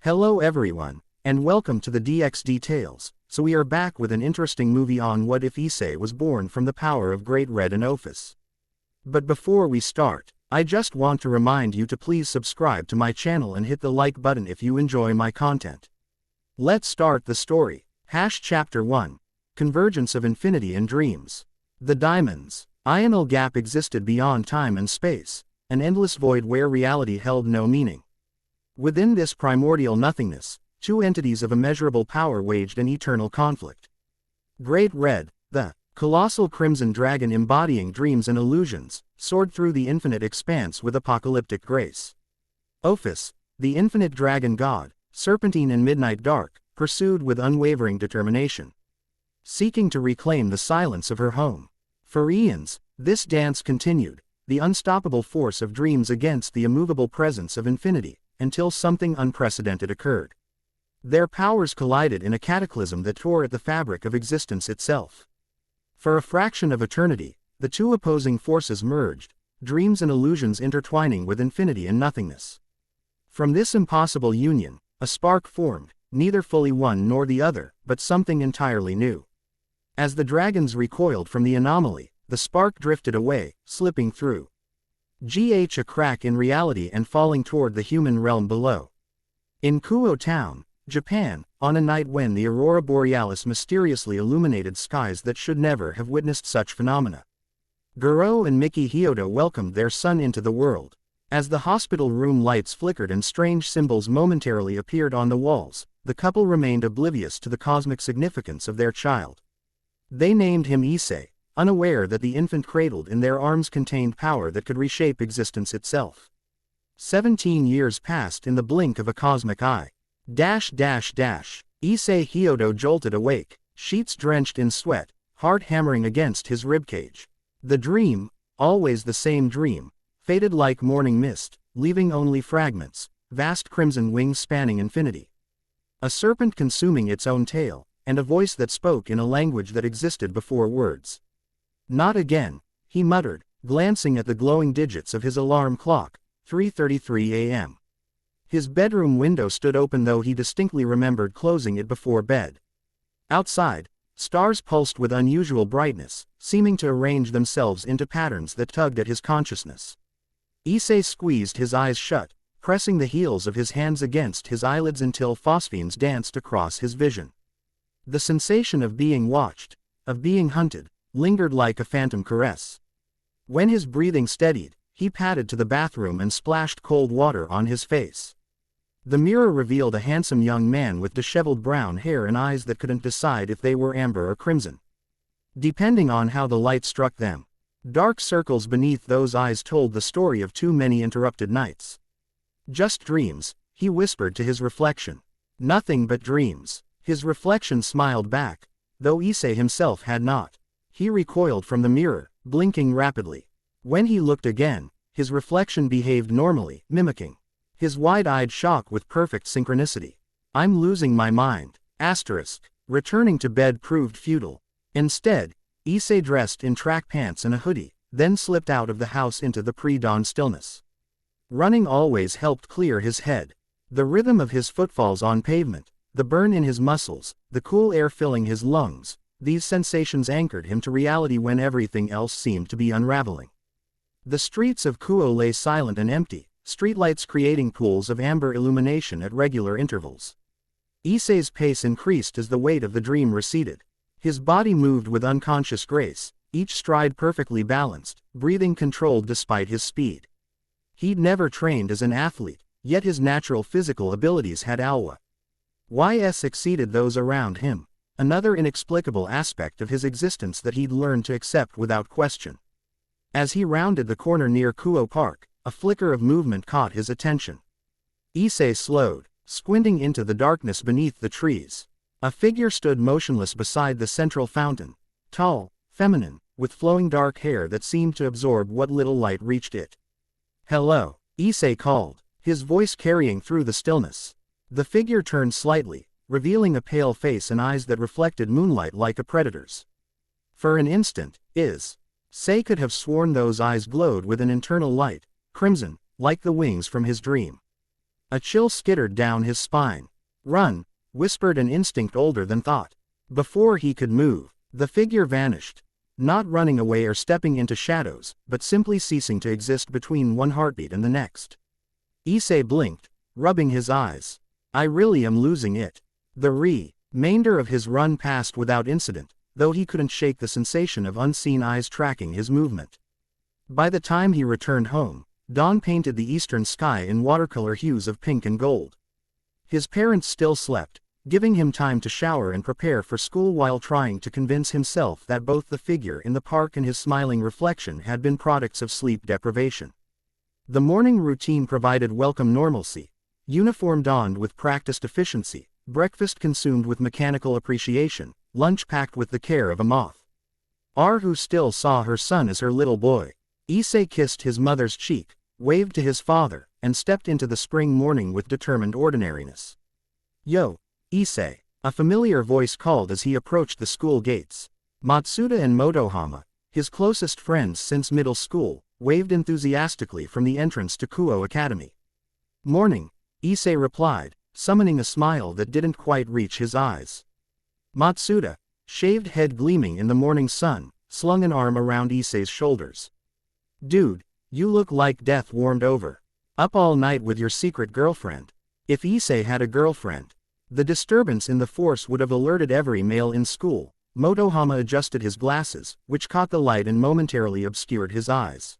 Hello everyone, and welcome to the DXD Tales. So we are back with an interesting movie on what if Issei was born from the power of Great Red and Ophis. But before we start, I just want to remind you to please subscribe to my channel and hit the like button if you enjoy my content. Let's start the story. Chapter 1. Convergence of Infinity and Dreams. The Diamonds. Ional gap existed beyond time and space, an endless void where reality held no meaning. Within this primordial nothingness, two entities of immeasurable power waged an eternal conflict. Great Red, the colossal crimson dragon embodying dreams and illusions, soared through the infinite expanse with apocalyptic grace. Ophis, the infinite dragon god, serpentine and midnight dark, pursued with unwavering determination, seeking to reclaim the silence of her home. For eons, this dance continued, the unstoppable force of dreams against the immovable presence of infinity, until something unprecedented occurred. Their powers collided in a cataclysm that tore at the fabric of existence itself. For a fraction of eternity, the two opposing forces merged, dreams and illusions intertwining with infinity and nothingness. From this impossible union, a spark formed, neither fully one nor the other, but something entirely new. As the dragons recoiled from the anomaly, the spark drifted away, slipping through a crack in reality and falling toward the human realm below. In Kuo Town, Japan, on a night when the aurora borealis mysteriously illuminated skies that should never have witnessed such phenomena, Guro and Miki Hyodo welcomed their son into the world. As the hospital room lights flickered and strange symbols momentarily appeared on the walls, the couple remained oblivious to the cosmic significance of their child. They named him Issei, unaware that the infant cradled in their arms contained power that could reshape existence itself. 17 years passed in the blink of a cosmic eye. Issei Hyodo jolted awake, sheets drenched in sweat, heart hammering against his ribcage. The dream, always the same dream, faded like morning mist, leaving only fragments, vast crimson wings spanning infinity. A serpent consuming its own tail, and a voice that spoke in a language that existed before words. Not again, he muttered, glancing at the glowing digits of his alarm clock, 3:33 a.m. His bedroom window stood open, though he distinctly remembered closing it before bed. Outside, stars pulsed with unusual brightness, seeming to arrange themselves into patterns that tugged at his consciousness. Issei squeezed his eyes shut, pressing the heels of his hands against his eyelids until phosphenes danced across his vision. The sensation of being watched, of being hunted, lingered like a phantom caress. When his breathing steadied, he padded to the bathroom and splashed cold water on his face. The mirror revealed a handsome young man with disheveled brown hair and eyes that couldn't decide if they were amber or crimson, depending on how the light struck them. Dark circles beneath those eyes told the story of too many interrupted nights. Just dreams, he whispered to his reflection. Nothing but dreams. His reflection smiled back, though Issei himself had not. He recoiled from the mirror, blinking rapidly. When he looked again, his reflection behaved normally, mimicking his wide-eyed shock with perfect synchronicity. I'm losing my mind. Returning to bed proved futile. Instead, Issei dressed in track pants and a hoodie, then slipped out of the house into the pre-dawn stillness. Running always helped clear his head. The rhythm of his footfalls on pavement, the burn in his muscles, the cool air filling his lungs, these sensations anchored him to reality when everything else seemed to be unraveling. The streets of Kuo lay silent and empty, streetlights creating pools of amber illumination at regular intervals. Issei's pace increased as the weight of the dream receded. His body moved with unconscious grace, each stride perfectly balanced, breathing controlled despite his speed. He'd never trained as an athlete, yet his natural physical abilities had exceeded those around him. Another inexplicable aspect of his existence that he'd learned to accept without question. As he rounded the corner near Kuo Park, a flicker of movement caught his attention. Issei slowed, squinting into the darkness beneath the trees. A figure stood motionless beside the central fountain, tall, feminine, with flowing dark hair that seemed to absorb what little light reached it. Hello, Issei called, his voice carrying through the stillness. The figure turned slightly, revealing a pale face and eyes that reflected moonlight like a predator's. For an instant, Issei could have sworn those eyes glowed with an internal light, crimson, like the wings from his dream. A chill skittered down his spine. "Run," whispered an instinct older than thought. Before he could move, the figure vanished. Not running away or stepping into shadows, but simply ceasing to exist between one heartbeat and the next. Issei blinked, rubbing his eyes. "I really am losing it." The remainder of his run passed without incident, though he couldn't shake the sensation of unseen eyes tracking his movement. By the time he returned home, dawn painted the eastern sky in watercolor hues of pink and gold. His parents still slept, giving him time to shower and prepare for school while trying to convince himself that both the figure in the park and his smiling reflection had been products of sleep deprivation. The morning routine provided welcome normalcy: uniform donned with practiced efficiency, breakfast consumed with mechanical appreciation, lunch packed with the care of a moth. Who still saw her son as her little boy. Issei kissed his mother's cheek, waved to his father, and stepped into the spring morning with determined ordinariness. "Yo, Issei," a familiar voice called as he approached the school gates. Matsuda and Motohama, his closest friends since middle school, waved enthusiastically from the entrance to Kuo Academy. "Morning," Issei replied, summoning a smile that didn't quite reach his eyes. Matsuda, shaved head gleaming in the morning sun, slung an arm around Issei's shoulders. "Dude, you look like death warmed over. Up all night with your secret girlfriend." If Issei had a girlfriend, the disturbance in the force would have alerted every male in school. Motohama adjusted his glasses, which caught the light and momentarily obscured his eyes.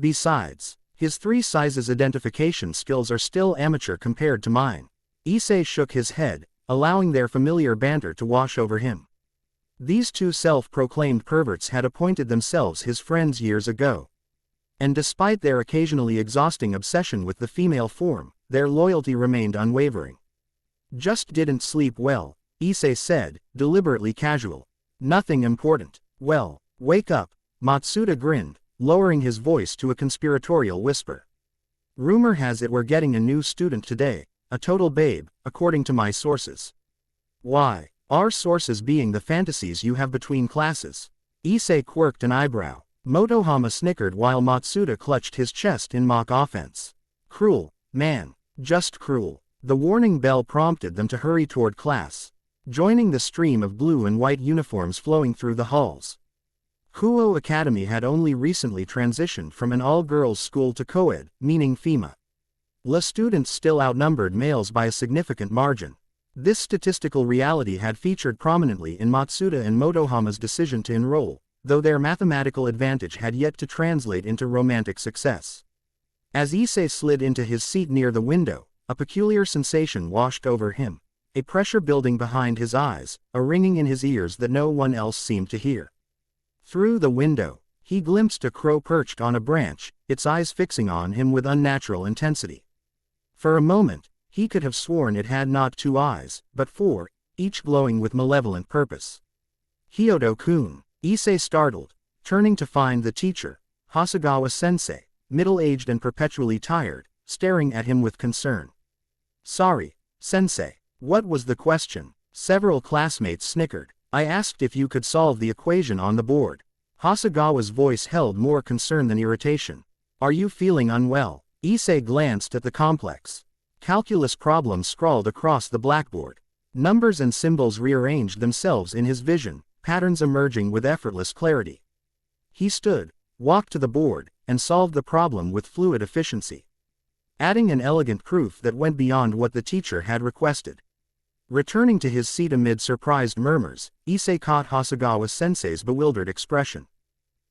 Besides, his 3 sizes identification skills are still amateur compared to mine. Issei shook his head, allowing their familiar banter to wash over him. These 2 self-proclaimed perverts had appointed themselves his friends years ago. And despite their occasionally exhausting obsession with the female form, their loyalty remained unwavering. "Just didn't sleep well," Issei said, deliberately casual. "Nothing important." "Well, wake up," Matsuda grinned, lowering his voice to a conspiratorial whisper. "Rumor has it we're getting a new student today, a total babe, according to my sources." "Why?" "Our sources being the fantasies you have between classes." Issei quirked an eyebrow. Motohama snickered while Matsuda clutched his chest in mock offense. "Cruel, man. Just cruel." The warning bell prompted them to hurry toward class, joining the stream of blue and white uniforms flowing through the halls. Kuo Academy had only recently transitioned from an all-girls school to co-ed, meaning FEMA. La students still outnumbered males by a significant margin. This statistical reality had featured prominently in Matsuda and Motohama's decision to enroll, though their mathematical advantage had yet to translate into romantic success. As Issei slid into his seat near the window, a peculiar sensation washed over him, a pressure building behind his eyes, a ringing in his ears that no one else seemed to hear. Through the window, he glimpsed a crow perched on a branch, its eyes fixing on him with unnatural intensity. For a moment, he could have sworn it had not 2 eyes, but 4, each glowing with malevolent purpose. "Hyodo-kun," Issei startled, turning to find the teacher, Hasegawa-sensei, middle-aged and perpetually tired, staring at him with concern. "Sorry, sensei." "What was the question?" Several classmates snickered. "I asked if you could solve the equation on the board." Hasegawa's voice held more concern than irritation. "Are you feeling unwell?" Issei glanced at the complex calculus problems scrawled across the blackboard. Numbers and symbols rearranged themselves in his vision, patterns emerging with effortless clarity. He stood, walked to the board, and solved the problem with fluid efficiency, adding an elegant proof that went beyond what the teacher had requested. Returning to his seat amid surprised murmurs, Issei caught Hasegawa-sensei's bewildered expression.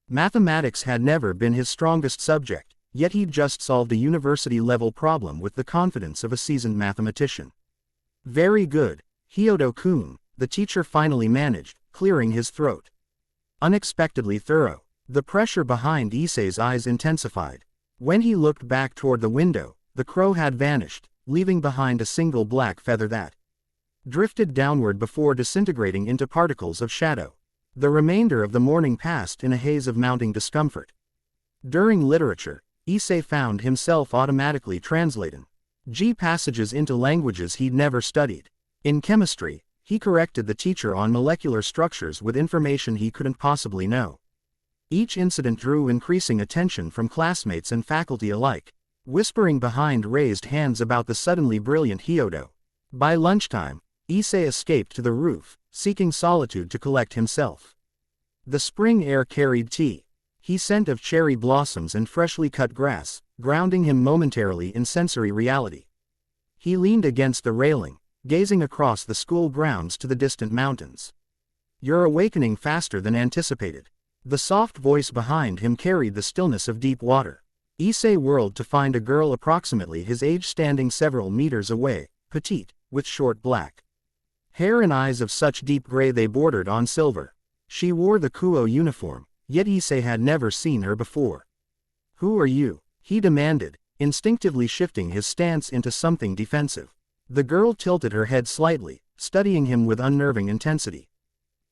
Mathematics had never been his strongest subject, yet he'd just solved a university-level problem with the confidence of a seasoned mathematician. "Very good, Hyodo-kun," the teacher finally managed, clearing his throat. Unexpectedly thorough. The pressure behind Issei's eyes intensified. When he looked back toward the window, the crow had vanished, leaving behind a single black feather that drifted downward before disintegrating into particles of shadow. The remainder of the morning passed in a haze of mounting discomfort. During literature, Issei found himself automatically translating passages into languages he'd never studied. In chemistry, he corrected the teacher on molecular structures with information he couldn't possibly know. Each incident drew increasing attention from classmates and faculty alike. whispering behind raised hands about the suddenly brilliant Hyodo. By lunchtime, Issei escaped to the roof, seeking solitude to collect himself. The spring air carried tea, scent of cherry blossoms and freshly cut grass, grounding him momentarily in sensory reality. He leaned against the railing, gazing across the school grounds to the distant mountains. "You're awakening faster than anticipated." The soft voice behind him carried the stillness of deep water. Issei whirled to find a girl approximately his age standing several meters away, petite, with short black hair and eyes of such deep gray they bordered on silver. She wore the Kuo uniform, yet Issei had never seen her before. "Who are you?" he demanded, instinctively shifting his stance into something defensive. The girl tilted her head slightly, studying him with unnerving intensity.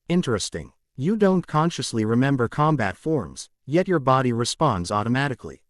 "Interesting. You don't consciously remember combat forms, yet your body responds automatically."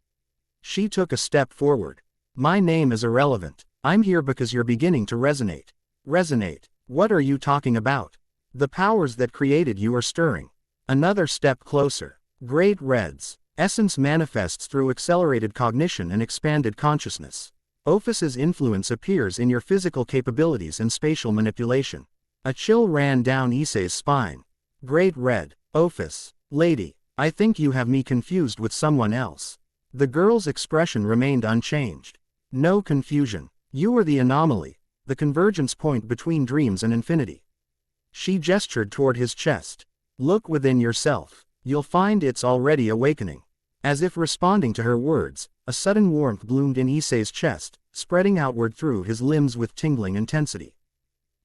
She took a step forward. "My name is irrelevant. I'm here because you're beginning to resonate." "Resonate? What are you talking about?" "The powers that created you are stirring." Another step closer. "Great Red's essence manifests through accelerated cognition and expanded consciousness. Ophis's influence appears in your physical capabilities and spatial manipulation." A chill ran down Issei's spine. "Great Red, Ophis, lady, I think you have me confused with someone else." The girl's expression remained unchanged. "No confusion. You are the anomaly, the convergence point between dreams and infinity." She gestured toward his chest. "Look within yourself. You'll find it's already awakening." As if responding to her words, a sudden warmth bloomed in Issei's chest, spreading outward through his limbs with tingling intensity.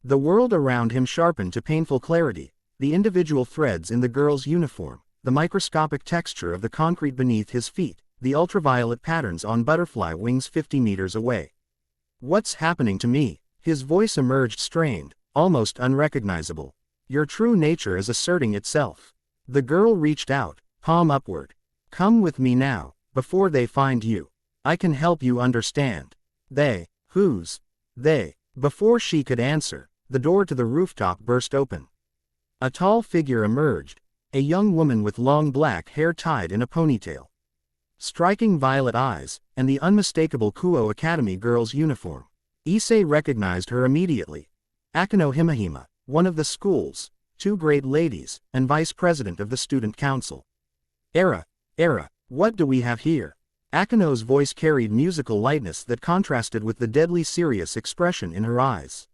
The world around him sharpened to painful clarity, the individual threads in the girl's uniform, the microscopic texture of the concrete beneath his feet, the ultraviolet patterns on butterfly wings 50 meters away. "What's happening to me?" His voice emerged strained, almost unrecognizable. "Your true nature is asserting itself." The girl reached out, palm upward. "Come with me now, before they find you. I can help you understand." "They? Who's they?" Before she could answer, the door to the rooftop burst open. A tall figure emerged, a young woman with long black hair tied in a ponytail, striking violet eyes, and the unmistakable Kuo Academy girl's uniform. Issei recognized her immediately. Akano Himahima, one of the school's two great ladies, and vice president of the student council. Era, what do we have here?" Akano's voice carried musical lightness that contrasted with the deadly serious expression in her eyes.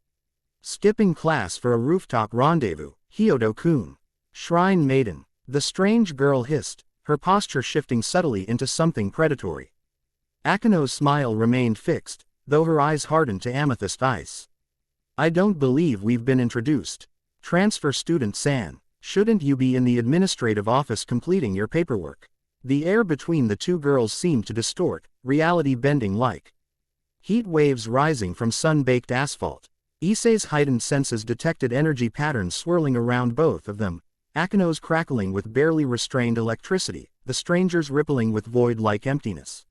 "Skipping class for a rooftop rendezvous, Hyodo-kun. Shrine maiden." The strange girl hissed, her posture shifting subtly into something predatory. Akano's smile remained fixed, though her eyes hardened to amethyst ice. "I don't believe we've been introduced. Transfer student San, shouldn't you be in the administrative office completing your paperwork?" The air between the two girls seemed to distort, reality bending like heat waves rising from sun-baked asphalt. Issei's heightened senses detected energy patterns swirling around both of them, Akano's crackling with barely restrained electricity, the stranger's rippling with void-like emptiness.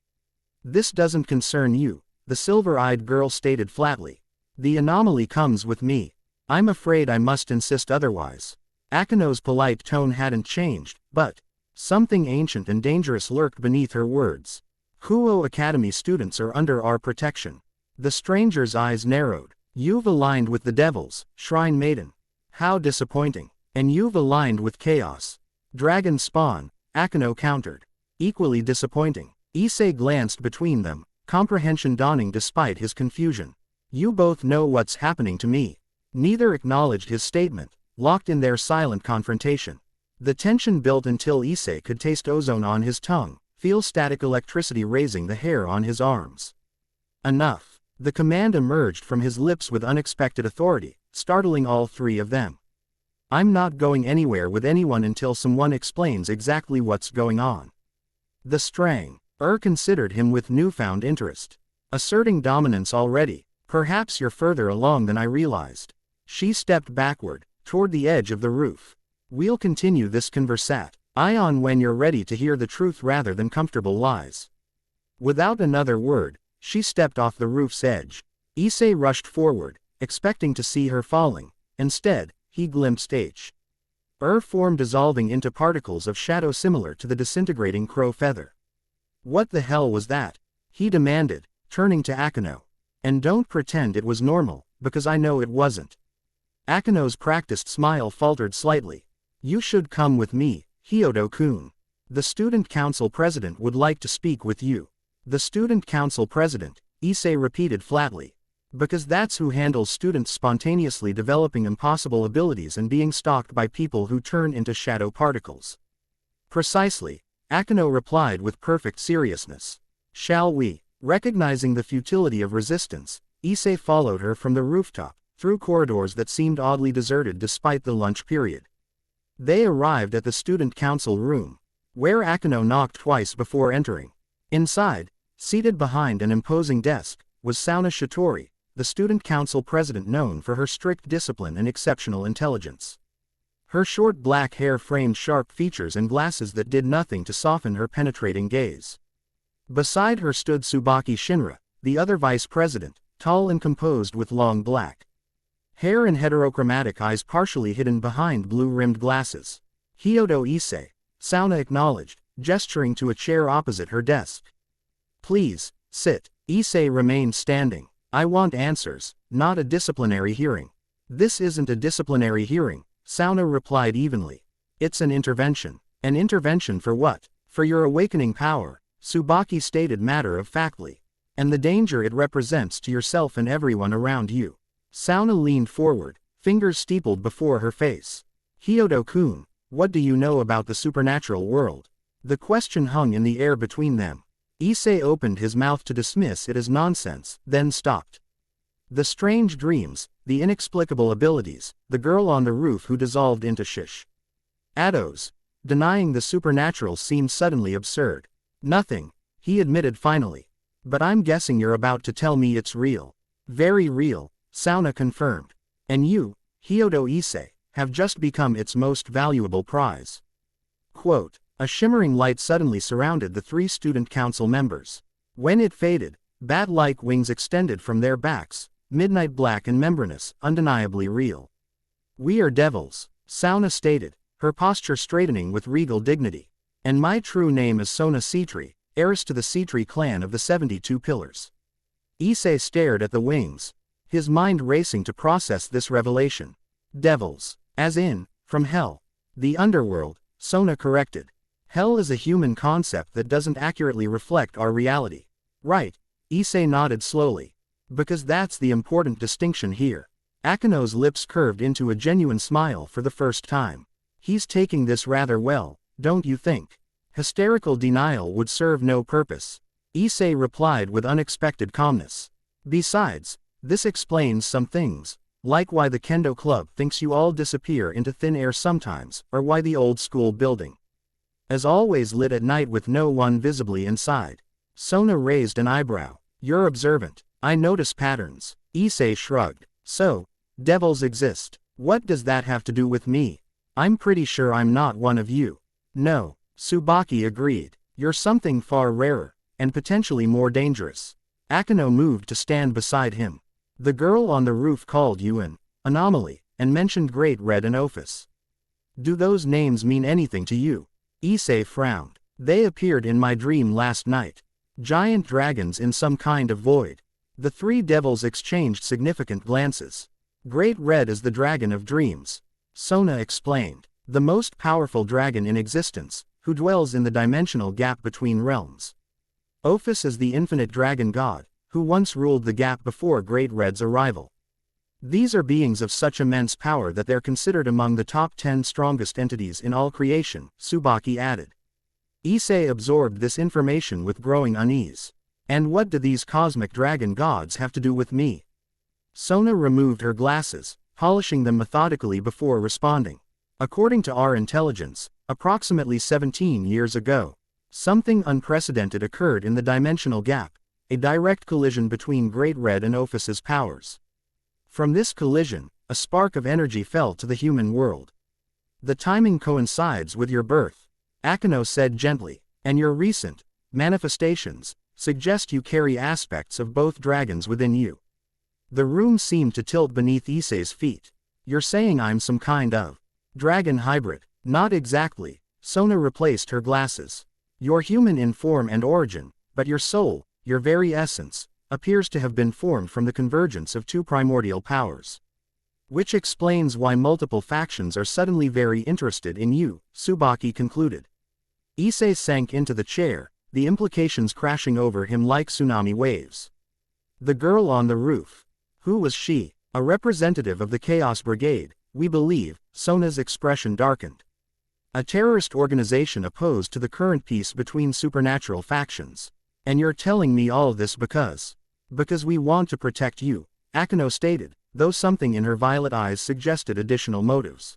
"This doesn't concern you," the silver-eyed girl stated flatly. "The anomaly comes with me. I'm afraid I must insist otherwise." Akano's polite tone hadn't changed, but something ancient and dangerous lurked beneath her words. "Kuo Academy students are under our protection." The stranger's eyes narrowed. "You've aligned with the devils, Shrine Maiden. How disappointing. And you've aligned with chaos. Dragon Spawn," Akano countered. "Equally disappointing." Issei glanced between them, comprehension dawning despite his confusion. "You both know what's happening to me." Neither acknowledged his statement, locked in their silent confrontation. The tension built until Issei could taste ozone on his tongue, feel static electricity raising the hair on his arms. "Enough." The command emerged from his lips with unexpected authority, startling all three of them. "I'm not going anywhere with anyone until someone explains exactly what's going on." The stranger considered him with newfound interest. "Asserting dominance already? Perhaps you're further along than I realized." She stepped backward, toward the edge of the roof. "We'll continue this conversation when you're ready to hear the truth rather than comfortable lies." Without another word, she stepped off the roof's edge. Issei rushed forward, expecting to see her falling. Instead, he glimpsed form dissolving into particles of shadow similar to the disintegrating crow feather. What the hell was that? he demanded, turning to Akeno. And don't pretend it was normal, because I know it wasn't. Akeno's practiced smile faltered slightly. You should come with me, Hyodo-kun. The student council president would like to speak with you. The student council president, Issei repeated flatly. Because that's who handles students spontaneously developing impossible abilities and being stalked by people who turn into shadow particles. Precisely, Akeno replied with perfect seriousness. Shall we? Recognizing the futility of resistance, Issei followed her from the rooftop, through corridors that seemed oddly deserted despite the lunch period. They arrived at the student council room, where Akeno knocked twice before entering. Inside, seated behind an imposing desk, was Sauna Shitori, the student council president known for her strict discipline and exceptional intelligence. Her short black hair framed sharp features and glasses that did nothing to soften her penetrating gaze. Beside her stood Tsubaki Shinra, the other vice president, tall and composed with long black hair and heterochromatic eyes partially hidden behind blue-rimmed glasses. Hyodo Issei, Sauna acknowledged, gesturing to a chair opposite her desk. Please, sit. Issei remained standing. I want answers, not a disciplinary hearing. This isn't a disciplinary hearing, Sauna replied evenly. It's an intervention. An intervention for what? For your awakening power, Tsubaki stated matter-of-factly. And the danger it represents to yourself and everyone around you. Sauna leaned forward, fingers steepled before her face. Hyodo-kun, what do you know about the supernatural world? The question hung in the air between them. Issei opened his mouth to dismiss it as nonsense, then stopped. The strange dreams, the inexplicable abilities, the girl on the roof who dissolved into shish ados. Denying the supernatural seemed suddenly absurd. Nothing, he admitted finally. But I'm guessing you're about to tell me it's real. Very real, Sauna confirmed. And you, Hyodo Issei, have just become its most valuable prize. Quote, a shimmering light suddenly surrounded the three student council members. When it faded, bat-like wings extended from their backs, midnight black and membranous, undeniably real. We are devils, Sauna stated, her posture straightening with regal dignity. And my true name is Sona Citri, heiress to the Citri clan of the 72 Pillars. Issei stared at the wings, his mind racing to process this revelation. Devils, as in, from hell. The underworld, Sona corrected. Hell is a human concept that doesn't accurately reflect our reality. Right, Issei nodded slowly. Because that's the important distinction here. Akeno's lips curved into a genuine smile for the first time. He's taking this rather well, don't you think? Hysterical denial would serve no purpose. Issei replied with unexpected calmness. Besides, this explains some things, like why the Kendo Club thinks you all disappear into thin air sometimes, or why the old school building is always lit at night with no one visibly inside. Sona raised an eyebrow. You're observant. I notice patterns. Issei shrugged. So, devils exist. What does that have to do with me? I'm pretty sure I'm not one of you. No, Tsubaki agreed. You're something far rarer, and potentially more dangerous. Akeno moved to stand beside him. The girl on the roof called you an anomaly, and mentioned Great Red and Ophis. Do those names mean anything to you? Issei frowned. They appeared in my dream last night. Giant dragons in some kind of void. The three devils exchanged significant glances. Great Red is the dragon of dreams, Sona explained. The most powerful dragon in existence, who dwells in the dimensional gap between realms. Ophis is the infinite dragon god, who once ruled the gap before Great Red's arrival. These are beings of such immense power that they're considered among the top 10 strongest entities in all creation, Tsubaki added. Issei absorbed this information with growing unease. And what do these cosmic dragon gods have to do with me? Sona removed her glasses, polishing them methodically before responding. According to our intelligence, approximately 17 years ago, something unprecedented occurred in the dimensional gap. A direct collision between Great Red and Ophis's powers. From this collision, a spark of energy fell to the human world. The timing coincides with your birth, Akeno said gently, and your recent manifestations suggest you carry aspects of both dragons within you. The room seemed to tilt beneath Issei's feet. You're saying I'm some kind of dragon hybrid? Not exactly, Sona replaced her glasses. You're human in form and origin, but your soul, your very essence, appears to have been formed from the convergence of two primordial powers. Which explains why multiple factions are suddenly very interested in you, Tsubaki concluded. Issei sank into the chair, the implications crashing over him like tsunami waves. The girl on the roof. Who was she? A representative of the Chaos Brigade, we believe. Sona's expression darkened. A terrorist organization opposed to the current peace between supernatural factions. And you're telling me all this because we want to protect you, Akano stated, though something in her violet eyes suggested additional motives.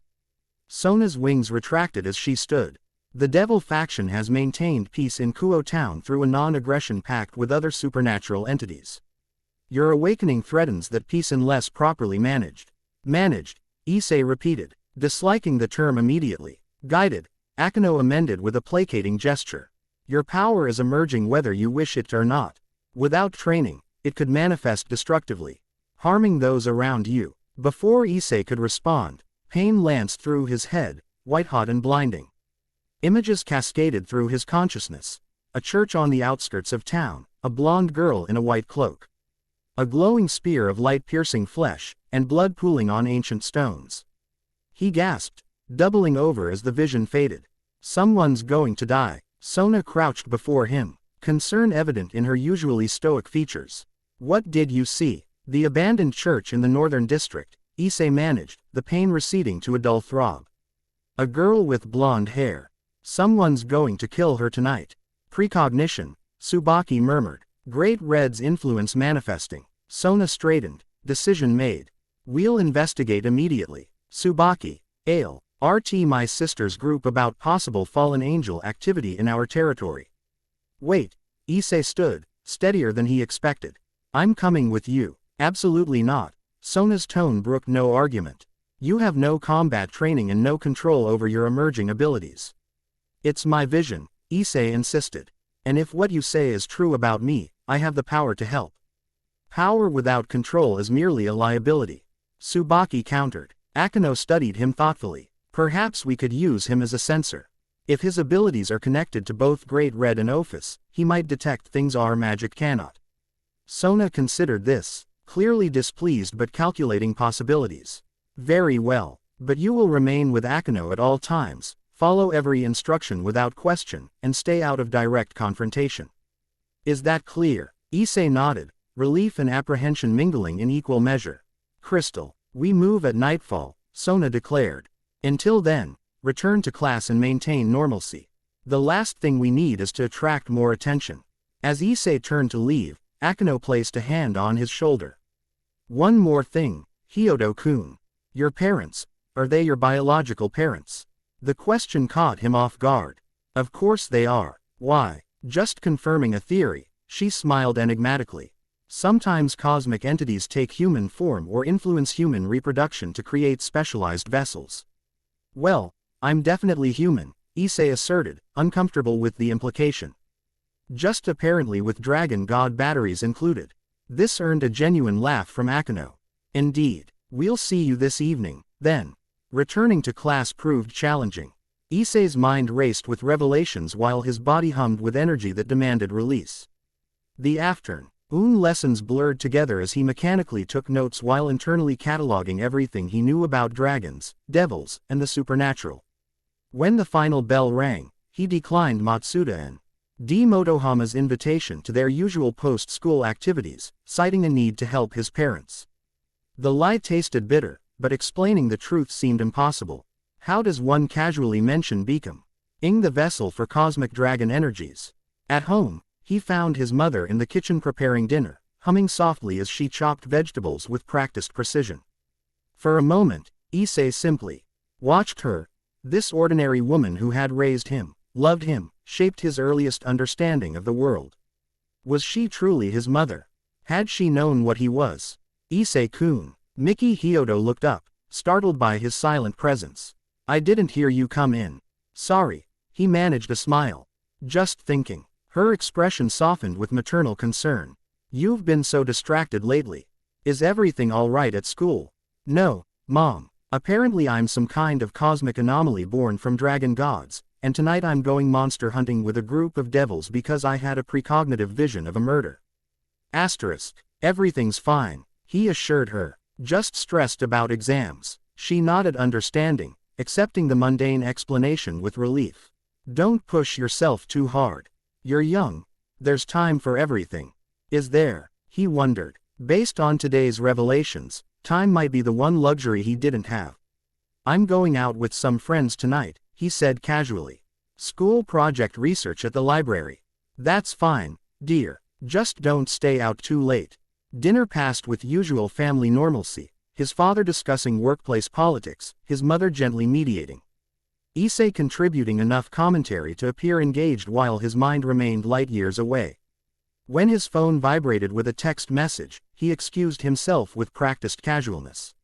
Sona's wings retracted as she stood. The Devil faction has maintained peace in Kuo Town through a non-aggression pact with other supernatural entities. Your awakening threatens that peace unless properly managed. Managed, Issei repeated, disliking the term immediately. Guided, Akano amended with a placating gesture. Your power is emerging whether you wish it or not. Without training, it could manifest destructively, harming those around you. Before Issei could respond, pain lanced through his head, white-hot and blinding. Images cascaded through his consciousness. A church on the outskirts of town, a blonde girl in a white cloak. A glowing spear of light-piercing flesh, and blood pooling on ancient stones. He gasped, doubling over as the vision faded. Someone's going to die. Sona crouched before him, concern evident in her usually stoic features. What did you see? The abandoned church in the northern district, Issei managed, the pain receding to a dull throb. A girl with blonde hair. Someone's going to kill her tonight. Precognition, Tsubaki murmured. Great Red's influence manifesting. Sona straightened, decision made. We'll investigate immediately. Tsubaki, Ale, RT my sister's group about possible fallen angel activity in our territory. Wait, Issei stood, steadier than he expected. I'm coming with you. Absolutely not. Sona's tone brooked no argument. You have no combat training and no control over your emerging abilities. It's my vision, Issei insisted. And if what you say is true about me, I have the power to help. Power without control is merely a liability. Tsubaki countered. Akano studied him thoughtfully. Perhaps we could use him as a sensor. If his abilities are connected to both Great Red and Ophis, he might detect things our magic cannot. Sona considered this, clearly displeased but calculating possibilities. Very well, but you will remain with Akano at all times, follow every instruction without question, and stay out of direct confrontation. Is that clear? Issei nodded, relief and apprehension mingling in equal measure. Crystal, we move at nightfall, Sona declared. Until then, return to class and maintain normalcy. The last thing we need is to attract more attention. As Issei turned to leave, Akano placed a hand on his shoulder. One more thing, Hyodo-kun. Your parents, are they your biological parents? The question caught him off guard. Of course they are. Why? Just confirming a theory, she smiled enigmatically. Sometimes cosmic entities take human form or influence human reproduction to create specialized vessels. Well, I'm definitely human, Issei asserted, uncomfortable with the implication. Just apparently with dragon god batteries included. This earned a genuine laugh from Akano. Indeed, we'll see you this evening, then. Returning to class proved challenging. Issei's mind raced with revelations while his body hummed with energy that demanded release. The afternoon lessons blurred together as he mechanically took notes while internally cataloging everything he knew about dragons, devils, and the supernatural. When the final bell rang, he declined Matsuda and D. Motohama's invitation to their usual post-school activities, citing a need to help his parents. The lie tasted bitter, but explaining the truth seemed impossible. How does one casually mention becoming the vessel for cosmic dragon energies? At home, he found his mother in the kitchen preparing dinner, humming softly as she chopped vegetables with practiced precision. For a moment, Issei simply watched her. This ordinary woman who had raised him, loved him, shaped his earliest understanding of the world. Was she truly his mother? Had she known what he was? Issei-kun. Miki Hyodo looked up, startled by his silent presence. I didn't hear you come in. Sorry, he managed a smile. Just thinking. Her expression softened with maternal concern. You've been so distracted lately. Is everything all right at school? No, Mom. Apparently I'm some kind of cosmic anomaly born from dragon gods, and tonight I'm going monster hunting with a group of devils because I had a precognitive vision of a murder. Asterisk. Everything's fine, he assured her. Just stressed about exams. She nodded understanding, accepting the mundane explanation with relief. Don't push yourself too hard. You're young. There's time for everything. Is there? He wondered. Based on today's revelations, time might be the one luxury he didn't have. I'm going out with some friends tonight, he said casually. School project research at the library. That's fine, dear. Just don't stay out too late. Dinner passed with usual family normalcy, his father discussing workplace politics, his mother gently mediating. Issei contributing enough commentary to appear engaged while his mind remained light years away. When his phone vibrated with a text message, he excused himself with practiced casualness.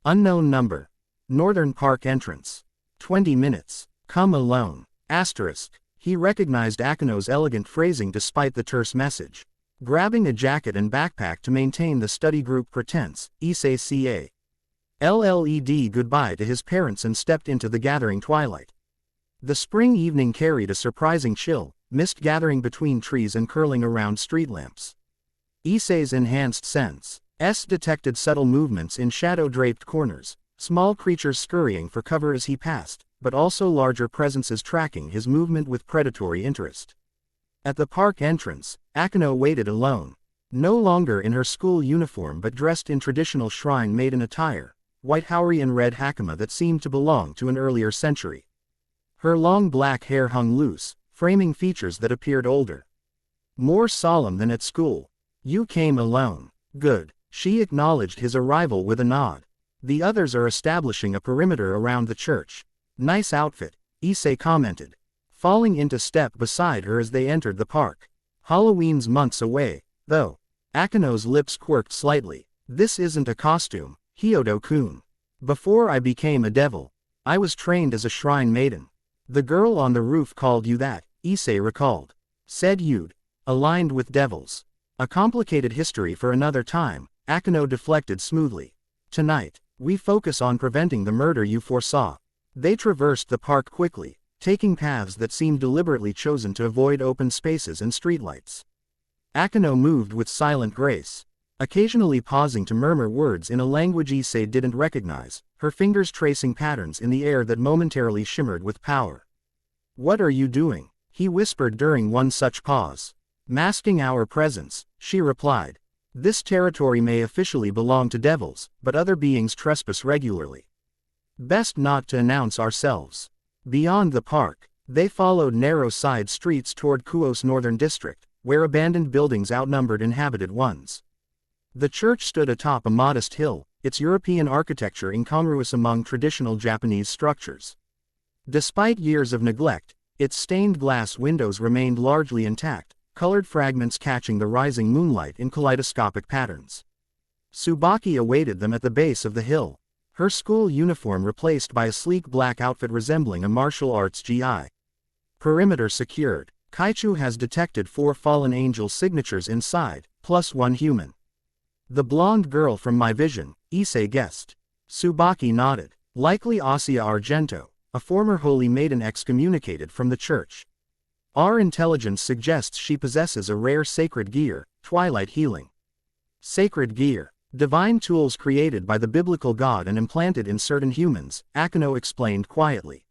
Unknown number. Northern Park entrance. 20 minutes. Come alone. Asterisk. He recognized Akino's elegant phrasing despite the terse message. Grabbing a jacket and backpack to maintain the study group pretense, Issei ca. LLED goodbye to his parents and stepped into the gathering twilight. The spring evening carried a surprising chill, mist gathering between trees and curling around street lamps. Issei's enhanced sense detected subtle movements in shadow-draped corners, small creatures scurrying for cover as he passed, but also larger presences tracking his movement with predatory interest. At the park entrance, Akino waited alone. No longer in her school uniform but dressed in traditional shrine maiden attire, white haori and red hakama that seemed to belong to an earlier century. Her long black hair hung loose, framing features that appeared older. More solemn than at school. You came alone. Good. She acknowledged his arrival with a nod. The others are establishing a perimeter around the church. Nice outfit, Issei commented, falling into step beside her as they entered the park. Halloween's months away, though. Akino's lips quirked slightly. This isn't a costume, Hyodo-kun. Before I became a devil, I was trained as a shrine maiden. The girl on the roof called you that, Issei recalled. Said you'd aligned with devils. A complicated history for another time, Akino deflected smoothly. Tonight, we focus on preventing the murder you foresaw. They traversed the park quickly, taking paths that seemed deliberately chosen to avoid open spaces and streetlights. Akino moved with silent grace, occasionally pausing to murmur words in a language Issei didn't recognize, her fingers tracing patterns in the air that momentarily shimmered with power. What are you doing? He whispered during one such pause. Masking our presence, she replied. This territory may officially belong to devils, but other beings trespass regularly. Best not to announce ourselves. Beyond the park, they followed narrow side streets toward Kuo's northern district, where abandoned buildings outnumbered inhabited ones. The church stood atop a modest hill, its European architecture incongruous among traditional Japanese structures. Despite years of neglect, its stained glass windows remained largely intact, colored fragments catching the rising moonlight in kaleidoscopic patterns. Tsubaki awaited them at the base of the hill, her school uniform replaced by a sleek black outfit resembling a martial arts GI. Perimeter secured. Kaichu has detected 4 fallen angel signatures inside, plus 1 human. The blonde girl from my vision, Issei guessed. Tsubaki nodded. Likely Asia Argento, a former holy maiden excommunicated from the church. Our intelligence suggests she possesses a rare sacred gear, twilight healing. Sacred gear. Divine tools created by the biblical god and implanted in certain humans, Akino explained quietly.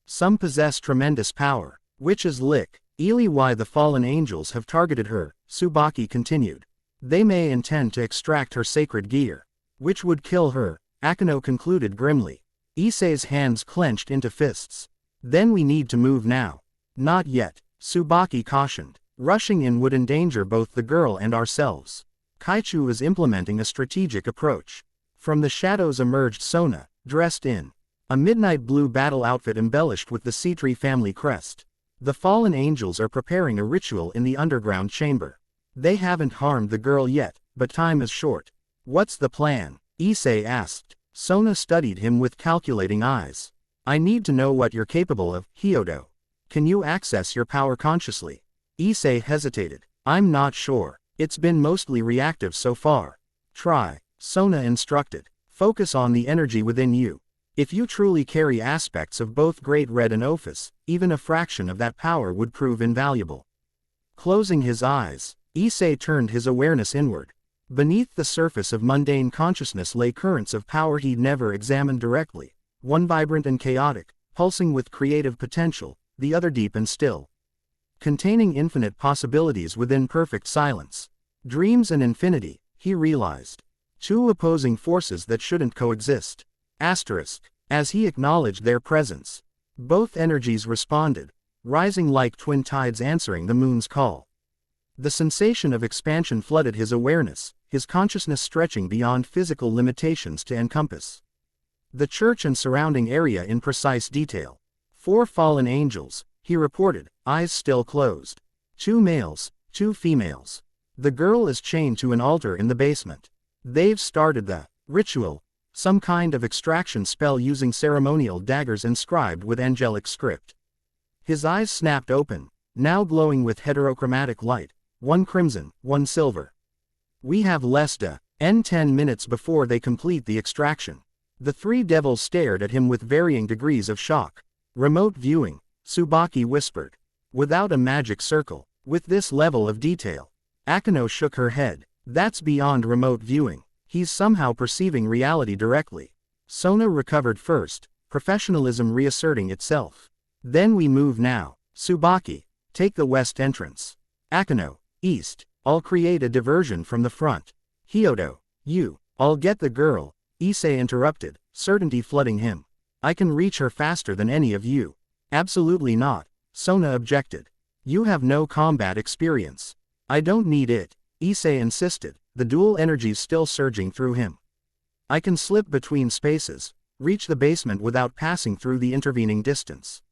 Some possess tremendous power. Witches lick. Ili why the fallen angels have targeted her, Tsubaki continued. They may intend to extract her sacred gear. Which would kill her, Akino concluded grimly. Issei's hands clenched into fists. Then we need to move now. Not yet, Tsubaki cautioned. Rushing in would endanger both the girl and ourselves. Kaichu is implementing a strategic approach. From the shadows emerged Sona, dressed in a midnight blue battle outfit embellished with the Citri family crest. The fallen angels are preparing a ritual in the underground chamber. They haven't harmed the girl yet, but time is short. What's the plan? Issei asked. Sona studied him with calculating eyes. I need to know what you're capable of, Hyodo. Can you access your power consciously? Issei hesitated. I'm not sure. It's been mostly reactive so far. Try, Sona instructed. Focus on the energy within you. If you truly carry aspects of both Great Red and Ophis, even a fraction of that power would prove invaluable. Closing his eyes, Issei turned his awareness inward. Beneath the surface of mundane consciousness lay currents of power he'd never examined directly, one vibrant and chaotic, pulsing with creative potential, the other deep and still, containing infinite possibilities within perfect silence. Dreams and infinity, he realized. Two opposing forces that shouldn't coexist. As he acknowledged their presence, both energies responded, rising like twin tides answering the moon's call. The sensation of expansion flooded his awareness, his consciousness stretching beyond physical limitations to encompass the church and surrounding area in precise detail. 4 fallen angels, he reported, eyes still closed. 2 males, 2 females. The girl is chained to an altar in the basement. They've started the ritual, some kind of extraction spell using ceremonial daggers inscribed with angelic script. His eyes snapped open, now glowing with heterochromatic light, one crimson, one silver. We have less than 10 minutes before they complete the extraction. The 3 devils stared at him with varying degrees of shock. Remote viewing, Tsubaki whispered. Without a magic circle, with this level of detail. Akeno shook her head. That's beyond remote viewing. He's somehow perceiving reality directly. Sona recovered first, professionalism reasserting itself. Then we move now. Tsubaki, take the west entrance. Akeno, east. I'll create a diversion from the front. Hyodo, I'll get the girl. Issei interrupted, certainty flooding him. I can reach her faster than any of you. Absolutely not, Sona objected. You have no combat experience. I don't need it, Issei insisted, the dual energies still surging through him. I can slip between spaces, reach the basement without passing through the intervening distance.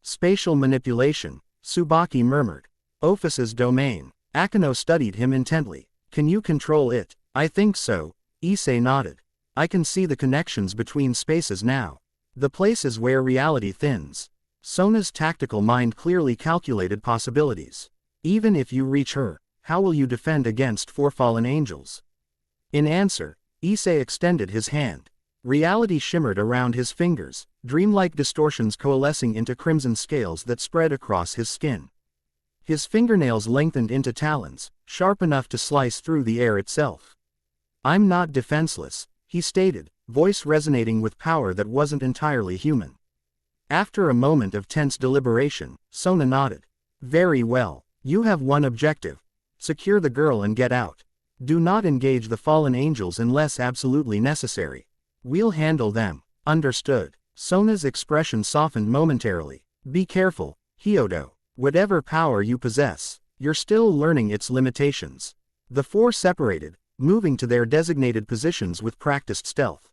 Spatial manipulation, Tsubaki murmured. Ophis's domain. Akeno studied him intently. Can you control it? I think so, Issei nodded. I can see the connections between spaces now. The places where reality thins. Sona's tactical mind clearly calculated possibilities. Even if you reach her, how will you defend against 4 fallen angels? In answer, Issei extended his hand. Reality shimmered around his fingers, dreamlike distortions coalescing into crimson scales that spread across his skin. His fingernails lengthened into talons, sharp enough to slice through the air itself. I'm not defenseless, he stated, voice resonating with power that wasn't entirely human. After a moment of tense deliberation, Sona nodded. Very well, you have one objective. Secure the girl and get out. Do not engage the fallen angels unless absolutely necessary. We'll handle them. Understood. Sona's expression softened momentarily. Be careful, Hyodo. Whatever power you possess, you're still learning its limitations. The 4 separated, moving to their designated positions with practiced stealth.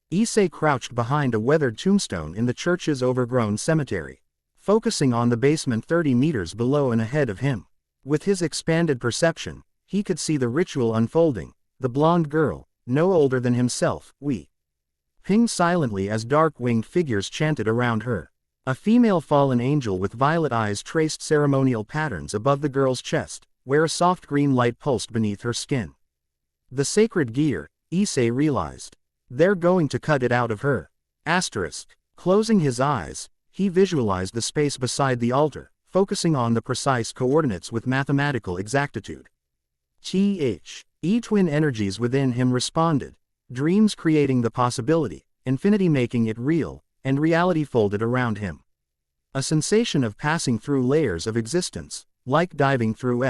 Issei crouched behind a weathered tombstone in the church's overgrown cemetery, focusing on the basement 30 meters below and ahead of him. With his expanded perception, he could see the ritual unfolding. The blonde girl, no older than himself, pinged silently as dark-winged figures chanted around her. A female fallen angel with violet eyes traced ceremonial patterns above the girl's chest, where a soft green light pulsed beneath her skin. The sacred gear, Issei realized. They're going to cut it out of her. Closing his eyes, he visualized the space beside the altar, focusing on the precise coordinates with mathematical exactitude. Twin energies within him responded, dreams creating the possibility, infinity making it real, and reality folded around him. A sensation of passing through layers of existence, like diving through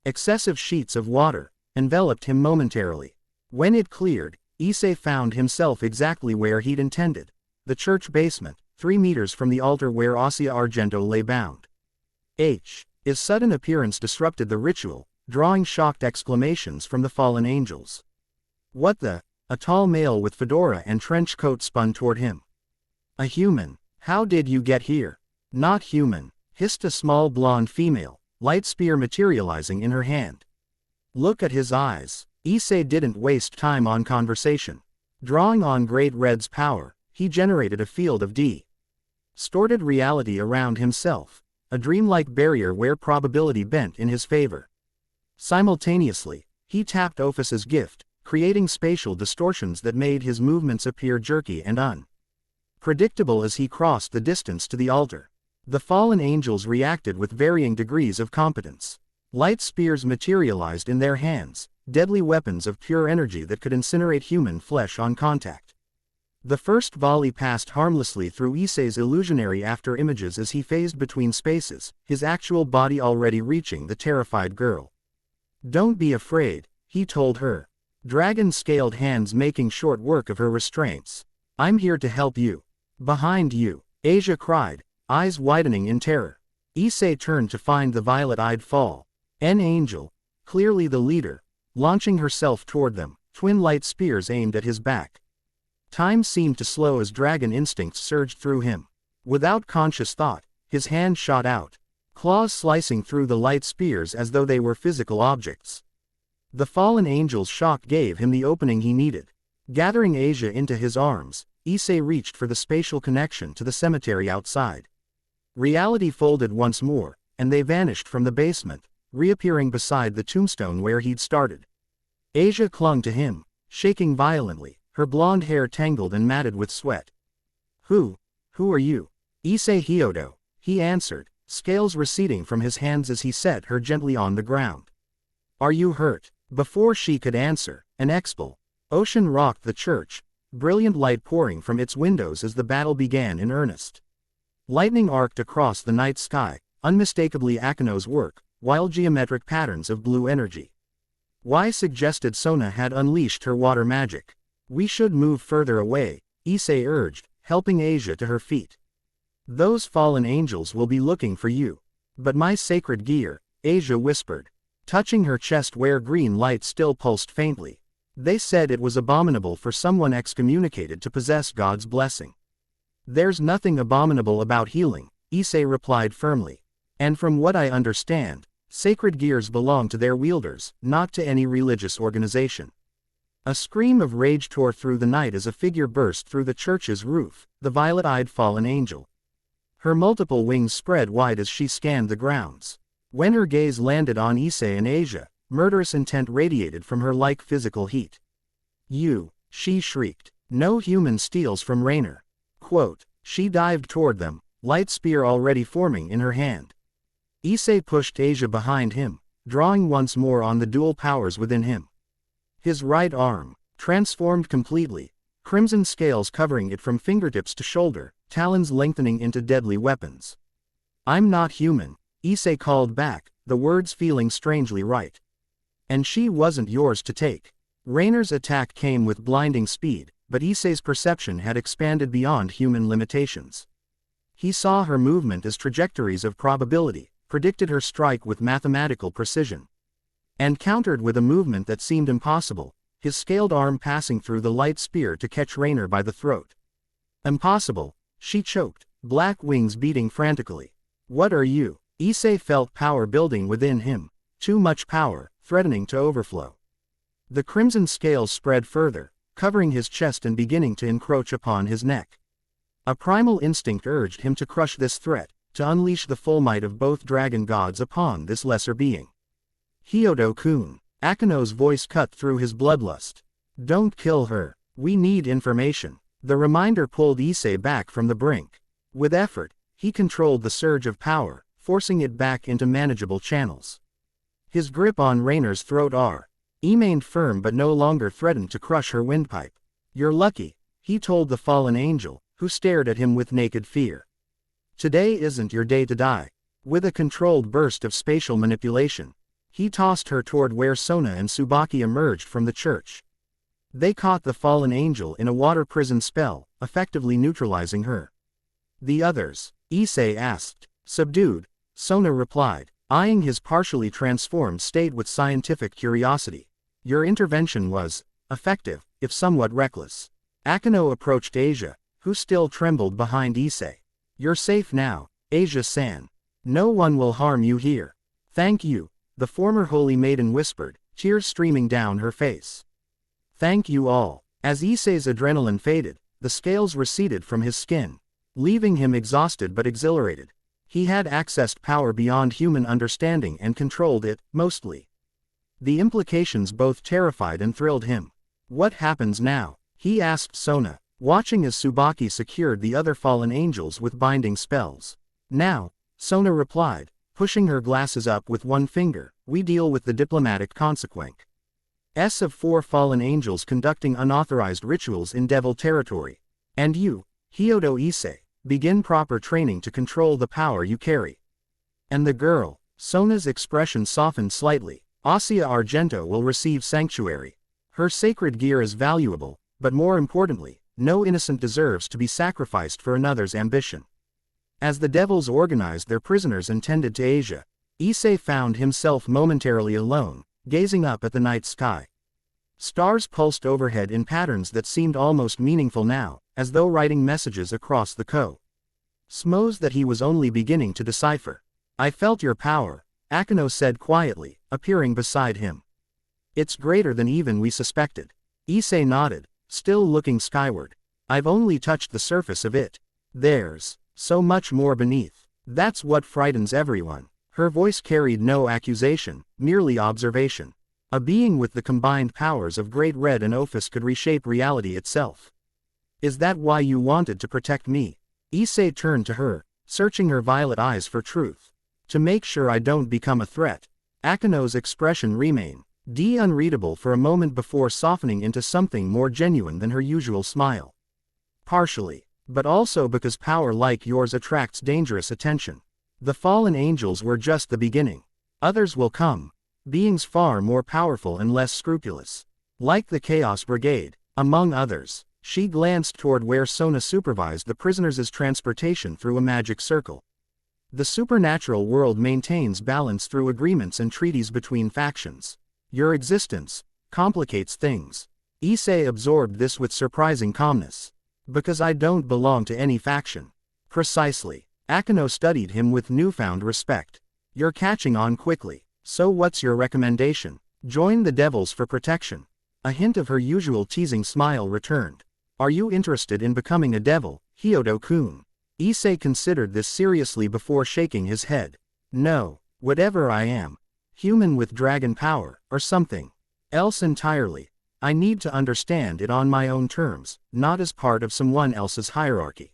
excessive sheets of water, enveloped him momentarily. When it cleared, Issei found himself exactly where he'd intended, the church basement, 3 meters from the altar where Ossia Argento lay bound. His sudden appearance disrupted the ritual, drawing shocked exclamations from the fallen angels. What the? A tall male with fedora and trench coat spun toward him. A human. How did you get here? Not human, hissed a small blonde female, light spear materializing in her hand. Look at his eyes. Issei didn't waste time on conversation. Drawing on Great Red's power, he generated a field of distorted reality around himself, a dreamlike barrier where probability bent in his favor. Simultaneously, he tapped Ophis's gift, creating spatial distortions that made his movements appear jerky and unpredictable as he crossed the distance to the altar. The fallen angels reacted with varying degrees of competence. Light spears materialized in their hands, deadly weapons of pure energy that could incinerate human flesh on contact. The first volley passed harmlessly through Issei's illusionary after-images as he phased between spaces, his actual body already reaching the terrified girl. "Don't be afraid," he told her. Dragon-scaled hands making short work of her restraints. "I'm here to help you." "Behind you," Asia cried, eyes widening in terror. Issei turned to find the violet-eyed fallen angel, clearly the leader, launching herself toward them, twin light spears aimed at his back. Time seemed to slow as dragon instincts surged through him. Without conscious thought, his hand shot out, claws slicing through the light spears as though they were physical objects. The fallen angel's shock gave him the opening he needed. Gathering Asia into his arms, Issei reached for the spatial connection to the cemetery outside. Reality folded once more, and they vanished from the basement, reappearing beside the tombstone where he'd started. Asia clung to him, shaking violently, her blonde hair tangled and matted with sweat. Who are you?" "Issei Hyodo," he answered, scales receding from his hands as he set her gently on the ground. "Are you hurt?" Before she could answer, an explosion rocked the church, brilliant light pouring from its windows as the battle began in earnest. Lightning arced across the night sky, unmistakably Akino's work, wild geometric patterns of blue energy. Why suggested Sona had unleashed her water magic. "We should move further away," Issei urged, helping Asia to her feet. "Those fallen angels will be looking for you." "But my sacred gear," Asia whispered, touching her chest where green light still pulsed faintly. "They said it was abominable for someone excommunicated to possess God's blessing." "There's nothing abominable about healing," Issei replied firmly. "And from what I understand, sacred gears belong to their wielders, not to any religious organization." A scream of rage tore through the night as a figure burst through the church's roof, the violet-eyed fallen angel. Her multiple wings spread wide as she scanned the grounds. When her gaze landed on Issei and Asia, murderous intent radiated from her like physical heat. "You," she shrieked. "No human steals from Rainer." She dived toward them, light spear already forming in her hand. Issei pushed Asia behind him, drawing once more on the dual powers within him. His right arm, transformed completely, crimson scales covering it from fingertips to shoulder, talons lengthening into deadly weapons. "I'm not human," Issei called back, the words feeling strangely right. "And she wasn't yours to take." Rainer's attack came with blinding speed, but Issei's perception had expanded beyond human limitations. He saw her movement as trajectories of probability, predicted her strike with mathematical precision, and countered with a movement that seemed impossible, his scaled arm passing through the light spear to catch Rainer by the throat. "Impossible," she choked, black wings beating frantically. "What are you?" Issei felt power building within him, too much power, threatening to overflow. The crimson scales spread further, covering his chest and beginning to encroach upon his neck. A primal instinct urged him to crush this threat, to unleash the full might of both dragon gods upon this lesser being. "Hyodo-kun," Akino's voice cut through his bloodlust. "Don't kill her. We need information." The reminder pulled Issei back from the brink. With effort, he controlled the surge of power, forcing it back into manageable channels. His grip on Rainer's throat remained firm but no longer threatened to crush her windpipe. "You're lucky," he told the fallen angel, who stared at him with naked fear. "Today isn't your day to die." With a controlled burst of spatial manipulation, he tossed her toward where Sona and Tsubaki emerged from the church. They caught the fallen angel in a water prison spell, effectively neutralizing her. "The others?" Issei asked. "Subdued," Sona replied, eyeing his partially transformed state with scientific curiosity. "Your intervention was effective, if somewhat reckless." Akino approached Asia, who still trembled behind Issei. "You're safe now, Asia-san. No one will harm you here." "Thank you," the former holy maiden whispered, tears streaming down her face. "Thank you all." As Issei's adrenaline faded, the scales receded from his skin, leaving him exhausted but exhilarated. He had accessed power beyond human understanding and controlled it, mostly. The implications both terrified and thrilled him. What happens now? He asked Sona, watching as Tsubaki secured the other fallen angels with binding spells. Now, Sona replied, pushing her glasses up with one finger, we deal with the diplomatic consequence. Of 4 fallen angels conducting unauthorized rituals in devil territory. And you, Hyodo Issei, begin proper training to control the power you carry. And the girl, Sona's expression softened slightly, Asia Argento will receive sanctuary. Her sacred gear is valuable, but more importantly, no innocent deserves to be sacrificed for another's ambition. As the devils organized their prisoners and tended to Asia, Issei found himself momentarily alone, gazing up at the night sky. Stars pulsed overhead in patterns that seemed almost meaningful now, as though writing messages across the cosmos that he was only beginning to decipher. I felt your power, Akeno said quietly, appearing beside him. It's greater than even we suspected. Issei nodded, still looking skyward. I've only touched the surface of it. There's so much more beneath. That's what frightens everyone. Her voice carried no accusation, merely observation. A being with the combined powers of Great Red and Ophis could reshape reality itself. Is that why you wanted to protect me? Issei turned to her, searching her violet eyes for truth. To make sure I don't become a threat. Akeno's expression remained unreadable for a moment before softening into something more genuine than her usual smile. Partially, but also because power like yours attracts dangerous attention. The fallen angels were just the beginning. Others will come. Beings far more powerful and less scrupulous. Like the Chaos Brigade, among others. She glanced toward where Sona supervised the prisoners' transportation through a magic circle. The supernatural world maintains balance through agreements and treaties between factions. Your existence complicates things. Issei absorbed this with surprising calmness. Because I don't belong to any faction. Precisely. Akeno studied him with newfound respect. You're catching on quickly. So what's your recommendation? Join the devils for protection. A hint of her usual teasing smile returned. Are you interested in becoming a devil, Hyodo-kun? Issei considered this seriously before shaking his head. No, whatever I am. Human with dragon power, or something else entirely. I need to understand it on my own terms, not as part of someone else's hierarchy.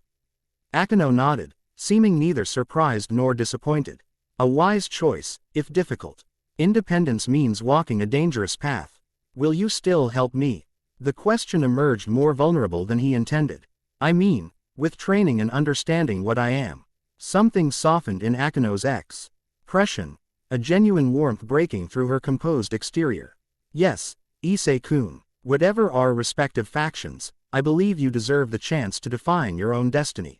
Akeno nodded, seeming neither surprised nor disappointed. A wise choice, if difficult. Independence means walking a dangerous path. Will you still help me? The question emerged more vulnerable than he intended. I mean, with training and understanding what I am. Something softened in Akeno's expression, a genuine warmth breaking through her composed exterior. Yes, Issei-kun, whatever our respective factions, I believe you deserve the chance to define your own destiny.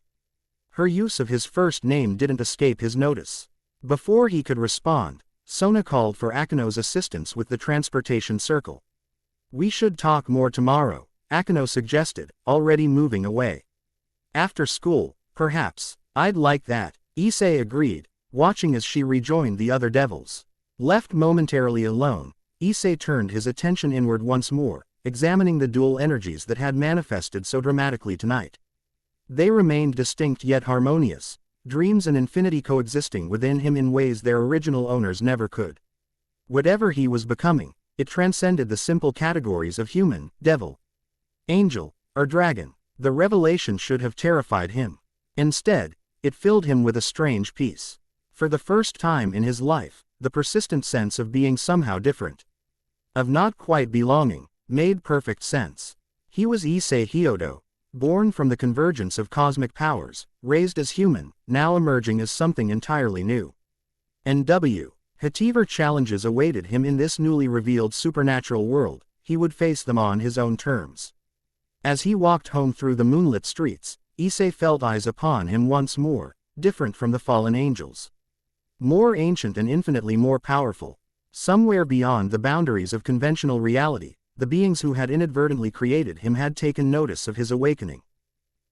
Her use of his first name didn't escape his notice. Before he could respond, Sona called for Akeno's assistance with the transportation circle. We should talk more tomorrow, Akeno suggested, already moving away. After school, perhaps. I'd like that, Issei agreed, watching as she rejoined the other devils. Left momentarily alone, Issei turned his attention inward once more, examining the dual energies that had manifested so dramatically tonight. They remained distinct yet harmonious, dreams and infinity coexisting within him in ways their original owners never could. Whatever he was becoming, it transcended the simple categories of human, devil, angel, or dragon. The revelation should have terrified him. Instead, it filled him with a strange peace. For the first time in his life, the persistent sense of being somehow different, of not quite belonging, made perfect sense. He was Issei Hyodo, born from the convergence of cosmic powers, raised as human, now emerging as something entirely new. Whatever challenges awaited him in this newly revealed supernatural world, he would face them on his own terms. As he walked home through the moonlit streets, Issei felt eyes upon him once more, different from the fallen angels. More ancient and infinitely more powerful. Somewhere beyond the boundaries of conventional reality, the beings who had inadvertently created him had taken notice of his awakening.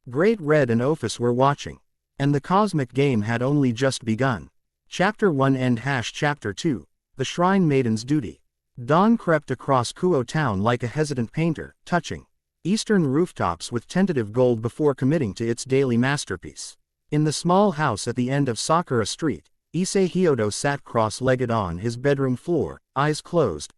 Great Red and Ophis were watching. And the cosmic game had only just begun. Chapter 1 End Chapter 2, The Shrine Maiden's Duty. Dawn crept across Kuo town like a hesitant painter, touching eastern rooftops with tentative gold before committing to its daily masterpiece. In the small house at the end of Sakura Street, Issei Hyodo sat cross-legged on his bedroom floor, eyes closed,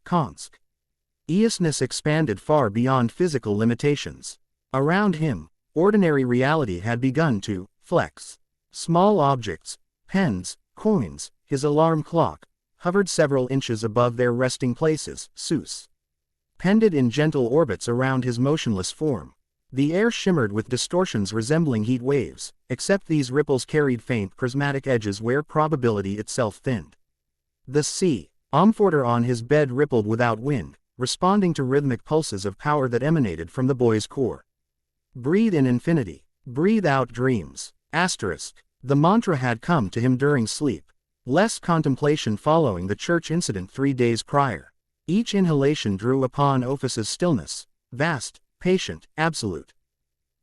Eisness expanded far beyond physical limitations. Around him, ordinary reality had begun to flex. Small objects, pens, coins, his alarm clock, hovered several inches above their resting places, suspended in gentle orbits around his motionless form. The air shimmered with distortions resembling heat waves, except these ripples carried faint prismatic edges where probability itself thinned. The sea, Omforter on his bed rippled without wind, responding to rhythmic pulses of power that emanated from the boy's core. Breathe in infinity. Breathe out dreams. The mantra had come to him during sleep. Less contemplation following the church incident 3 days prior. Each inhalation drew upon Ophis's stillness, vast, patient, absolute.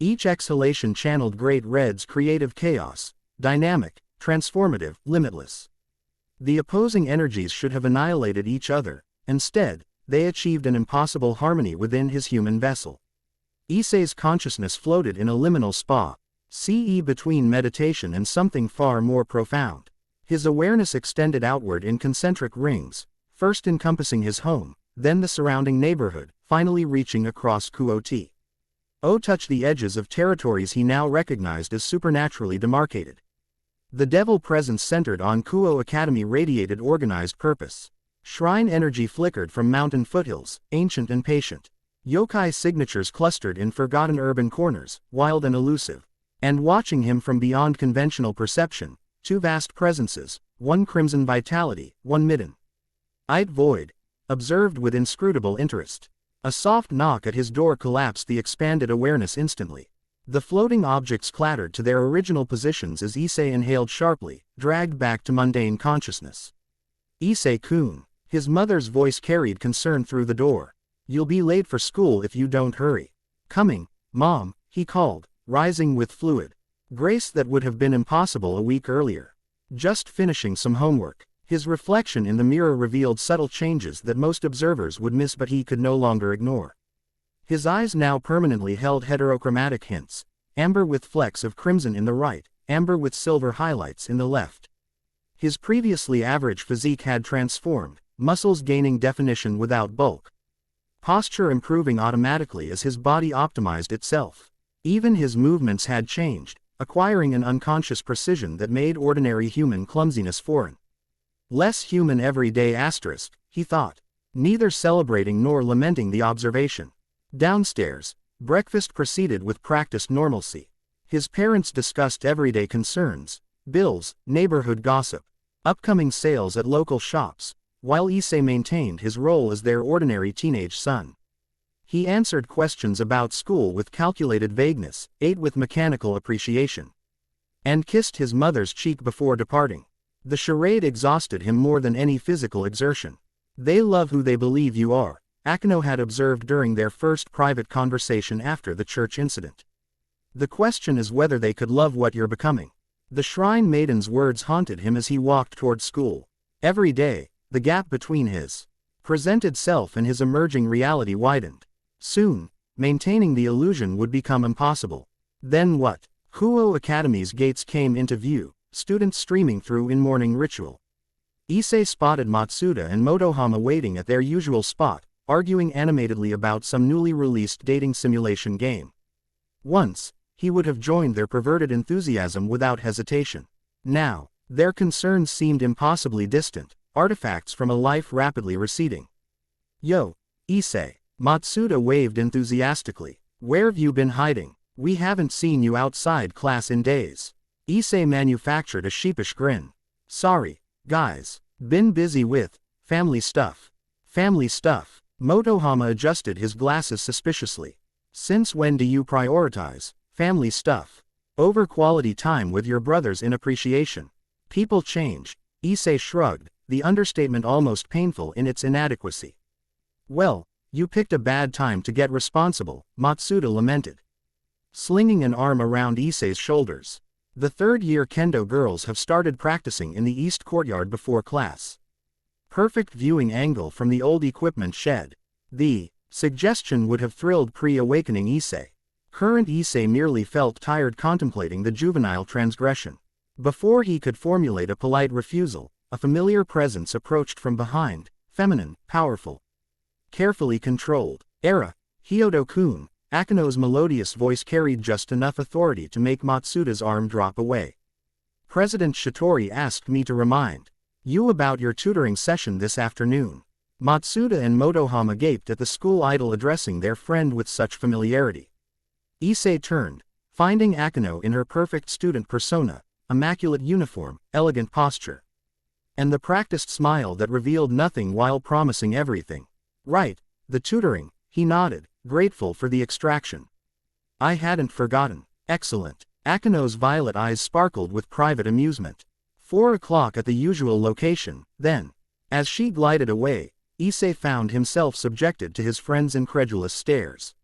Each exhalation channeled Great Red's creative chaos, dynamic, transformative, limitless. The opposing energies should have annihilated each other. Instead, they achieved an impossible harmony within his human vessel. Issei's consciousness floated in a liminal space between meditation and something far more profound. His awareness extended outward in concentric rings, first encompassing his home, then the surrounding neighborhood, finally reaching across Kuo-Ti. Touch the edges of territories he now recognized as supernaturally demarcated. The devil presence centered on Kuo Academy radiated organized purpose. Shrine energy flickered from mountain foothills, ancient and patient. Yokai signatures clustered in forgotten urban corners, wild and elusive. And watching him from beyond conventional perception, 2 vast presences, one crimson vitality, one midden-eyed void, observed with inscrutable interest. A soft knock at his door collapsed the expanded awareness instantly. The floating objects clattered to their original positions as Issei inhaled sharply, dragged back to mundane consciousness. Issei-kun. His mother's voice carried concern through the door. You'll be late for school if you don't hurry. Coming, Mom, he called, rising with fluid grace that would have been impossible a week earlier. Just finishing some homework. His reflection in the mirror revealed subtle changes that most observers would miss but he could no longer ignore. His eyes now permanently held heterochromatic hints, amber with flecks of crimson in the right, amber with silver highlights in the left. His previously average physique had transformed, muscles gaining definition without bulk. Posture improving automatically as his body optimized itself. Even his movements had changed, acquiring an unconscious precision that made ordinary human clumsiness foreign. Less human everyday asterisk, he thought. Neither celebrating nor lamenting the observation. Downstairs, breakfast proceeded with practiced normalcy. His parents discussed everyday concerns, bills, neighborhood gossip, upcoming sales at local shops, while Issei maintained his role as their ordinary teenage son. He answered questions about school with calculated vagueness, ate with mechanical appreciation, and kissed his mother's cheek before departing. The charade exhausted him more than any physical exertion. They love who they believe you are, Akino had observed during their first private conversation after the church incident. The question is whether they could love what you're becoming. The shrine maiden's words haunted him as he walked toward school. Every day, the gap between his presented self and his emerging reality widened. Soon, maintaining the illusion would become impossible. Then what? Kuo Academy's gates came into view, students streaming through in morning ritual. Issei spotted Matsuda and Motohama waiting at their usual spot, arguing animatedly about some newly released dating simulation game. Once, he would have joined their perverted enthusiasm without hesitation. Now, their concerns seemed impossibly distant, artifacts from a life rapidly receding. Yo, Issei. Matsuda waved enthusiastically. Where've you been hiding? We haven't seen you outside class in days. Issei manufactured a sheepish grin. Sorry, guys. Been busy with family stuff. Family stuff. Motohama adjusted his glasses suspiciously. Since when do you prioritize family stuff over quality time with your brothers in appreciation? People change. Issei shrugged, the understatement almost painful in its inadequacy. Well, you picked a bad time to get responsible, Matsuda lamented, slinging an arm around Issei's shoulders. The third-year kendo girls have started practicing in the east courtyard before class. Perfect viewing angle from the old equipment shed. The suggestion would have thrilled pre-awakening Issei. Current Issei merely felt tired contemplating the juvenile transgression. Before he could formulate a polite refusal, a familiar presence approached from behind, feminine, powerful. Carefully controlled. Era. Hyodo-kun. Akino's melodious voice carried just enough authority to make Matsuda's arm drop away. President Shitori asked me to remind you about your tutoring session this afternoon. Matsuda and Motohama gaped at the school idol addressing their friend with such familiarity. Issei turned, finding Akino in her perfect student persona, immaculate uniform, elegant posture, and the practiced smile that revealed nothing while promising everything. Right, the tutoring, he nodded, grateful for the extraction. I hadn't forgotten. Excellent. Akino's violet eyes sparkled with private amusement. 4 o'clock at the usual location, then. As she glided away, Issei found himself subjected to his friend's incredulous stares.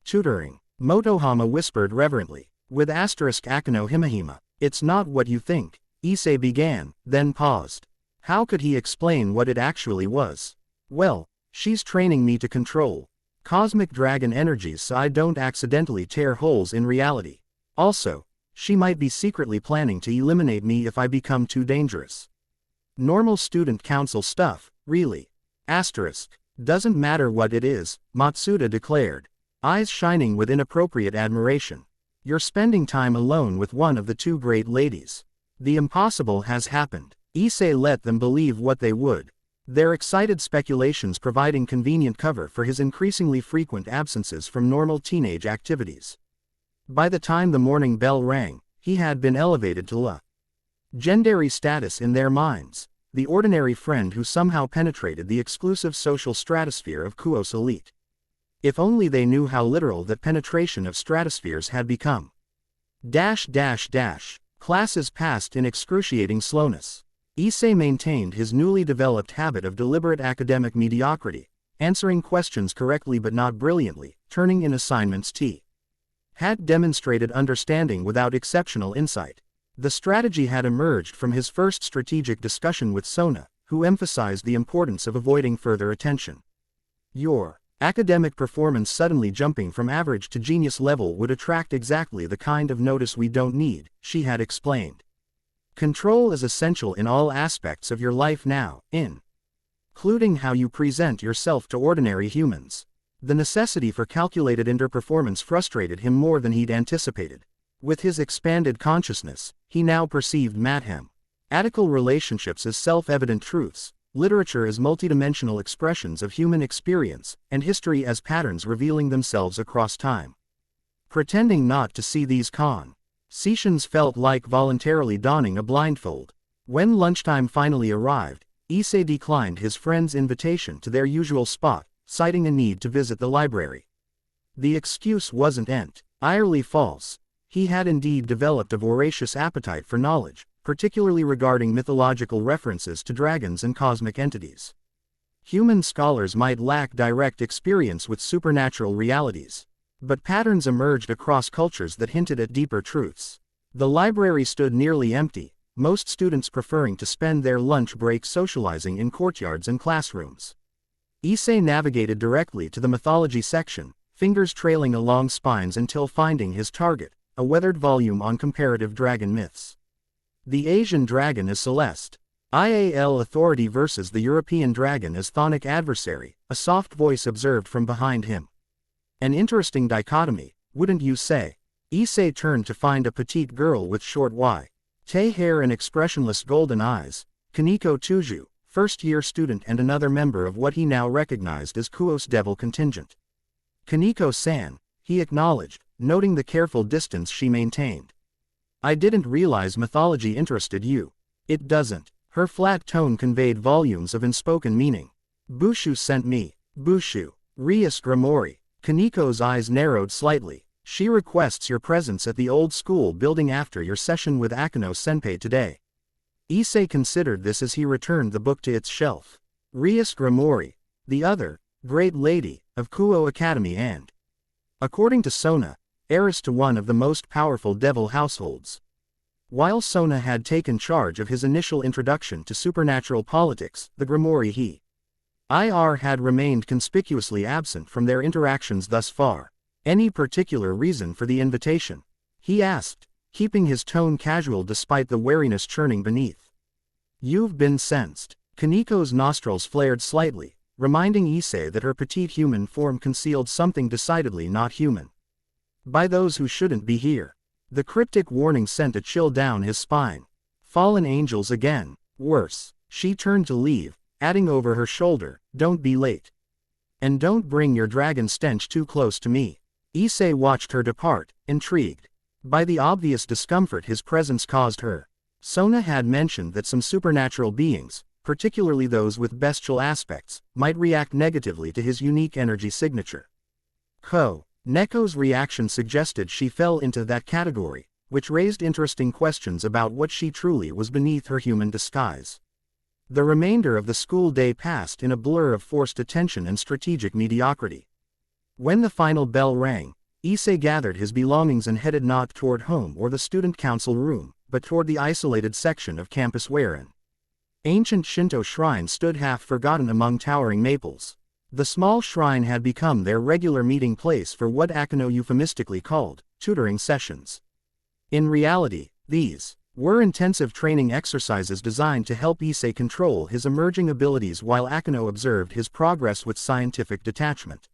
Tutoring. Motohama whispered reverently. With Akino Himahima. It's not what you think, Issei began, then paused. How could he explain what it actually was? Well, she's training me to control cosmic dragon energies so I don't accidentally tear holes in reality. Also, she might be secretly planning to eliminate me if I become too dangerous. Normal student council stuff, really. Doesn't matter what it is, Matsuda declared, eyes shining with inappropriate admiration. You're spending time alone with one of the two great ladies. The impossible has happened. Issei let them believe what they would, their excited speculations providing convenient cover for his increasingly frequent absences from normal teenage activities. By the time the morning bell rang, he had been elevated to legendary status in their minds, the ordinary friend who somehow penetrated the exclusive social stratosphere of Kuos elite. If only they knew how literal that penetration of stratospheres had become. Classes passed in excruciating slowness. Issei maintained his newly developed habit of deliberate academic mediocrity, answering questions correctly but not brilliantly, turning in assignments had demonstrated understanding without exceptional insight. The strategy had emerged from his first strategic discussion with Sona, who emphasized the importance of avoiding further attention. Your academic performance suddenly jumping from average to genius level would attract exactly the kind of notice we don't need, she had explained. Control is essential in all aspects of your life now, including how you present yourself to ordinary humans. The necessity for calculated underperformance frustrated him more than he'd anticipated. With his expanded consciousness, he now perceived mathematical relationships as self-evident truths, literature as multidimensional expressions of human experience, and history as patterns revealing themselves across time. Pretending not to see these concessions felt like voluntarily donning a blindfold. When lunchtime finally arrived, Issei declined his friend's invitation to their usual spot, citing a need to visit the library. The excuse wasn't entirely false. He had indeed developed a voracious appetite for knowledge, particularly regarding mythological references to dragons and cosmic entities. Human scholars might lack direct experience with supernatural realities, but patterns emerged across cultures that hinted at deeper truths. The library stood nearly empty, most students preferring to spend their lunch break socializing in courtyards and classrooms. Issei navigated directly to the mythology section, fingers trailing along spines until finding his target, a weathered volume on comparative dragon myths. The Asian dragon is Celeste. IAL authority versus the European dragon as chthonic adversary, a soft voice observed from behind him. An interesting dichotomy, wouldn't you say? Issei turned to find a petite girl with short white hair and expressionless golden eyes, Kaneko Tuju, first-year student and another member of what he now recognized as Kuos Devil contingent. Kaneko-san, he acknowledged, noting the careful distance she maintained. I didn't realize mythology interested you. It doesn't. Her flat tone conveyed volumes of unspoken meaning. Bushu sent me. Bushu. Rias Grimori. Kaneko's eyes narrowed slightly. She requests your presence at the old school building after your session with Akino-senpai today. Issei considered this as he returned the book to its shelf. Rias Grimori, the other, great lady, of Kuo Academy and, according to Sona, heiress to one of the most powerful devil households. While Sona had taken charge of his initial introduction to supernatural politics, the Grimori had remained conspicuously absent from their interactions thus far. Any particular reason for the invitation? He asked, keeping his tone casual despite the wariness churning beneath. You've been sensed. Kaneko's nostrils flared slightly, reminding Issei that her petite human form concealed something decidedly not human. By those who shouldn't be here. The cryptic warning sent a chill down his spine. Fallen angels again. Worse. She turned to leave, adding over her shoulder, "Don't be late. And don't bring your dragon stench too close to me." Issei watched her depart, intrigued by the obvious discomfort his presence caused her. Sona had mentioned that some supernatural beings, particularly those with bestial aspects, might react negatively to his unique energy signature. Neko's reaction suggested she fell into that category, which raised interesting questions about what she truly was beneath her human disguise. The remainder of the school day passed in a blur of forced attention and strategic mediocrity. When the final bell rang, Issei gathered his belongings and headed not toward home or the student council room, but toward the isolated section of campus wherein ancient Shinto shrine stood half forgotten among towering maples. The small shrine had become their regular meeting place for what Akeno euphemistically called tutoring sessions. In reality, these were intensive training exercises designed to help Issei control his emerging abilities while Akeno observed his progress with scientific detachment.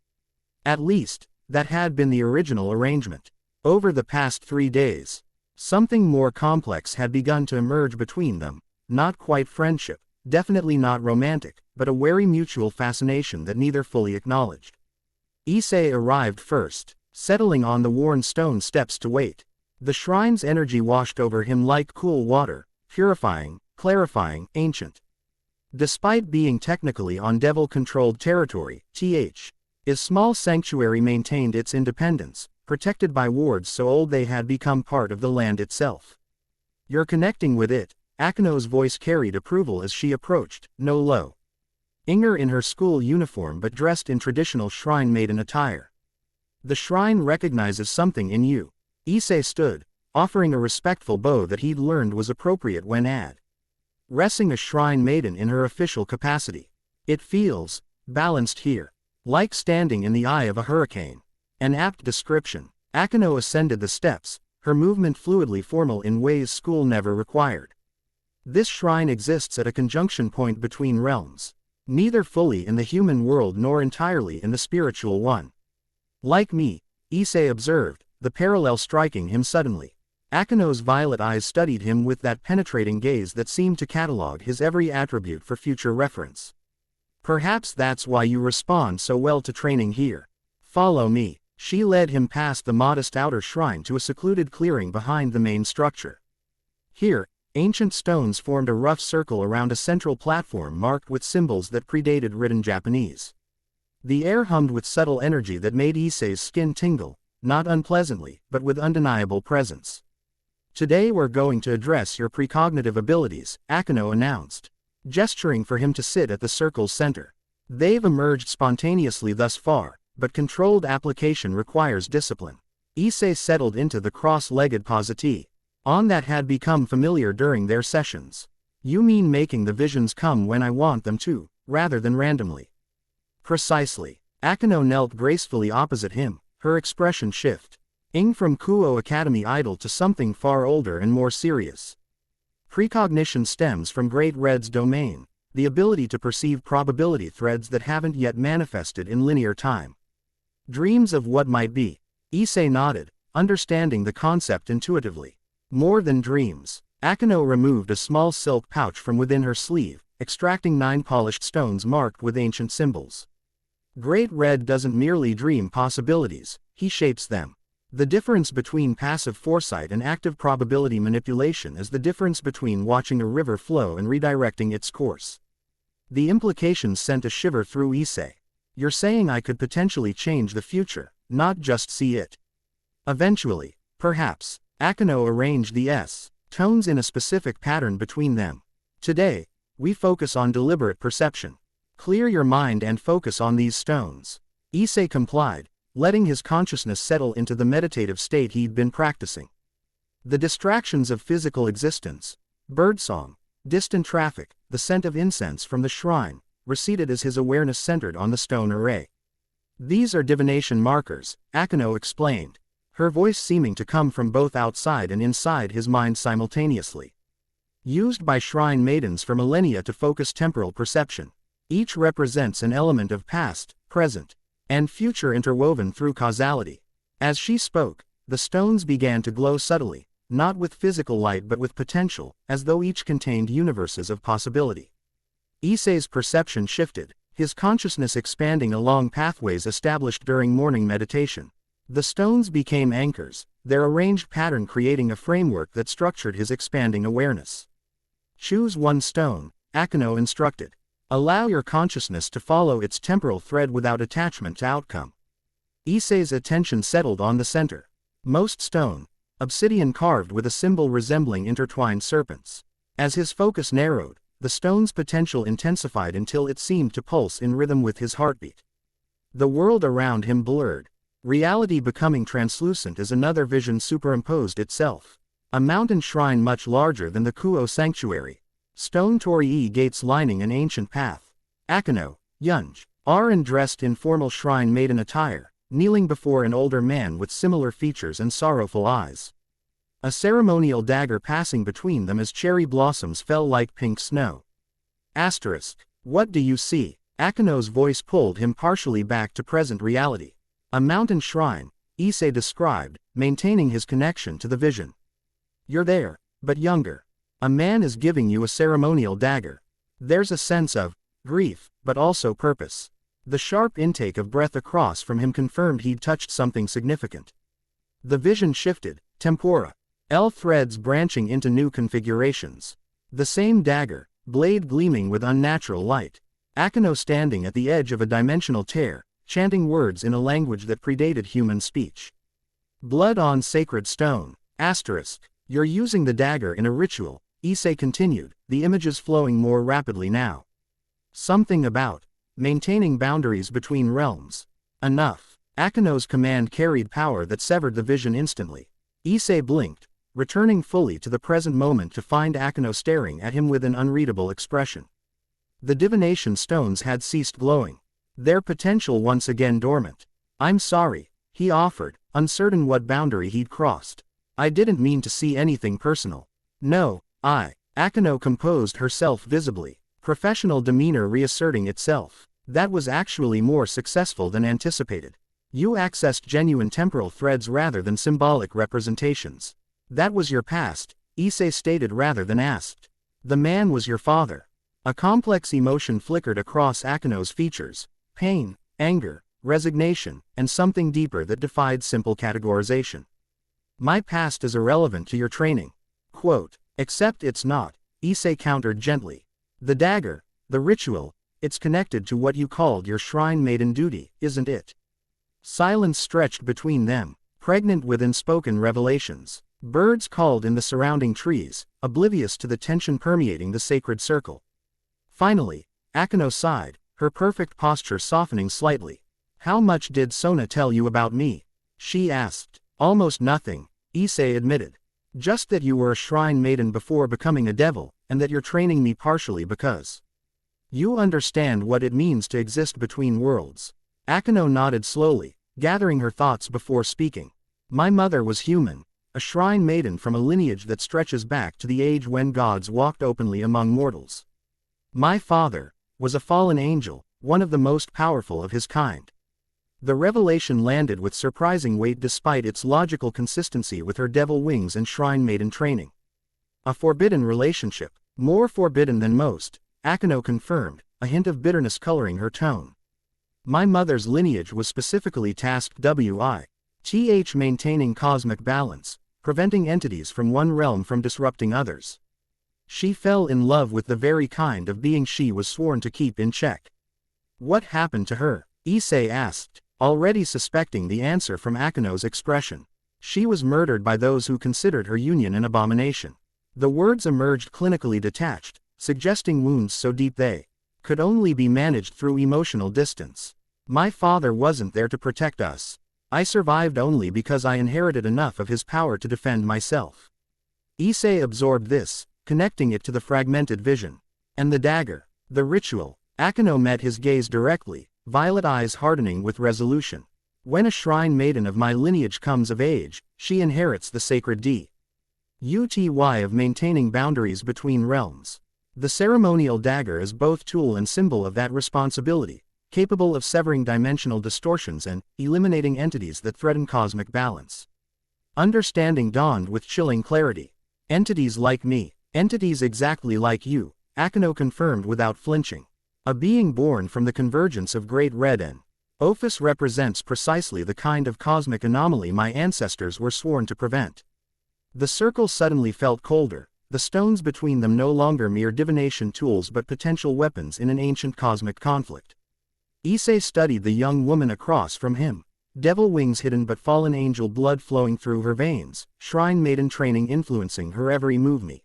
At least, that had been the original arrangement. Over the past 3 days, something more complex had begun to emerge between them. Not quite friendship, definitely not romantic, but a wary mutual fascination that neither fully acknowledged. Issei arrived first, settling on the worn stone steps to wait. The shrine's energy washed over him like cool water, purifying, clarifying, ancient. Despite being technically on devil-controlled territory, his small sanctuary maintained its independence, protected by wards so old they had become part of the land itself. "You're connecting with it," Akeno's voice carried approval as she approached, no low. Inger in her school uniform but dressed in traditional shrine maiden attire. "The shrine recognizes something in you." Issei stood, offering a respectful bow that he'd learned was appropriate when addressing a shrine maiden in her official capacity. "It feels balanced here. Like standing in the eye of a hurricane." An apt description. Akeno ascended the steps, her movement fluidly formal in ways school never required. "This shrine exists at a conjunction point between realms. Neither fully in the human world nor entirely in the spiritual one. Like me," Issei observed, the parallel striking him suddenly. Akeno's violet eyes studied him with that penetrating gaze that seemed to catalogue his every attribute for future reference. "Perhaps that's why you respond so well to training here. Follow me." She led him past the modest outer shrine to a secluded clearing behind the main structure. Here, ancient stones formed a rough circle around a central platform marked with symbols that predated written Japanese. The air hummed with subtle energy that made Issei's skin tingle, not unpleasantly, but with undeniable presence. "Today we're going to address your precognitive abilities," Akeno announced, gesturing for him to sit at the circle's center. "They've emerged spontaneously thus far, but controlled application requires discipline." Issei settled into the cross-legged positi on that had become familiar during their sessions. "You mean making the visions come when I want them to, rather than randomly?" "Precisely." Akeno knelt gracefully opposite him, her expression shift from Kuo Academy idol to something far older and more serious. Precognition stems from Great Red's domain, the ability to perceive probability threads that haven't yet manifested in linear time. "Dreams of what might be." Issei nodded, understanding the concept intuitively. "More than dreams." Akeno removed a small silk pouch from within her sleeve, extracting 9 polished stones marked with ancient symbols. "Great Red doesn't merely dream possibilities, he shapes them. The difference between passive foresight and active probability manipulation is the difference between watching a river flow and redirecting its course." The implications sent a shiver through Issei. "You're saying I could potentially change the future, not just see it?" "Eventually, perhaps." Akeno arranged the tones in a specific pattern between them. "Today, we focus on deliberate perception. Clear your mind and focus on these stones." Issei complied, letting his consciousness settle into the meditative state he'd been practicing. The distractions of physical existence, birdsong, distant traffic, the scent of incense from the shrine, receded as his awareness centered on the stone array. "These are divination markers," Akeno explained, her voice seeming to come from both outside and inside his mind simultaneously. "Used by shrine maidens for millennia to focus temporal perception." Each represents an element of past, present, and future interwoven through causality. As she spoke, the stones began to glow subtly, not with physical light but with potential, as though each contained universes of possibility. Issei's perception shifted, his consciousness expanding along pathways established during morning meditation. The stones became anchors, their arranged pattern creating a framework that structured his expanding awareness. Choose one stone, Akeno instructed. Allow your consciousness to follow its temporal thread without attachment to outcome. Issei's attention settled on the center. Most stone, obsidian carved with a symbol resembling intertwined serpents. As his focus narrowed, the stone's potential intensified until it seemed to pulse in rhythm with his heartbeat. The world around him blurred. Reality becoming translucent as another vision superimposed itself. A mountain shrine much larger than the Kuo sanctuary. Stone torii gates lining an ancient path. Akeno, Yunj, Aran dressed in formal shrine maiden attire, kneeling before an older man with similar features and sorrowful eyes. A ceremonial dagger passing between them as cherry blossoms fell like pink snow. Asterisk. What do you see? Akeno's voice pulled him partially back to present reality. A mountain shrine, Issei described, maintaining his connection to the vision. You're there, but younger. A man is giving you a ceremonial dagger. There's a sense of grief, but also purpose. The sharp intake of breath across from him confirmed he'd touched something significant. The vision shifted, tempora. L threads branching into new configurations. The same dagger, blade gleaming with unnatural light. Akeno standing at the edge of a dimensional tear, chanting words in a language that predated human speech. Blood on sacred stone. Asterisk. You're using the dagger in a ritual, Issei continued, the images flowing more rapidly now. Something about maintaining boundaries between realms. Enough. Akeno's command carried power that severed the vision instantly. Issei blinked, returning fully to the present moment to find Akeno staring at him with an unreadable expression. The divination stones had ceased glowing, their potential once again dormant. I'm sorry, he offered, uncertain what boundary he'd crossed. I didn't mean to see anything personal. No, Akeno composed herself visibly, professional demeanor reasserting itself. That was actually more successful than anticipated. You accessed genuine temporal threads rather than symbolic representations. That was your past, Issei stated rather than asked. The man was your father. A complex emotion flickered across Akeno's features, pain, anger, resignation, and something deeper that defied simple categorization. My past is irrelevant to your training. Quote, except it's not, Issei countered gently. The dagger, the ritual, it's connected to what you called your shrine maiden duty, isn't it? Silence stretched between them, pregnant with unspoken revelations. Birds called in the surrounding trees, oblivious to the tension permeating the sacred circle. Finally, Akeno sighed, her perfect posture softening slightly. How much did Sona tell you about me? She asked. Almost nothing, Issei admitted. Just that you were a shrine maiden before becoming a devil, and that you're training me partially because you understand what it means to exist between worlds. Akeno nodded slowly, gathering her thoughts before speaking. My mother was human, a shrine maiden from a lineage that stretches back to the age when gods walked openly among mortals. My father was a fallen angel, one of the most powerful of his kind. The revelation landed with surprising weight despite its logical consistency with her devil wings and shrine maiden training. A forbidden relationship, more forbidden than most, Akeno confirmed, a hint of bitterness coloring her tone. My mother's lineage was specifically tasked with maintaining cosmic balance, preventing entities from one realm from disrupting others. She fell in love with the very kind of being she was sworn to keep in check. What happened to her? Issei asked, already suspecting the answer from Akeno's expression. She was murdered by those who considered her union an abomination. The words emerged clinically detached, suggesting wounds so deep they could only be managed through emotional distance. My father wasn't there to protect us. I survived only because I inherited enough of his power to defend myself. Issei absorbed this, connecting it to the fragmented vision. And the dagger, the ritual. Akeno met his gaze directly, violet eyes hardening with resolution. When a shrine maiden of my lineage comes of age, she inherits the sacred duty of maintaining boundaries between realms. The ceremonial dagger is both tool and symbol of that responsibility, capable of severing dimensional distortions and eliminating entities that threaten cosmic balance. Understanding dawned with chilling clarity. Entities like me, entities exactly like you, Akeno confirmed without flinching. A being born from the convergence of Great Red and Ophis represents precisely the kind of cosmic anomaly my ancestors were sworn to prevent. The circle suddenly felt colder, the stones between them no longer mere divination tools but potential weapons in an ancient cosmic conflict. Issei studied the young woman across from him. Devil wings hidden but fallen angel blood flowing through her veins, shrine maiden training influencing her every movement.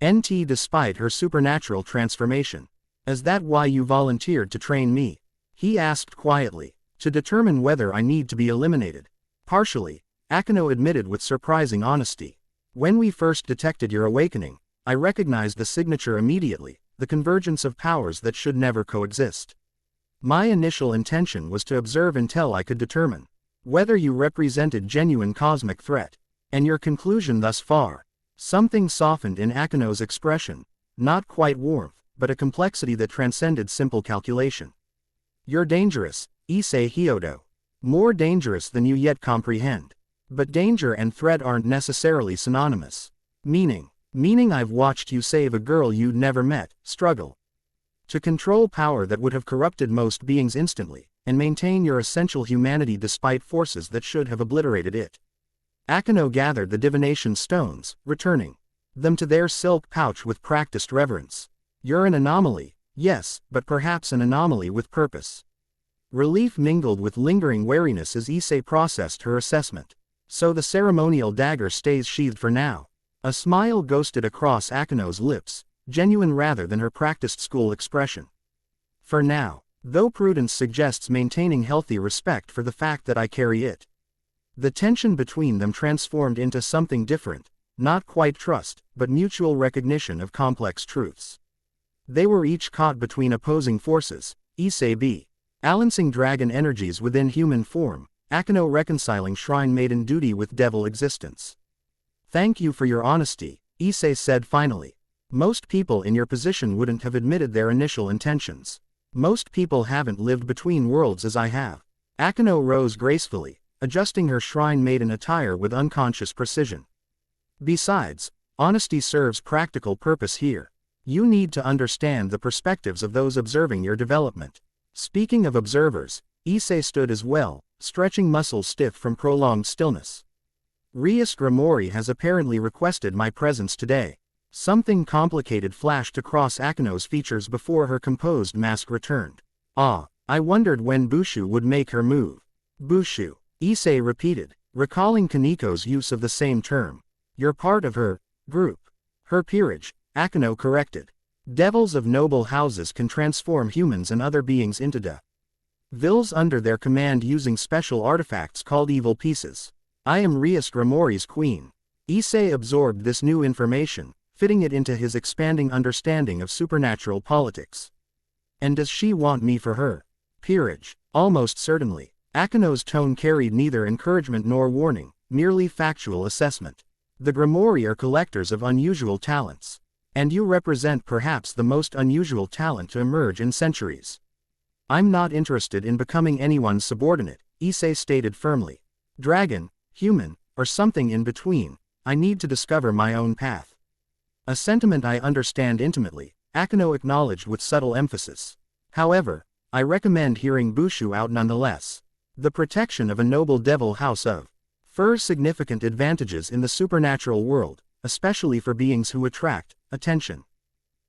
Despite her supernatural transformation. Is that why you volunteered to train me? He asked quietly. To determine whether I need to be eliminated. Partially, Akeno admitted with surprising honesty. When we first detected your awakening, I recognized the signature immediately, the convergence of powers that should never coexist. My initial intention was to observe until I could determine whether you represented genuine cosmic threat. And your conclusion thus far? Something softened in Akeno's expression, not quite warmth, but a complexity that transcended simple calculation. You're dangerous, Issei Hyodo. More dangerous than you yet comprehend. But danger and threat aren't necessarily synonymous. Meaning I've watched you save a girl you'd never met, struggle to control power that would have corrupted most beings instantly, and maintain your essential humanity despite forces that should have obliterated it. Akeno gathered the divination stones, returning them to their silk pouch with practiced reverence. You're an anomaly, yes, but perhaps an anomaly with purpose. Relief mingled with lingering wariness as Issei processed her assessment. So the ceremonial dagger stays sheathed for now. A smile ghosted across Akeno's lips, genuine rather than her practiced school expression. For now, though prudence suggests maintaining healthy respect for the fact that I carry it. The tension between them transformed into something different, not quite trust, but mutual recognition of complex truths. They were each caught between opposing forces, Issei balancing dragon energies within human form, Akeno reconciling shrine maiden duty with devil existence. Thank you for your honesty, Issei said finally. Most people in your position wouldn't have admitted their initial intentions. Most people haven't lived between worlds as I have. Akeno rose gracefully, adjusting her shrine maiden attire with unconscious precision. Besides, honesty serves practical purpose here. You need to understand the perspectives of those observing your development. Speaking of observers, Issei stood as well, stretching muscles stiff from prolonged stillness. Rias Grimori has apparently requested my presence today. Something complicated flashed across Akeno's features before her composed mask returned. Ah, I wondered when Bushu would make her move. Bushu, Issei repeated, recalling Kaniko's use of the same term. You're part of her group. Her peerage, Akeno corrected. Devils of noble houses can transform humans and other beings into devils under their command using special artifacts called evil pieces. I am Rias Grimori's queen. Issei absorbed this new information, fitting it into his expanding understanding of supernatural politics. And does she want me for her peerage? Almost certainly. Akeno's tone carried neither encouragement nor warning, merely factual assessment. The Grimori are collectors of unusual talents. And you represent perhaps the most unusual talent to emerge in centuries. I'm not interested in becoming anyone's subordinate, Issei stated firmly. Dragon, human, or something in between, I need to discover my own path. A sentiment I understand intimately, Akeno acknowledged with subtle emphasis. However, I recommend hearing Bushu out nonetheless. The protection of a noble devil house offers significant advantages in the supernatural world, especially for beings who attract attention.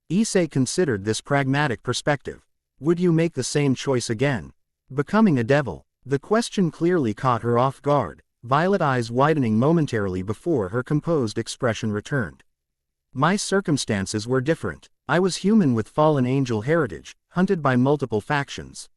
Issei considered this pragmatic perspective. Would you make the same choice again? Becoming a devil? The question clearly caught her off guard, violet eyes widening momentarily before her composed expression returned. My circumstances were different. I was human with fallen angel heritage, hunted by multiple factions.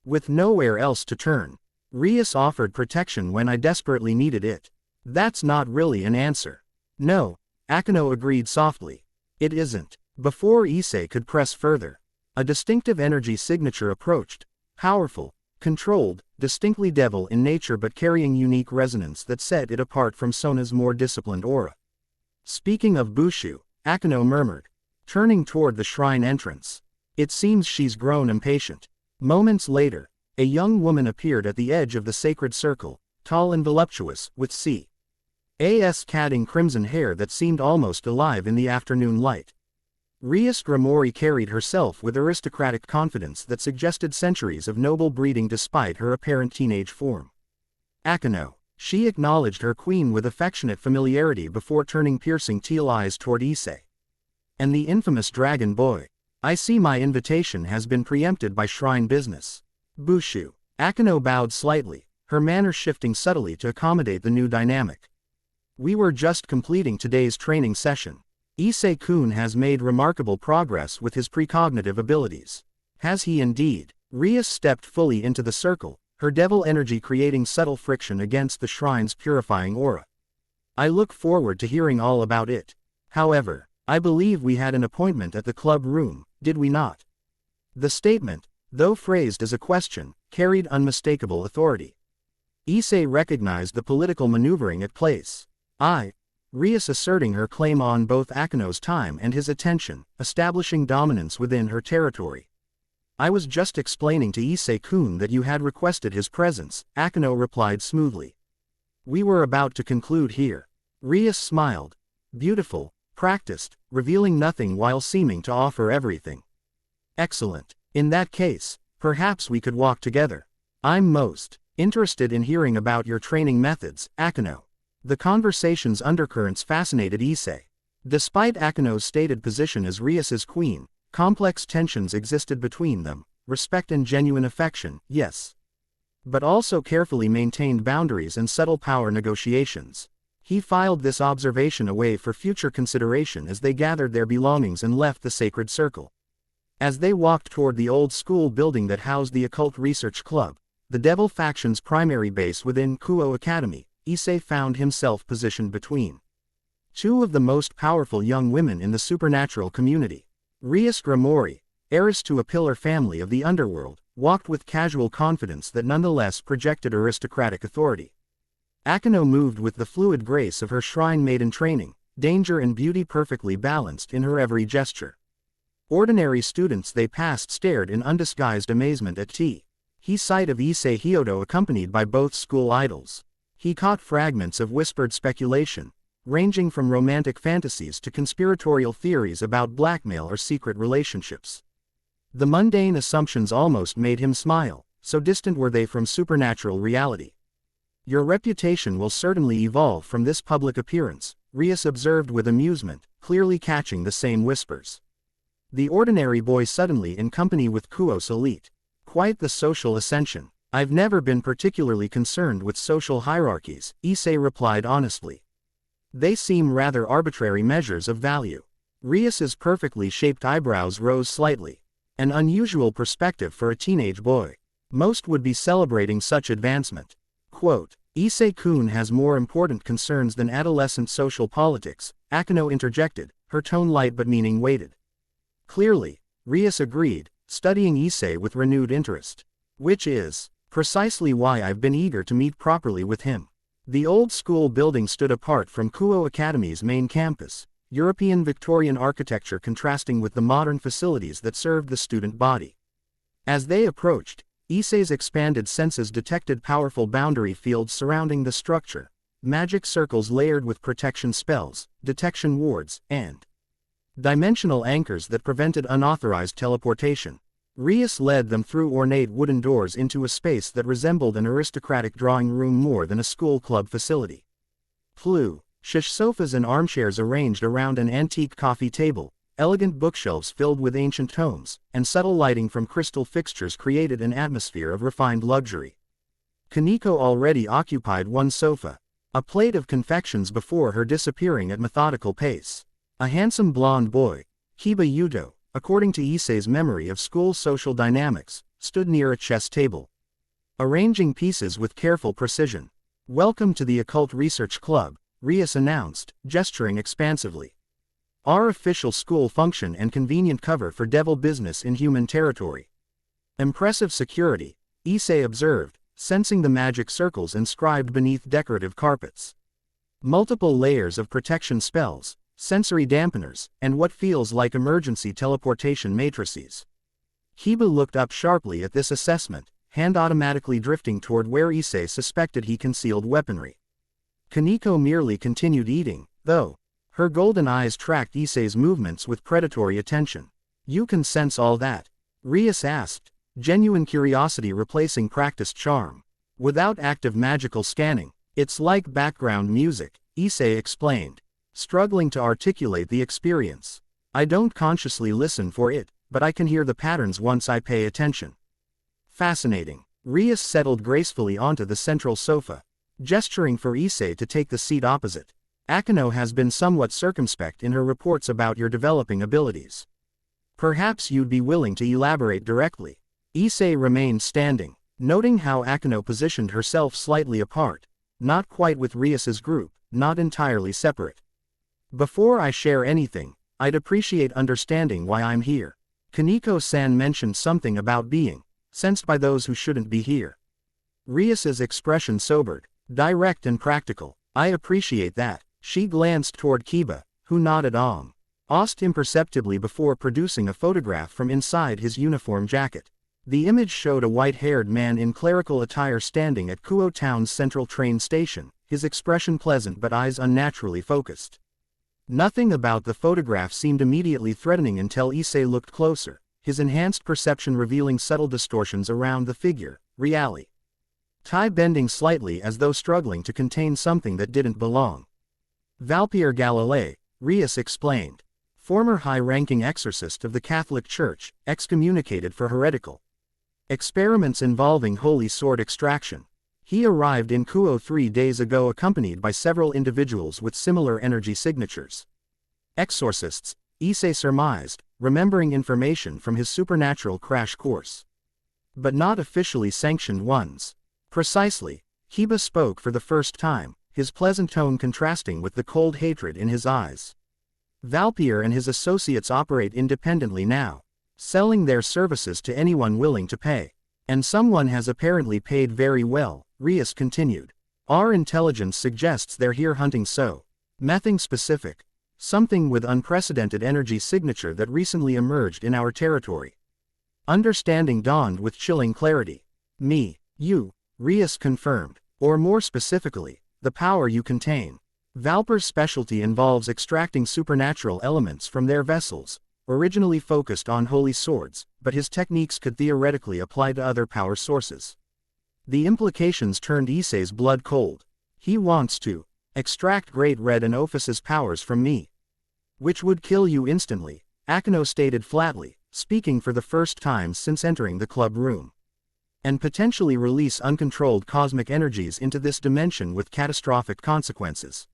With nowhere else to turn, Rias offered protection when I desperately needed it. That's not really an answer. No, Akeno agreed softly. It isn't. Before Issei could press further, a distinctive energy signature approached, powerful, controlled, distinctly devil in nature but carrying unique resonance that set it apart from Sona's more disciplined aura. Speaking of Bushu, Akeno murmured. turning toward the shrine entrance. It seems she's grown impatient. Moments later, a young woman appeared at the edge of the sacred circle, tall and voluptuous, with C.A.'s catting crimson hair that seemed almost alive in the afternoon light. Rias Gramori carried herself with aristocratic confidence that suggested centuries of noble breeding despite her apparent teenage form. Akeno. She acknowledged her queen with affectionate familiarity before turning piercing teal eyes toward Issei. And the infamous dragon boy. I see my invitation has been preempted by shrine business. Bushu. Akeno bowed slightly, her manner shifting subtly to accommodate the new dynamic. We were just completing today's training session. Issei-kun has made remarkable progress with his precognitive abilities. Has he indeed? Rias stepped fully into the circle, her devil energy creating subtle friction against the shrine's purifying aura. I look forward to hearing all about it. However, I believe we had an appointment at the club room, did we not? The statement, though phrased as a question, carried unmistakable authority. Issei recognized the political maneuvering at place. Rias asserting her claim on both Akeno's time and his attention, establishing dominance within her territory. I was just explaining to Issei-kun that you had requested his presence, Akeno replied smoothly. We were about to conclude here. Rias smiled. Beautiful, practiced, revealing nothing while seeming to offer everything. Excellent. In that case, perhaps we could walk together. I'm most interested in hearing about your training methods, Akeno. The conversation's undercurrents fascinated Issei. Despite Akeno's stated position as Rias's queen, complex tensions existed between them, respect and genuine affection, yes. But also carefully maintained boundaries and subtle power negotiations. He filed this observation away for future consideration as they gathered their belongings and left the sacred circle. As they walked toward the old school building that housed the Occult Research Club, the Devil faction's primary base within Kuo Academy, Issei found himself positioned between two of the most powerful young women in the supernatural community. Rias Gramori, heiress to a pillar family of the underworld, walked with casual confidence that nonetheless projected aristocratic authority. Akeno moved with the fluid grace of her shrine maiden training, danger and beauty perfectly balanced in her every gesture. Ordinary students they passed stared in undisguised amazement at He sight of Issei Hyodo accompanied by both school idols. He caught fragments of whispered speculation, ranging from romantic fantasies to conspiratorial theories about blackmail or secret relationships. The mundane assumptions almost made him smile, so distant were they from supernatural reality. Your reputation will certainly evolve from this public appearance, Rias observed with amusement, clearly catching the same whispers. The ordinary boy suddenly in company with Kuo's elite. Quite the social ascension. I've never been particularly concerned with social hierarchies, Issei replied honestly. They seem rather arbitrary measures of value. Rias's perfectly shaped eyebrows rose slightly. An unusual perspective for a teenage boy. Most would be celebrating such advancement. Quote, Issei-kun has more important concerns than adolescent social politics, Akeno interjected, her tone light but meaning weighted. Clearly, Rias agreed, studying Issei with renewed interest. Which is precisely why I've been eager to meet properly with him. The old school building stood apart from Kuo Academy's main campus, European Victorian architecture contrasting with the modern facilities that served the student body. As they approached, Issei's expanded senses detected powerful boundary fields surrounding the structure, magic circles layered with protection spells, detection wards, and dimensional anchors that prevented unauthorized teleportation. Rias led them through ornate wooden doors into a space that resembled an aristocratic drawing room more than a school club facility. Plush sofas and armchairs arranged around an antique coffee table, elegant bookshelves filled with ancient tomes, and subtle lighting from crystal fixtures created an atmosphere of refined luxury. Kaneko already occupied one sofa, a plate of confections before her disappearing at methodical pace. A handsome blonde boy, Kiba Yuto, according to Issei's memory of school social dynamics, stood near a chess table, arranging pieces with careful precision. Welcome to the Occult Research Club, Rias announced, gesturing expansively. Our official school function and convenient cover for devil business in human territory. Impressive security, Issei observed, sensing the magic circles inscribed beneath decorative carpets. Multiple layers of protection spells, sensory dampeners, and what feels like emergency teleportation matrices. Kiba looked up sharply at this assessment, hand automatically drifting toward where Issei suspected he concealed weaponry. Kaneko merely continued eating, though. Her golden eyes tracked Issei's movements with predatory attention. "You can sense all that?" Rias asked, genuine curiosity replacing practiced charm. "Without active magical scanning, it's like background music," Issei explained, struggling to articulate the experience. "I don't consciously listen for it, but I can hear the patterns once I pay attention." "Fascinating." Rias settled gracefully onto the central sofa, gesturing for Issei to take the seat opposite. "Akeno has been somewhat circumspect in her reports about your developing abilities. Perhaps you'd be willing to elaborate directly." Issei remained standing, noting how Akeno positioned herself slightly apart, not quite with Rias's group, not entirely separate. "Before I share anything, I'd appreciate understanding why I'm here." Kaneko-san mentioned something about being sensed by those who shouldn't be here. Rias's expression sobered, direct and practical. "I appreciate that." She glanced toward Kiba, who nodded Ost imperceptibly before producing a photograph from inside his uniform jacket. The image showed a white-haired man in clerical attire standing at Kuo Town's central train station, his expression pleasant but eyes unnaturally focused. Nothing about the photograph seemed immediately threatening until Issei looked closer, his enhanced perception revealing subtle distortions around the figure, reality bending slightly as though struggling to contain something that didn't belong. "Valpierre Galilei," Rias explained. "Former high-ranking exorcist of the Catholic Church, excommunicated for heretical experiments involving holy sword extraction. He arrived in Kuo 3 days ago accompanied by several individuals with similar energy signatures." "Exorcists," Issei surmised, remembering information from his supernatural crash course. "But not officially sanctioned ones." "Precisely." Kiba spoke for the first time, his pleasant tone contrasting with the cold hatred in his eyes. "Valpierre and his associates operate independently now, selling their services to anyone willing to pay. And someone has apparently paid very well," Rias continued. "Our intelligence suggests they're here hunting nothing specific. Something with unprecedented energy signature that recently emerged in our territory." Understanding dawned with chilling clarity. "You," Rias confirmed. "Or more specifically, the power you contain." Valper's specialty involves extracting supernatural elements from their vessels, originally focused on holy swords, but his techniques could theoretically apply to other power sources. The implications turned Issei's blood cold. "He wants to extract Great Red and Ophis's powers from me. Which would kill you instantly," Akeno stated flatly, speaking for the first time since entering the club room. "And potentially release uncontrolled cosmic energies into this dimension with catastrophic consequences.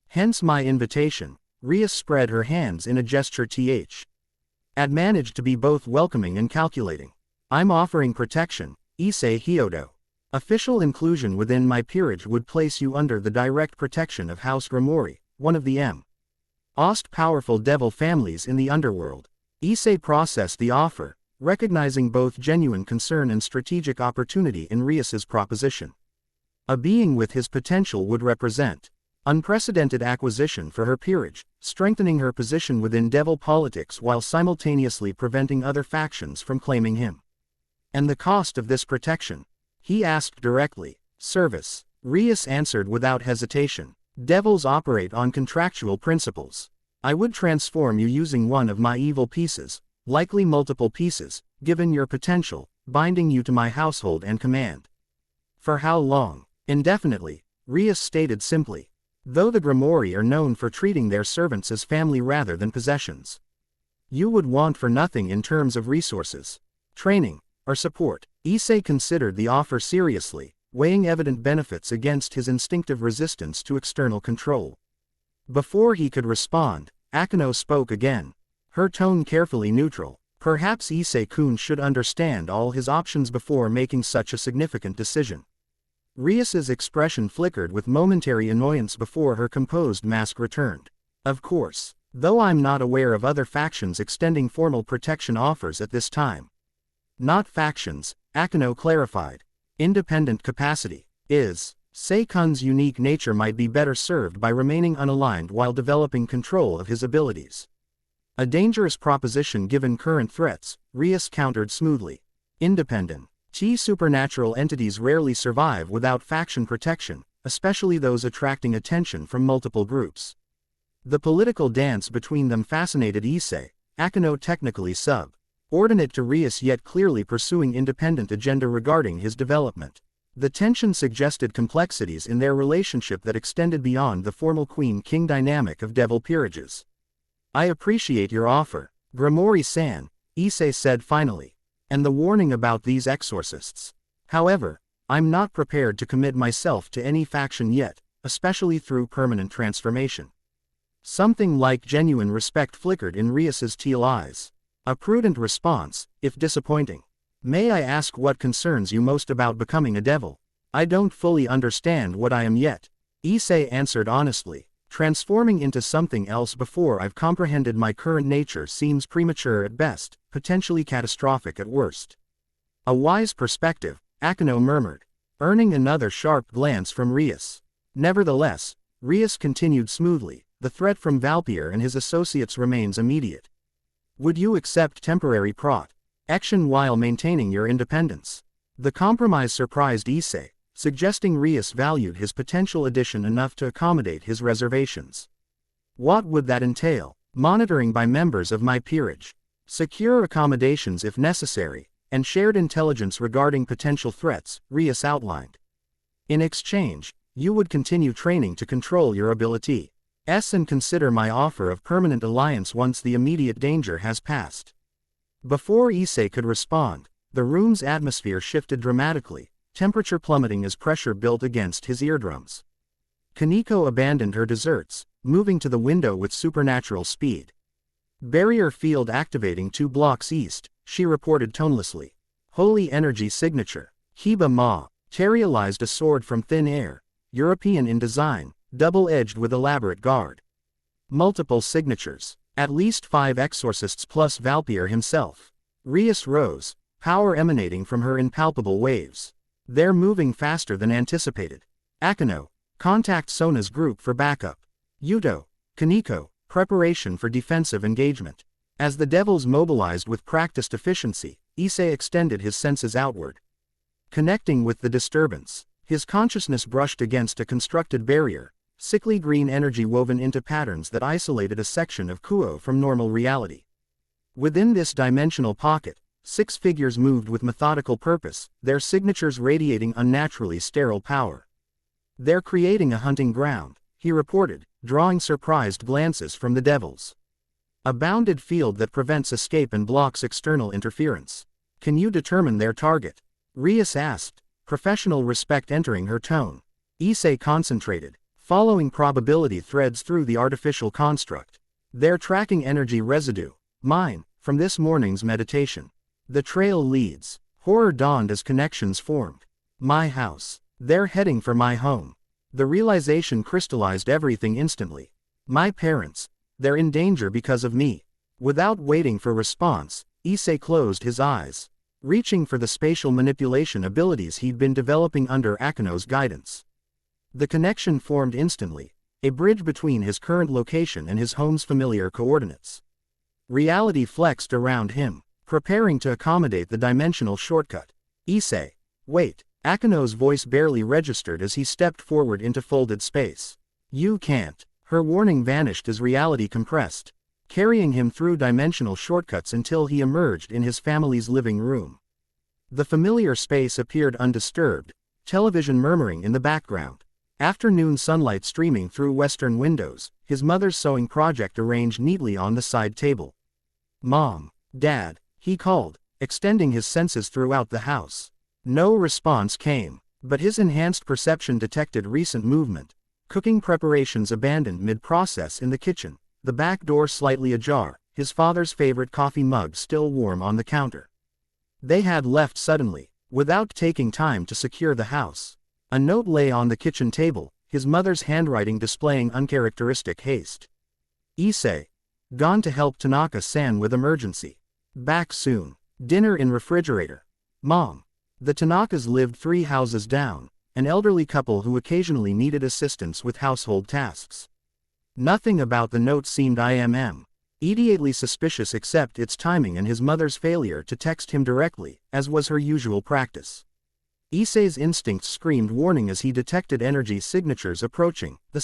Hence my invitation." Rias spread her hands in a gesture I'd managed to be both welcoming and calculating. "I'm offering protection, Issei Hyodo. Official inclusion within my peerage would place you under the direct protection of House Grimori, one of the Ost powerful devil families in the underworld." Issei processed the offer, recognizing both genuine concern and strategic opportunity in Rias's proposition. A being with his potential would represent unprecedented acquisition for her peerage, strengthening her position within devil politics while simultaneously preventing other factions from claiming him. "And the cost of this protection?" he asked directly. "Service," Rias answered without hesitation. "Devils operate on contractual principles. I would transform you using one of my evil pieces, likely multiple pieces, given your potential, binding you to my household and command." "For how long?" "Indefinitely," Rias stated simply. "Though the Grimori are known for treating their servants as family rather than possessions. You would want for nothing in terms of resources, training, or support." Issei considered the offer seriously, weighing evident benefits against his instinctive resistance to external control. Before he could respond, Akeno spoke again, her tone carefully neutral. Perhaps Issei-kun should understand all his options before making such a significant decision. Rias's expression flickered with momentary annoyance before her composed mask returned. "Of course, though I'm not aware of other factions extending formal protection offers at this time." "Not factions," Akeno clarified. "Independent capacity is Sei-kun's unique nature might be better served by remaining unaligned while developing control of his abilities. A dangerous proposition given current threats, Rias countered smoothly. Independent. Supernatural entities rarely survive without faction protection, especially those attracting attention from multiple groups. The political dance between them fascinated Issei, Akeno technically subordinate to Rias yet clearly pursuing independent agenda regarding his development. The tension suggested complexities in their relationship that extended beyond the formal queen-king dynamic of devil peerages. I appreciate your offer, Grimori-san, Issei said finally. And the warning about these exorcists. However, I'm not prepared to commit myself to any faction yet, especially through permanent transformation. Something like genuine respect flickered in Rias's teal eyes. A prudent response, if disappointing. May I ask what concerns you most about becoming a devil? I don't fully understand what I am yet, Issei answered honestly. Transforming into something else before I've comprehended my current nature seems premature at best, potentially catastrophic at worst. A wise perspective, Akeno murmured, earning another sharp glance from Rias. Nevertheless, Rias continued smoothly, the threat from Valpier and his associates remains immediate. Would you accept temporary protection while maintaining your independence? The compromise surprised Issei, suggesting Rias valued his potential addition enough to accommodate his reservations. What would that entail? Monitoring by members of my peerage, secure accommodations if necessary, and shared intelligence regarding potential threats, Rias outlined. In exchange, you would continue training to control your abilities and consider my offer of permanent alliance once the immediate danger has passed. Before Issei could respond, the room's atmosphere shifted dramatically, temperature plummeting as pressure built against his eardrums. Kaneko abandoned her desserts, moving to the window with supernatural speed. Barrier field activating 2 blocks east, she reported tonelessly. Holy energy signature. Hiba materialized a sword from thin air, European in design, double-edged with elaborate guard. Multiple signatures. At least 5 exorcists plus Valpier himself. Rias rose, power emanating from her in palpable waves. They're moving faster than anticipated. Akeno, contact Sona's group for backup. Yuto, Kaneko, preparation for defensive engagement. As the devils mobilized with practiced efficiency, Issei extended his senses outward. Connecting with the disturbance, his consciousness brushed against a constructed barrier, sickly green energy woven into patterns that isolated a section of Kuo from normal reality. Within this dimensional pocket, 6 figures moved with methodical purpose, their signatures radiating unnaturally sterile power. They're creating a hunting ground, he reported, drawing surprised glances from the devils. A bounded field that prevents escape and blocks external interference. Can you determine their target? Rias asked, professional respect entering her tone. Issei concentrated, following probability threads through the artificial construct. They're tracking energy residue, mine, from this morning's meditation. The trail leads. Horror dawned as connections formed. My house. They're heading for my home. The realization crystallized everything instantly. My parents. They're in danger because of me. Without waiting for response, Issei closed his eyes, reaching for the spatial manipulation abilities he'd been developing under Akeno's guidance. The connection formed instantly, a bridge between his current location and his home's familiar coordinates. Reality flexed around him, preparing to accommodate the dimensional shortcut. Issei. Wait. Akeno's voice barely registered as he stepped forward into folded space. You can't. Her warning vanished as reality compressed, carrying him through dimensional shortcuts until he emerged in his family's living room. The familiar space appeared undisturbed, television murmuring in the background. Afternoon sunlight streaming through western windows, his mother's sewing project arranged neatly on the side table. Mom. Dad. He called, extending his senses throughout the house. No response came, but his enhanced perception detected recent movement. Cooking preparations abandoned mid-process in the kitchen, the back door slightly ajar, his father's favorite coffee mug still warm on the counter. They had left suddenly, without taking time to secure the house. A note lay on the kitchen table, his mother's handwriting displaying uncharacteristic haste. Issei. Gone to help Tanaka-san with emergency. Back soon. Dinner in refrigerator. Mom. The Tanakas lived 3 houses down, an elderly couple who occasionally needed assistance with household tasks. Nothing about the note seemed immediately suspicious except its timing and his mother's failure to text him directly, as was her usual practice. Issei's instincts screamed warning as he detected energy signatures approaching, the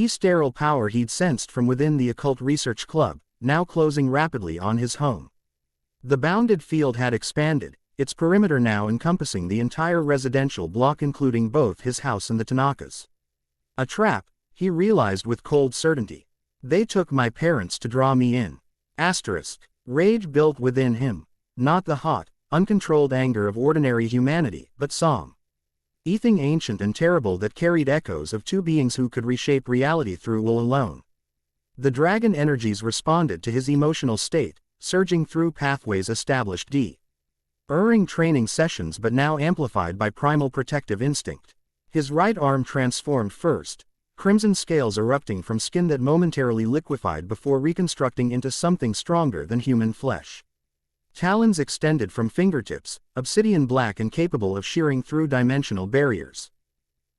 sterile power he'd sensed from within the occult research club, now closing rapidly on his home. The bounded field had expanded, its perimeter now encompassing the entire residential block including both his house and the Tanaka's. A trap, he realized with cold certainty. They took my parents to draw me in. Rage built within him. Not the hot, uncontrolled anger of ordinary humanity, but something ancient and terrible that carried echoes of two beings who could reshape reality through will alone. The dragon energies responded to his emotional state, surging through pathways established during training sessions but now amplified by primal protective instinct. His right arm transformed first, crimson scales erupting from skin that momentarily liquefied before reconstructing into something stronger than human flesh. Talons extended from fingertips, obsidian black and capable of shearing through dimensional barriers.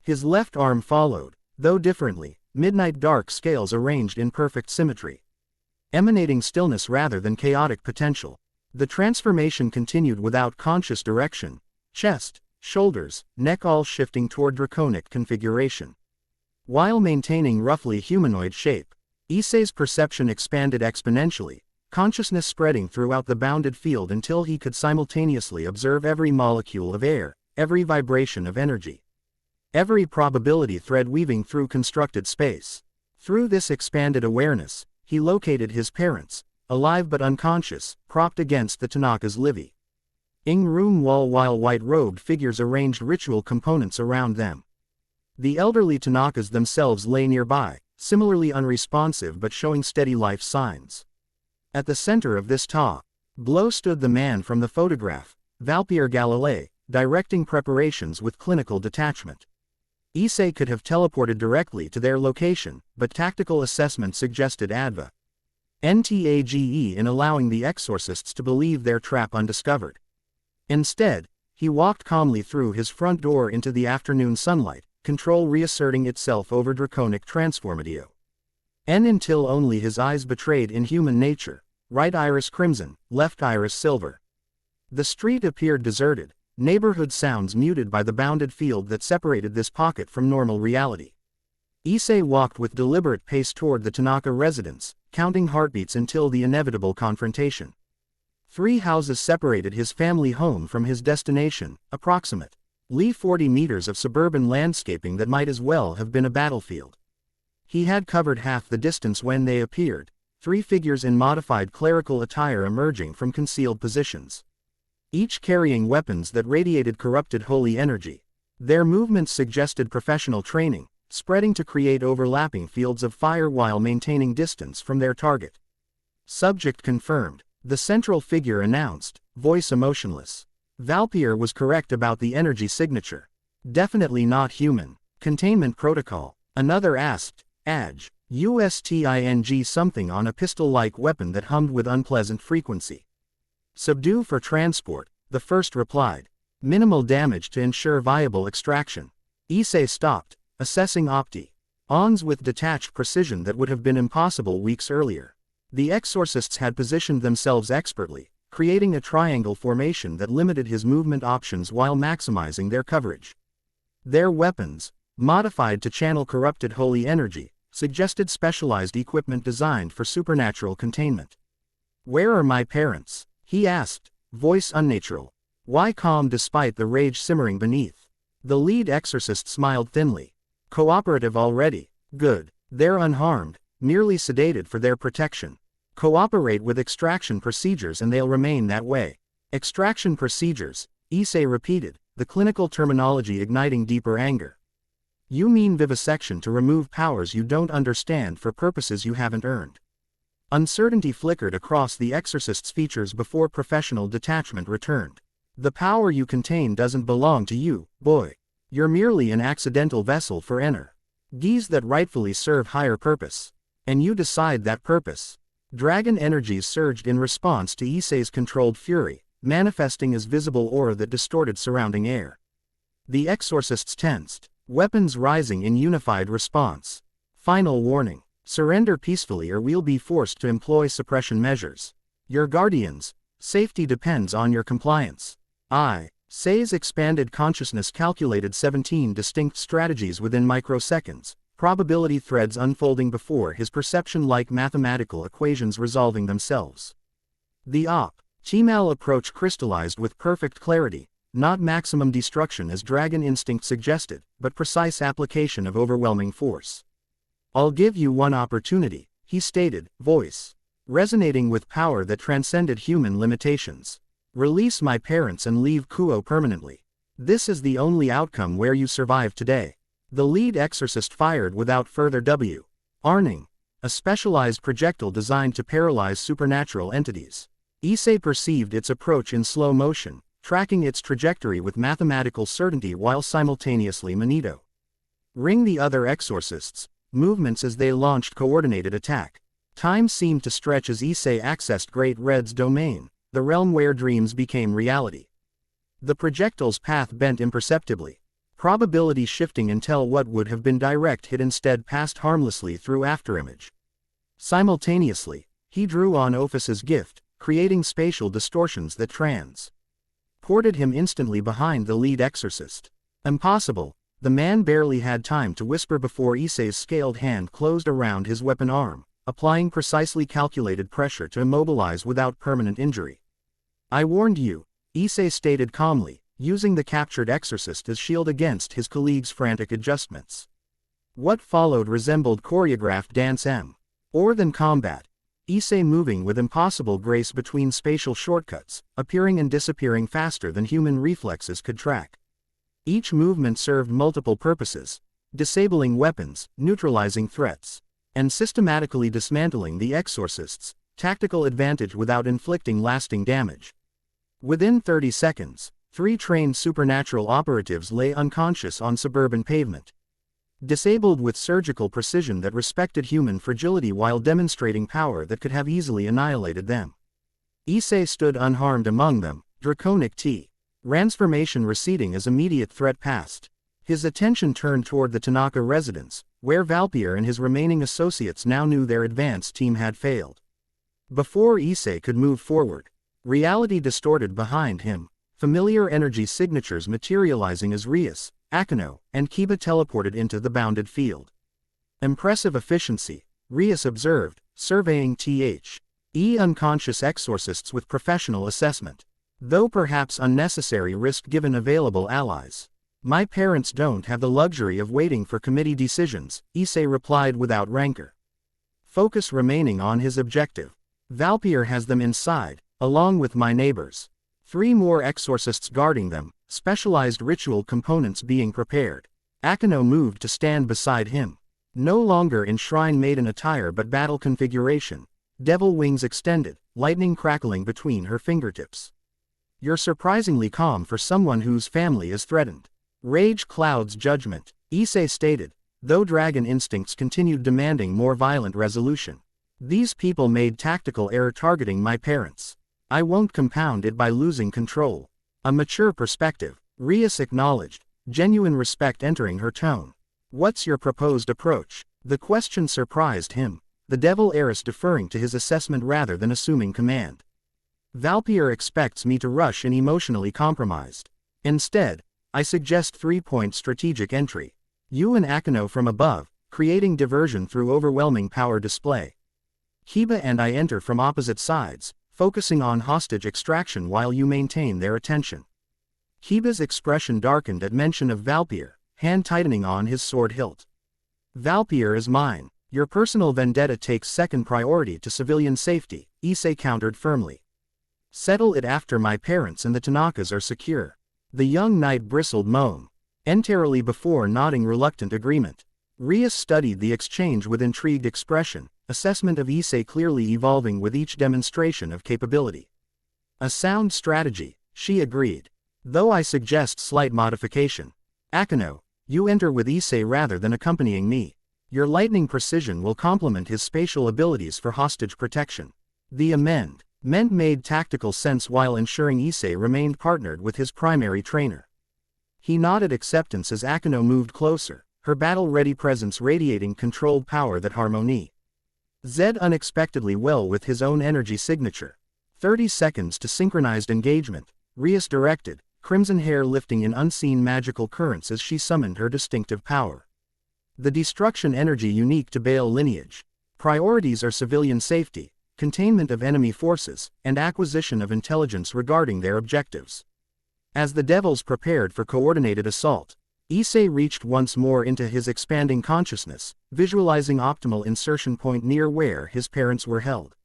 His left arm followed, though differently, midnight dark scales arranged in perfect symmetry, emanating stillness rather than chaotic potential. The transformation continued without conscious direction, chest, shoulders, neck all shifting toward draconic configuration. While maintaining roughly humanoid shape, Issei's perception expanded exponentially, consciousness spreading throughout the bounded field until he could simultaneously observe every molecule of air, every vibration of energy, every probability thread weaving through constructed space. Through this expanded awareness, he located his parents, alive but unconscious, propped against the Tanaka's living room wall while white-robed figures arranged ritual components around them. The elderly Tanakas themselves lay nearby, similarly unresponsive but showing steady life signs. At the center of this tableau stood the man from the photograph, Valpierre Galilei, directing preparations with clinical detachment. Issei could have teleported directly to their location, but tactical assessment suggested advantage in allowing the exorcists to believe their trap undiscovered. Instead, he walked calmly through his front door into the afternoon sunlight, control reasserting itself over draconic transformatio. Until only his eyes betrayed inhuman nature, right iris crimson, left iris silver. The street appeared deserted, neighborhood sounds muted by the bounded field that separated this pocket from normal reality. Issei walked with deliberate pace toward the Tanaka residence, counting heartbeats until the inevitable confrontation. 3 houses separated his family home from his destination, approximately 40 meters of suburban landscaping that might as well have been a battlefield. He had covered half the distance when they appeared, 3 figures in modified clerical attire emerging from concealed positions, each carrying weapons that radiated corrupted holy energy. Their movements suggested professional training, spreading to create overlapping fields of fire while maintaining distance from their target. Subject confirmed, the central figure announced, voice emotionless. Valpierre was correct about the energy signature. Definitely not human. Containment protocol. Another asked, USTING something on a pistol-like weapon that hummed with unpleasant frequency. Subdue for transport, the first replied. Minimal damage to ensure viable extraction. Issei stopped, assessing options with detached precision that would have been impossible weeks earlier. The exorcists had positioned themselves expertly, creating a triangle formation that limited his movement options while maximizing their coverage. Their weapons, modified to channel corrupted holy energy, suggested specialized equipment designed for supernatural containment. Where are my parents? He asked, voice unnatural. Why calm despite the rage simmering beneath? The lead exorcist smiled thinly. Cooperative already. Good. They're unharmed, merely sedated for their protection. Cooperate with extraction procedures and they'll remain that way. Extraction procedures, Issei repeated, the clinical terminology igniting deeper anger. You mean vivisection to remove powers you don't understand for purposes you haven't earned. Uncertainty flickered across the exorcist's features before professional detachment returned. The power you contain doesn't belong to you, boy. You're merely an accidental vessel for energies that rightfully serve higher purpose. And you decide that purpose. Dragon energies surged in response to Issei's controlled fury, manifesting as visible aura that distorted surrounding air. The exorcists tensed, weapons rising in unified response. Final warning. Surrender peacefully or we'll be forced to employ suppression measures. Your guardians. Safety depends on your compliance. Issei's expanded consciousness calculated 17 distinct strategies within microseconds, probability threads unfolding before his perception like mathematical equations resolving themselves. The optimal approach crystallized with perfect clarity, not maximum destruction as dragon instinct suggested, but precise application of overwhelming force. I'll give you one opportunity, he stated, voice resonating with power that transcended human limitations. Release my parents and leave Kuo permanently. This is the only outcome where you survive today. The lead exorcist fired without further warning, a specialized projectile designed to paralyze supernatural entities. Issei perceived its approach in slow motion, tracking its trajectory with mathematical certainty while simultaneously monitoring the other exorcists' movements as they launched coordinated attack. Time seemed to stretch as Issei accessed Great Red's domain, the realm where dreams became reality. The projectile's path bent imperceptibly, probability shifting until what would have been direct hit instead passed harmlessly through afterimage. Simultaneously, he drew on Ophis's gift, creating spatial distortions that transported him instantly behind the lead exorcist. Impossible, the man barely had time to whisper before Issei's scaled hand closed around his weapon arm, applying precisely calculated pressure to immobilize without permanent injury. I warned you, Issei stated calmly, using the captured exorcist as shield against his colleague's frantic adjustments. What followed resembled choreographed dance more than combat. Issei moving with impossible grace between spatial shortcuts, appearing and disappearing faster than human reflexes could track. Each movement served multiple purposes, disabling weapons, neutralizing threats, and systematically dismantling the exorcists' tactical advantage without inflicting lasting damage. Within 30 seconds, 3 trained supernatural operatives lay unconscious on suburban pavement, disabled with surgical precision that respected human fragility while demonstrating power that could have easily annihilated them. Issei stood unharmed among them, draconic transformation receding as immediate threat passed. His attention turned toward the Tanaka residence, where Valpier and his remaining associates now knew their advance team had failed. Before Issei could move forward, reality distorted behind him, familiar energy signatures materializing as Rias, Akino, and Kiba teleported into the bounded field. Impressive efficiency, Rias observed, surveying the unconscious exorcists with professional assessment. Though perhaps unnecessary risk given available allies. My parents don't have the luxury of waiting for committee decisions, Issei replied without rancor. Focus remaining on his objective. Valpier has them inside, along with my neighbors. 3 more exorcists guarding them, specialized ritual components being prepared. Akino moved to stand beside him. No longer in Shrine Maiden attire but battle configuration. Devil wings extended, lightning crackling between her fingertips. You're surprisingly calm for someone whose family is threatened. Rage clouds judgment, Issei stated, though dragon instincts continued demanding more violent resolution. These people made tactical error targeting my parents. I won't compound it by losing control. A mature perspective, Rias acknowledged, genuine respect entering her tone. What's your proposed approach? The question surprised him, the devil heiress deferring to his assessment rather than assuming command. Valpier expects me to rush and emotionally compromised. Instead, I suggest 3-point strategic entry. You and Akino from above, creating diversion through overwhelming power display. Kiba and I enter from opposite sides, focusing on hostage extraction while you maintain their attention. Kiba's expression darkened at mention of Valpier, hand tightening on his sword hilt. Valpier is mine. Your personal vendetta takes second priority to civilian safety, Issei countered firmly. Settle it after my parents and the Tanakas are secure. The young knight bristled momentarily before nodding reluctant agreement. Rias studied the exchange with intrigued expression, assessment of Issei clearly evolving with each demonstration of capability. A sound strategy, she agreed. Though I suggest slight modification. Akino, you enter with Issei rather than accompanying me. Your lightning precision will complement his spatial abilities for hostage protection. The amendment made tactical sense while ensuring Issei remained partnered with his primary trainer. He nodded acceptance as Akino moved closer, her battle-ready presence radiating controlled power that harmony. Zed unexpectedly well with his own energy signature. 30 seconds to synchronized engagement, Rias directed, crimson hair lifting in unseen magical currents as she summoned her distinctive power. The destruction energy unique to Baal lineage. Priorities are civilian safety, containment of enemy forces, and acquisition of intelligence regarding their objectives. As the devils prepared for coordinated assault, Issei reached once more into his expanding consciousness, visualizing optimal insertion point near where his parents were held.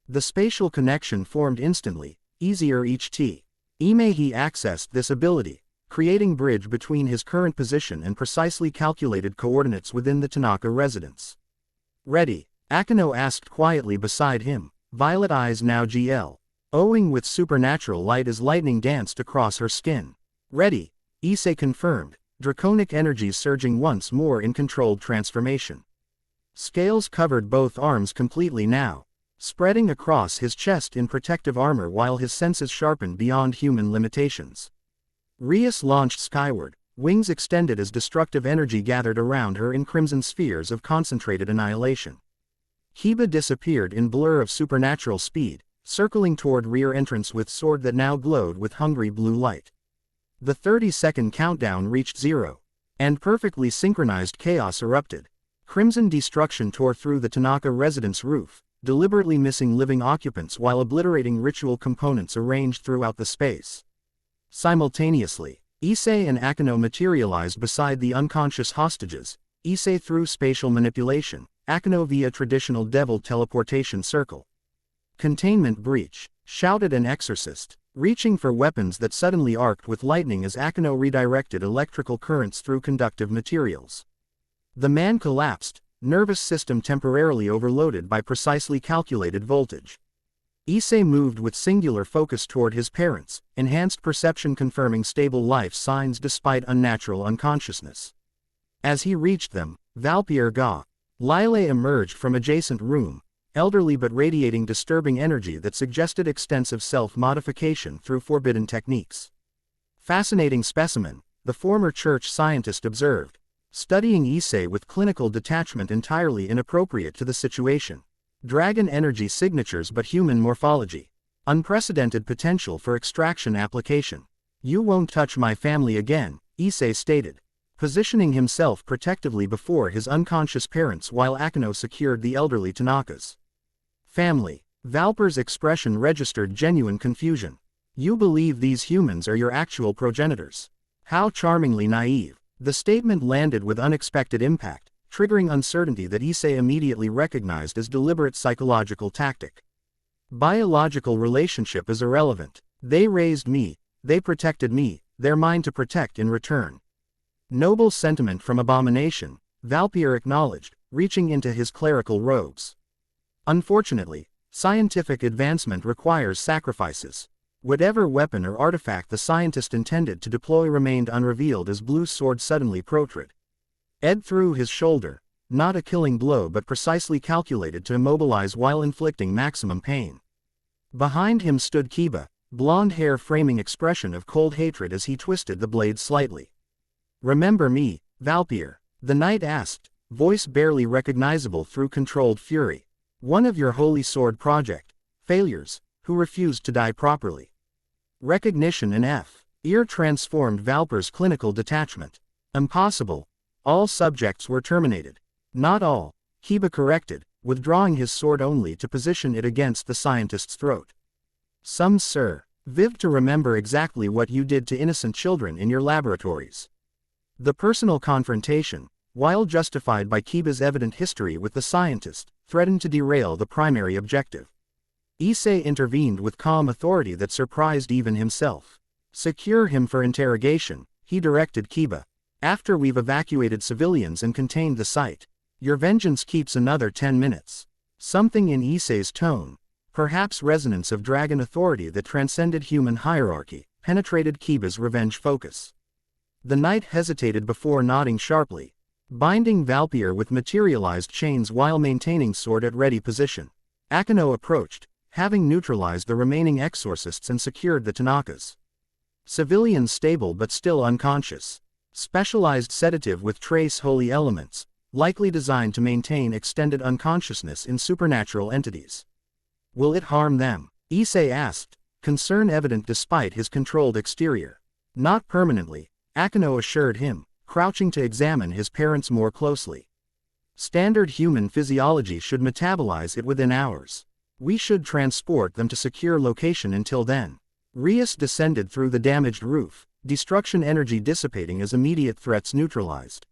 The spatial connection formed instantly, easier each t. He accessed this ability, creating bridge between his current position and precisely calculated coordinates within the Tanaka residence. Ready? Akino asked quietly beside him, violet eyes now glowing with supernatural light as lightning danced across her skin. Ready? Issei confirmed, draconic energies surging once more in controlled transformation. Scales covered both arms completely now, spreading across his chest in protective armor while his senses sharpened beyond human limitations. Rias launched skyward, wings extended as destructive energy gathered around her in crimson spheres of concentrated annihilation. Kiba disappeared in blur of supernatural speed, circling toward rear entrance with sword that now glowed with hungry blue light. The 30-second countdown reached 0, and perfectly synchronized chaos erupted. Crimson destruction tore through the Tanaka residence roof, deliberately missing living occupants while obliterating ritual components arranged throughout the space. Simultaneously, Issei and Akino materialized beside the unconscious hostages, Issei through spatial manipulation, Akino via traditional devil teleportation circle. Containment breach, shouted an exorcist, reaching for weapons that suddenly arced with lightning as Akino redirected electrical currents through conductive materials. The man collapsed, nervous system temporarily overloaded by precisely calculated voltage. Issei moved with singular focus toward his parents, enhanced perception confirming stable life signs despite unnatural unconsciousness. As he reached them, Valpierre Lile emerged from adjacent room, elderly but radiating disturbing energy that suggested extensive self-modification through forbidden techniques. Fascinating specimen, the former church scientist observed, studying Issei with clinical detachment entirely inappropriate to the situation. Dragon energy signatures but human morphology. Unprecedented potential for extraction application. You won't touch my family again, Issei stated, positioning himself protectively before his unconscious parents while Akino secured the elderly Tanakas. Family. Valper's expression registered genuine confusion. You believe these humans are your actual progenitors. How charmingly naive. The statement landed with unexpected impact, triggering uncertainty that Issei immediately recognized as deliberate psychological tactic. Biological relationship is irrelevant. They raised me, they protected me, they're mine to protect in return. Noble sentiment from abomination, Valpierre acknowledged, reaching into his clerical robes. Unfortunately, scientific advancement requires sacrifices. Whatever weapon or artifact the scientist intended to deploy remained unrevealed as Blue's sword suddenly protruded. Ed threw his shoulder, not a killing blow but precisely calculated to immobilize while inflicting maximum pain. Behind him stood Kiba, blonde hair framing expression of cold hatred as he twisted the blade slightly. Remember me, Valpierre? The knight asked, voice barely recognizable through controlled fury. One of your holy sword project failures, who refused to die properly. Recognition in F. Ear transformed Valper's clinical detachment. Impossible. All subjects were terminated. Not all, Kiba corrected, withdrawing his sword only to position it against the scientist's throat. Some, sir. Viv to remember exactly what you did to innocent children in your laboratories. The personal confrontation, while justified by Kiba's evident history with the scientist, threatened to derail the primary objective. Issei intervened with calm authority that surprised even himself. Secure him for interrogation, he directed Kiba. After we've evacuated civilians and contained the site, your vengeance keeps another 10 minutes. Something in Issei's tone, perhaps resonance of dragon authority that transcended human hierarchy, penetrated Kiba's revenge focus. The knight hesitated before nodding sharply, binding Valpierre with materialized chains while maintaining sword at ready position. Akino approached, having neutralized the remaining exorcists and secured the Tanakas. Civilians stable but still unconscious. Specialized sedative with trace holy elements, likely designed to maintain extended unconsciousness in supernatural entities. Will it harm them? Issei asked, concern evident despite his controlled exterior. Not permanently, Akino assured him, crouching to examine his parents more closely. Standard human physiology should metabolize it within hours. We should transport them to secure location until then. Rias descended through the damaged roof, destruction energy dissipating as immediate threats neutralized.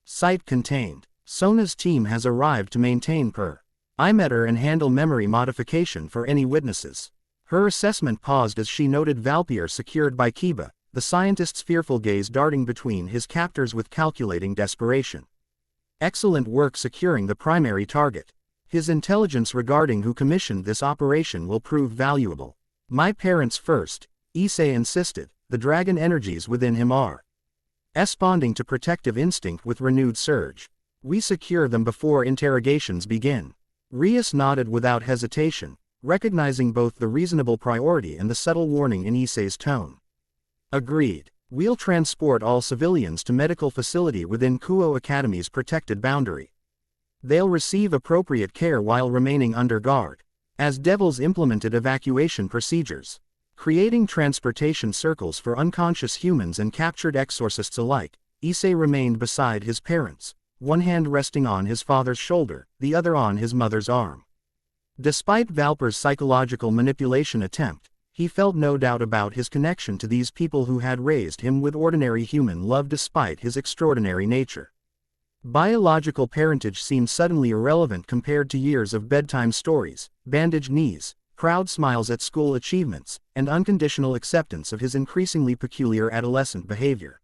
Site contained. Sona's team has arrived to maintain perimeter and handle memory modification for any witnesses. Her assessment paused as she noted Valpier secured by Kiba, the scientist's fearful gaze darting between his captors with calculating desperation. Excellent work securing the primary target. His intelligence regarding who commissioned this operation will prove valuable. My parents first, Issei insisted, the dragon energies within him are responding to protective instinct with renewed surge. We secure them before interrogations begin. Rias nodded without hesitation, recognizing both the reasonable priority and the subtle warning in Issei's tone. Agreed. We'll transport all civilians to medical facility within Kuo Academy's protected boundary. They'll receive appropriate care while remaining under guard. As Devils implemented evacuation procedures, creating transportation circles for unconscious humans and captured exorcists alike, Issei remained beside his parents, one hand resting on his father's shoulder, the other on his mother's arm. Despite Valper's psychological manipulation attempt, he felt no doubt about his connection to these people who had raised him with ordinary human love despite his extraordinary nature. Biological parentage seemed suddenly irrelevant compared to years of bedtime stories, bandaged knees, proud smiles at school achievements, and unconditional acceptance of his increasingly peculiar adolescent behavior.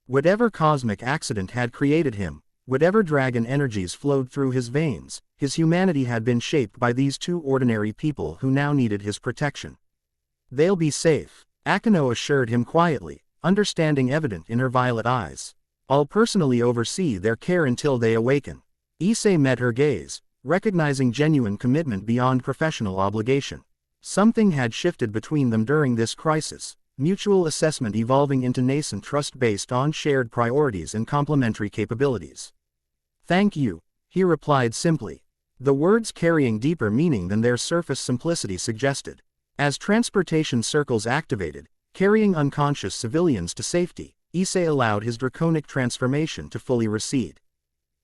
Whatever cosmic accident had created him, whatever dragon energies flowed through his veins, his humanity had been shaped by these two ordinary people who now needed his protection. They'll be safe, Akino assured him quietly, understanding evident in her violet eyes. I'll personally oversee their care until they awaken. Issei met her gaze, recognizing genuine commitment beyond professional obligation. Something had shifted between them during this crisis, mutual assessment evolving into nascent trust based on shared priorities and complementary capabilities. Thank you, he replied simply, the words carrying deeper meaning than their surface simplicity suggested. As transportation circles activated, carrying unconscious civilians to safety, Issei allowed his draconic transformation to fully recede.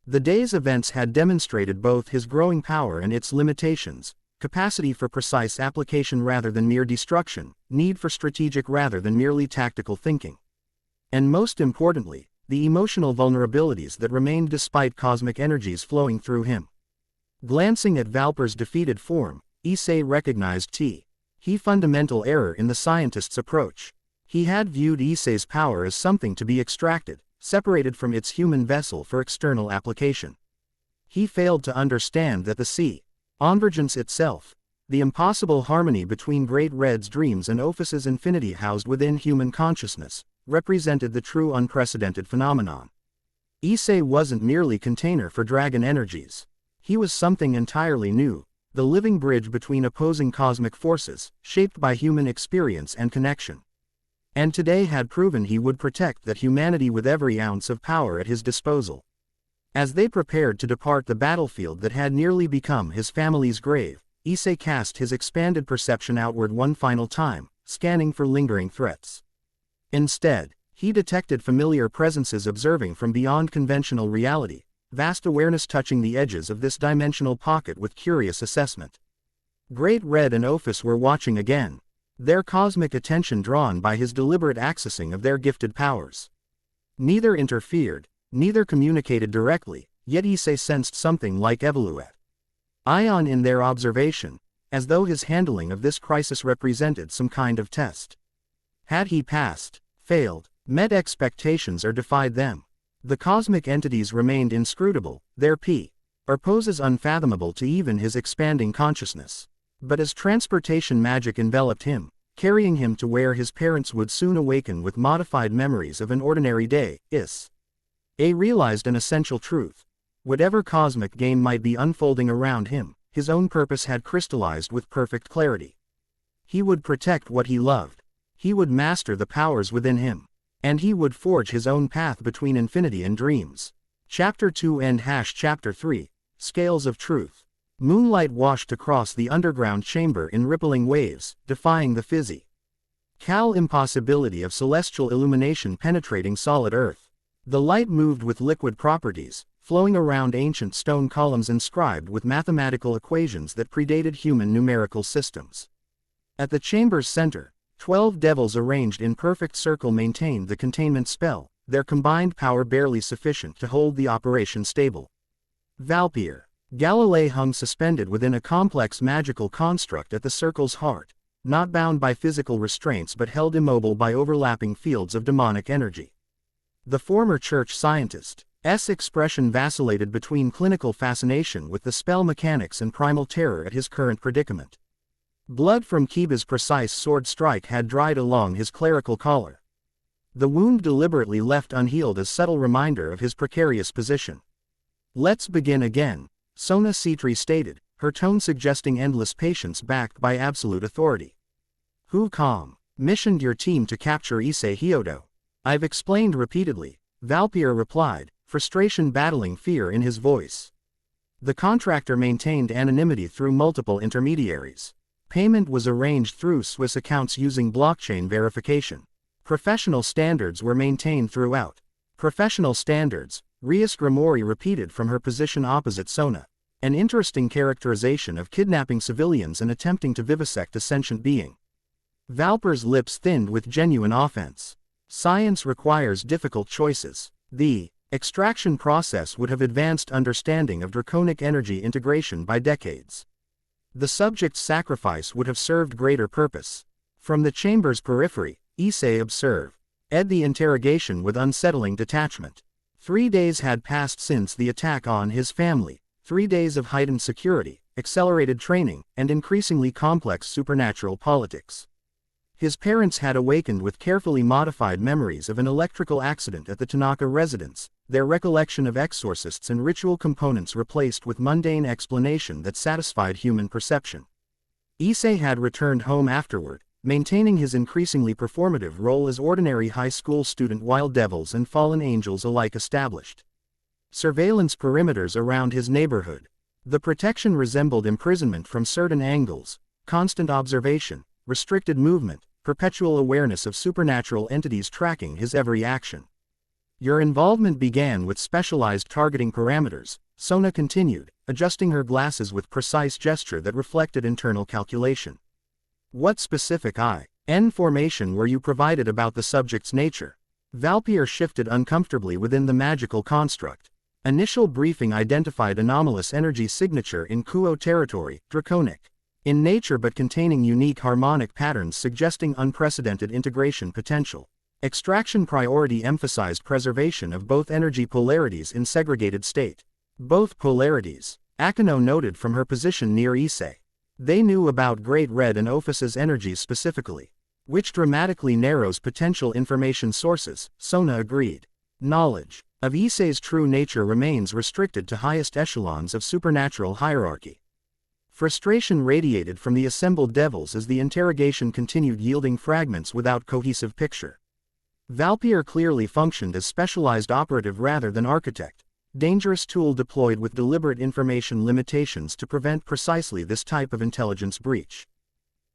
The day's events had demonstrated both his growing power and its limitations, capacity for precise application rather than mere destruction, need for strategic rather than merely tactical thinking. And most importantly, the emotional vulnerabilities that remained despite cosmic energies flowing through him. Glancing at Valper's defeated form, Issei recognized He fundamental error in the scientist's approach. He had viewed Issei's power as something to be extracted, separated from its human vessel for external application. He failed to understand that the convergence itself, the impossible harmony between Great Red's dreams and Ophis's infinity housed within human consciousness, represented the true unprecedented phenomenon. Issei wasn't merely container for dragon energies. He was something entirely new, the living bridge between opposing cosmic forces, shaped by human experience and connection. And today had proven he would protect that humanity with every ounce of power at his disposal. As they prepared to depart the battlefield that had nearly become his family's grave, Issei cast his expanded perception outward one final time, scanning for lingering threats. Instead, he detected familiar presences observing from beyond conventional reality, vast awareness touching the edges of this dimensional pocket with curious assessment. Great Red and Ophis were watching again, their cosmic attention drawn by his deliberate accessing of their gifted powers. Neither interfered, neither communicated directly, yet Issei sensed something like evolution in their observation, as though his handling of this crisis represented some kind of test. Had he passed, failed, met expectations or defied them, the cosmic entities remained inscrutable, their poses unfathomable to even his expanding consciousness. But as transportation magic enveloped him, carrying him to where his parents would soon awaken with modified memories of an ordinary day, Issei realized an essential truth. Whatever cosmic game might be unfolding around him, his own purpose had crystallized with perfect clarity. He would protect what he loved. He would master the powers within him. And he would forge his own path between infinity and dreams. Chapter 2 and Chapter 3, Scales of Truth. Moonlight washed across the underground chamber in rippling waves, defying the physical impossibility of celestial illumination penetrating solid earth. The light moved with liquid properties, flowing around ancient stone columns inscribed with mathematical equations that predated human numerical systems. At the chamber's center, 12 devils arranged in perfect circle maintained the containment spell, their combined power barely sufficient to hold the operation stable. Valpyr. Galilei hung suspended within a complex magical construct at the circle's heart, not bound by physical restraints but held immobile by overlapping fields of demonic energy. The former church scientist's expression vacillated between clinical fascination with the spell mechanics and primal terror at his current predicament. Blood from Kiba's precise sword strike had dried along his clerical collar. The wound deliberately left unhealed a subtle reminder of his precarious position. "Let's begin again," Sona Citri stated, her tone suggesting endless patience backed by absolute authority. "Who missioned your team to capture Issei Hyodo?" "I've explained repeatedly," Valpyr replied, frustration battling fear in his voice. The contractor maintained anonymity through multiple intermediaries. Payment was arranged through Swiss accounts using blockchain verification. Professional standards were maintained throughout. Professional standards, Rias Grimori repeated from her position opposite Sona. An interesting characterization of kidnapping civilians and attempting to vivisect a sentient being. Valpyr's lips thinned with genuine offense. Science requires difficult choices. The extraction process would have advanced understanding of draconic energy integration by decades. The subject's sacrifice would have served greater purpose. From the chamber's periphery, Issei observed the interrogation with unsettling detachment. 3 days had passed since the attack on his family, 3 days of heightened security, accelerated training, and increasingly complex supernatural politics. His parents had awakened with carefully modified memories of an electrical accident at the Tanaka residence, their recollection of exorcists and ritual components replaced with mundane explanation that satisfied human perception. Issei had returned home afterward, maintaining his increasingly performative role as ordinary high school student while devils and fallen angels alike established surveillance perimeters around his neighborhood. The protection resembled imprisonment from certain angles, constant observation, restricted movement, perpetual awareness of supernatural entities tracking his every action. "Your involvement began with specialized targeting parameters," Sona continued, adjusting her glasses with precise gesture that reflected internal calculation. "What specific information were you provided about the subject's nature?" Valpyr shifted uncomfortably within the magical construct. Initial briefing identified anomalous energy signature in Kuo territory, draconic in nature but containing unique harmonic patterns suggesting unprecedented integration potential. Extraction priority emphasized preservation of both energy polarities in segregated state. "Both polarities," Akino noted from her position near Issei. "They knew about Great Red and Ophis's energies specifically, which dramatically narrows potential information sources," Sona agreed. "Knowledge of Issei's true nature remains restricted to highest echelons of supernatural hierarchy." Frustration radiated from the assembled devils as the interrogation continued, yielding fragments without cohesive picture. Valpyr clearly functioned as specialized operative rather than architect, dangerous tool deployed with deliberate information limitations to prevent precisely this type of intelligence breach.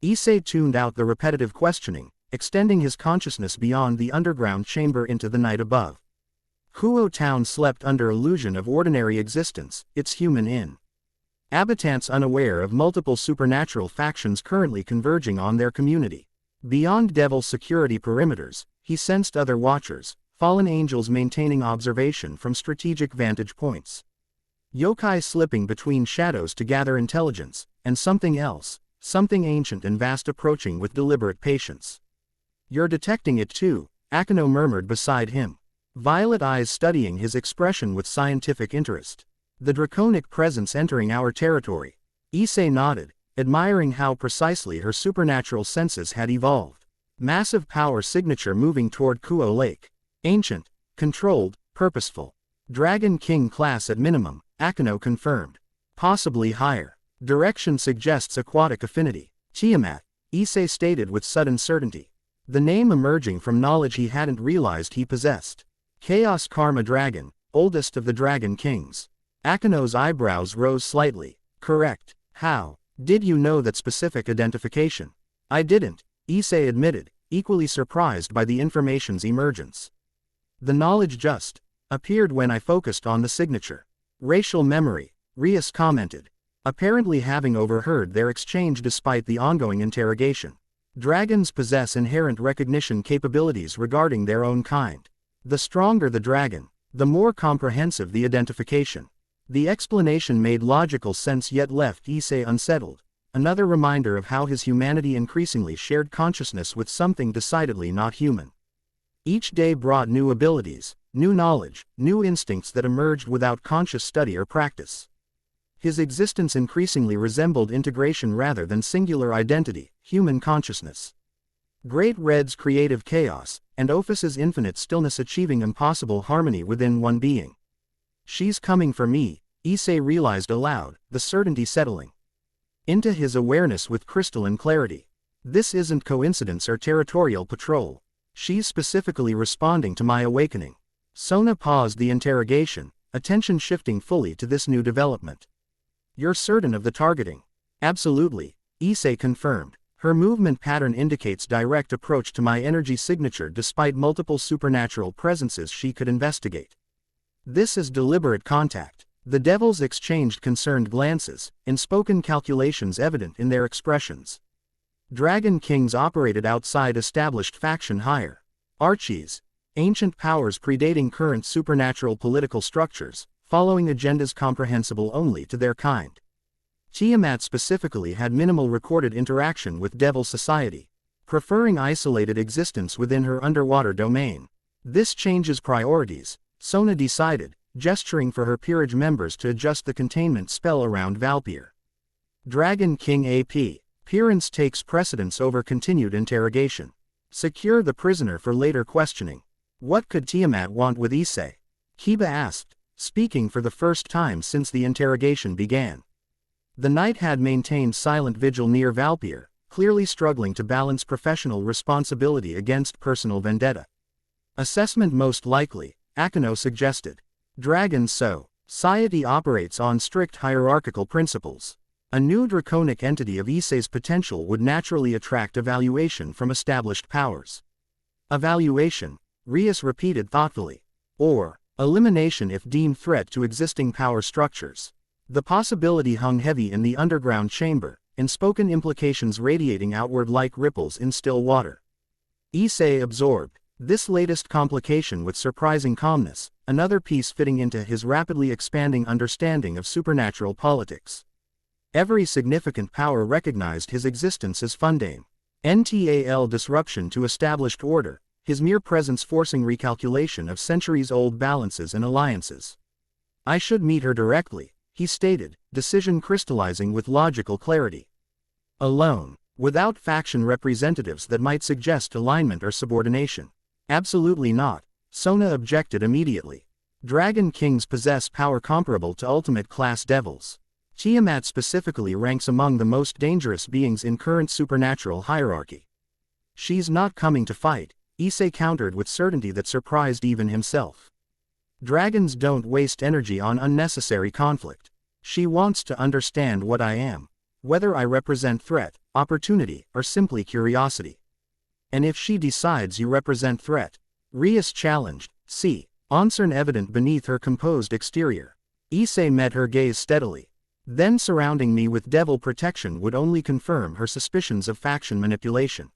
Issei tuned out the repetitive questioning, extending his consciousness beyond the underground chamber into the night above. Kuo town slept under illusion of ordinary existence, its human inhabitants unaware of multiple supernatural factions currently converging on their community. Beyond devil security perimeters, he sensed other watchers, fallen angels maintaining observation from strategic vantage points. Yokai slipping between shadows to gather intelligence, and something else, something ancient and vast approaching with deliberate patience. "You're detecting it too," Akino murmured beside him, violet eyes studying his expression with scientific interest. "The draconic presence entering our territory." Issei nodded, admiring how precisely her supernatural senses had evolved. Massive power signature moving toward Kuo Lake. Ancient, controlled, purposeful. Dragon King class at minimum, Akino confirmed. Possibly higher. Direction suggests aquatic affinity. Tiamat, Issei stated with sudden certainty. the name emerging from knowledge he hadn't realized he possessed. Chaos Karma Dragon, oldest of the Dragon Kings. Akino's eyebrows rose slightly. Correct. How did you know that specific identification? I didn't, Issei admitted, equally surprised by the information's emergence. The knowledge just appeared when I focused on the signature. Racial memory, Rias commented, apparently having overheard their exchange despite the ongoing interrogation. Dragons possess inherent recognition capabilities regarding their own kind. The stronger the dragon, the more comprehensive the identification. The explanation made logical sense yet left Issei unsettled, another reminder of how his humanity increasingly shared consciousness with something decidedly not human. Each day brought new abilities, new knowledge, new instincts that emerged without conscious study or practice. His existence increasingly resembled integration rather than singular identity, human consciousness. Great Red's creative chaos, and Ophis's infinite stillness achieving impossible harmony within one being. She's coming for me, Issei realized aloud, the certainty settling into his awareness with crystalline clarity. This isn't coincidence or territorial patrol. She's specifically responding to my awakening. Sona paused the interrogation, attention shifting fully to this new development. You're certain of the targeting? Absolutely, Issei confirmed. Her movement pattern indicates direct approach to my energy signature despite multiple supernatural presences she could investigate. This is deliberate contact. The devils exchanged concerned glances, unspoken calculations evident in their expressions. Dragon Kings operated outside established faction hierarchies, ancient powers predating current supernatural political structures, following agendas comprehensible only to their kind. Tiamat specifically had minimal recorded interaction with Devil Society, preferring isolated existence within her underwater domain. This changes priorities, Sona decided, gesturing for her peerage members to adjust the containment spell around Valpyr. Dragon King AP. Appearance takes precedence over continued interrogation. Secure the prisoner for later questioning. What could Tiamat want with Issei? Kiba asked, speaking for the first time since the interrogation began. The knight had maintained silent vigil near Valpyr, clearly struggling to balance professional responsibility against personal vendetta. Assessment most likely, Akino suggested. Dragon Society operates on strict hierarchical principles. A new draconic entity of Issei's potential would naturally attract evaluation from established powers. Evaluation, Rias repeated thoughtfully. Or, elimination if deemed threat to existing power structures. The possibility hung heavy in the underground chamber, unspoken implications radiating outward like ripples in still water. Issei absorbed this latest complication with surprising calmness, another piece fitting into his rapidly expanding understanding of supernatural politics. Every significant power recognized his existence as fundame. NTAL disruption to established order, his mere presence forcing recalculation of centuries-old balances and alliances. I should meet her directly, he stated, decision crystallizing with logical clarity. Alone, without faction representatives that might suggest alignment or subordination. Absolutely not, Sona objected immediately. Dragon Kings possess power comparable to ultimate-class devils. Tiamat specifically ranks among the most dangerous beings in current supernatural hierarchy. She's not coming to fight, Issei countered with certainty that surprised even himself. Dragons don't waste energy on unnecessary conflict. She wants to understand what I am, whether I represent threat, opportunity, or simply curiosity. And if she decides you represent threat, Rias challenged, concern evident beneath her composed exterior. Issei met her gaze steadily. Then surrounding me with devil protection would only confirm her suspicions of faction manipulation.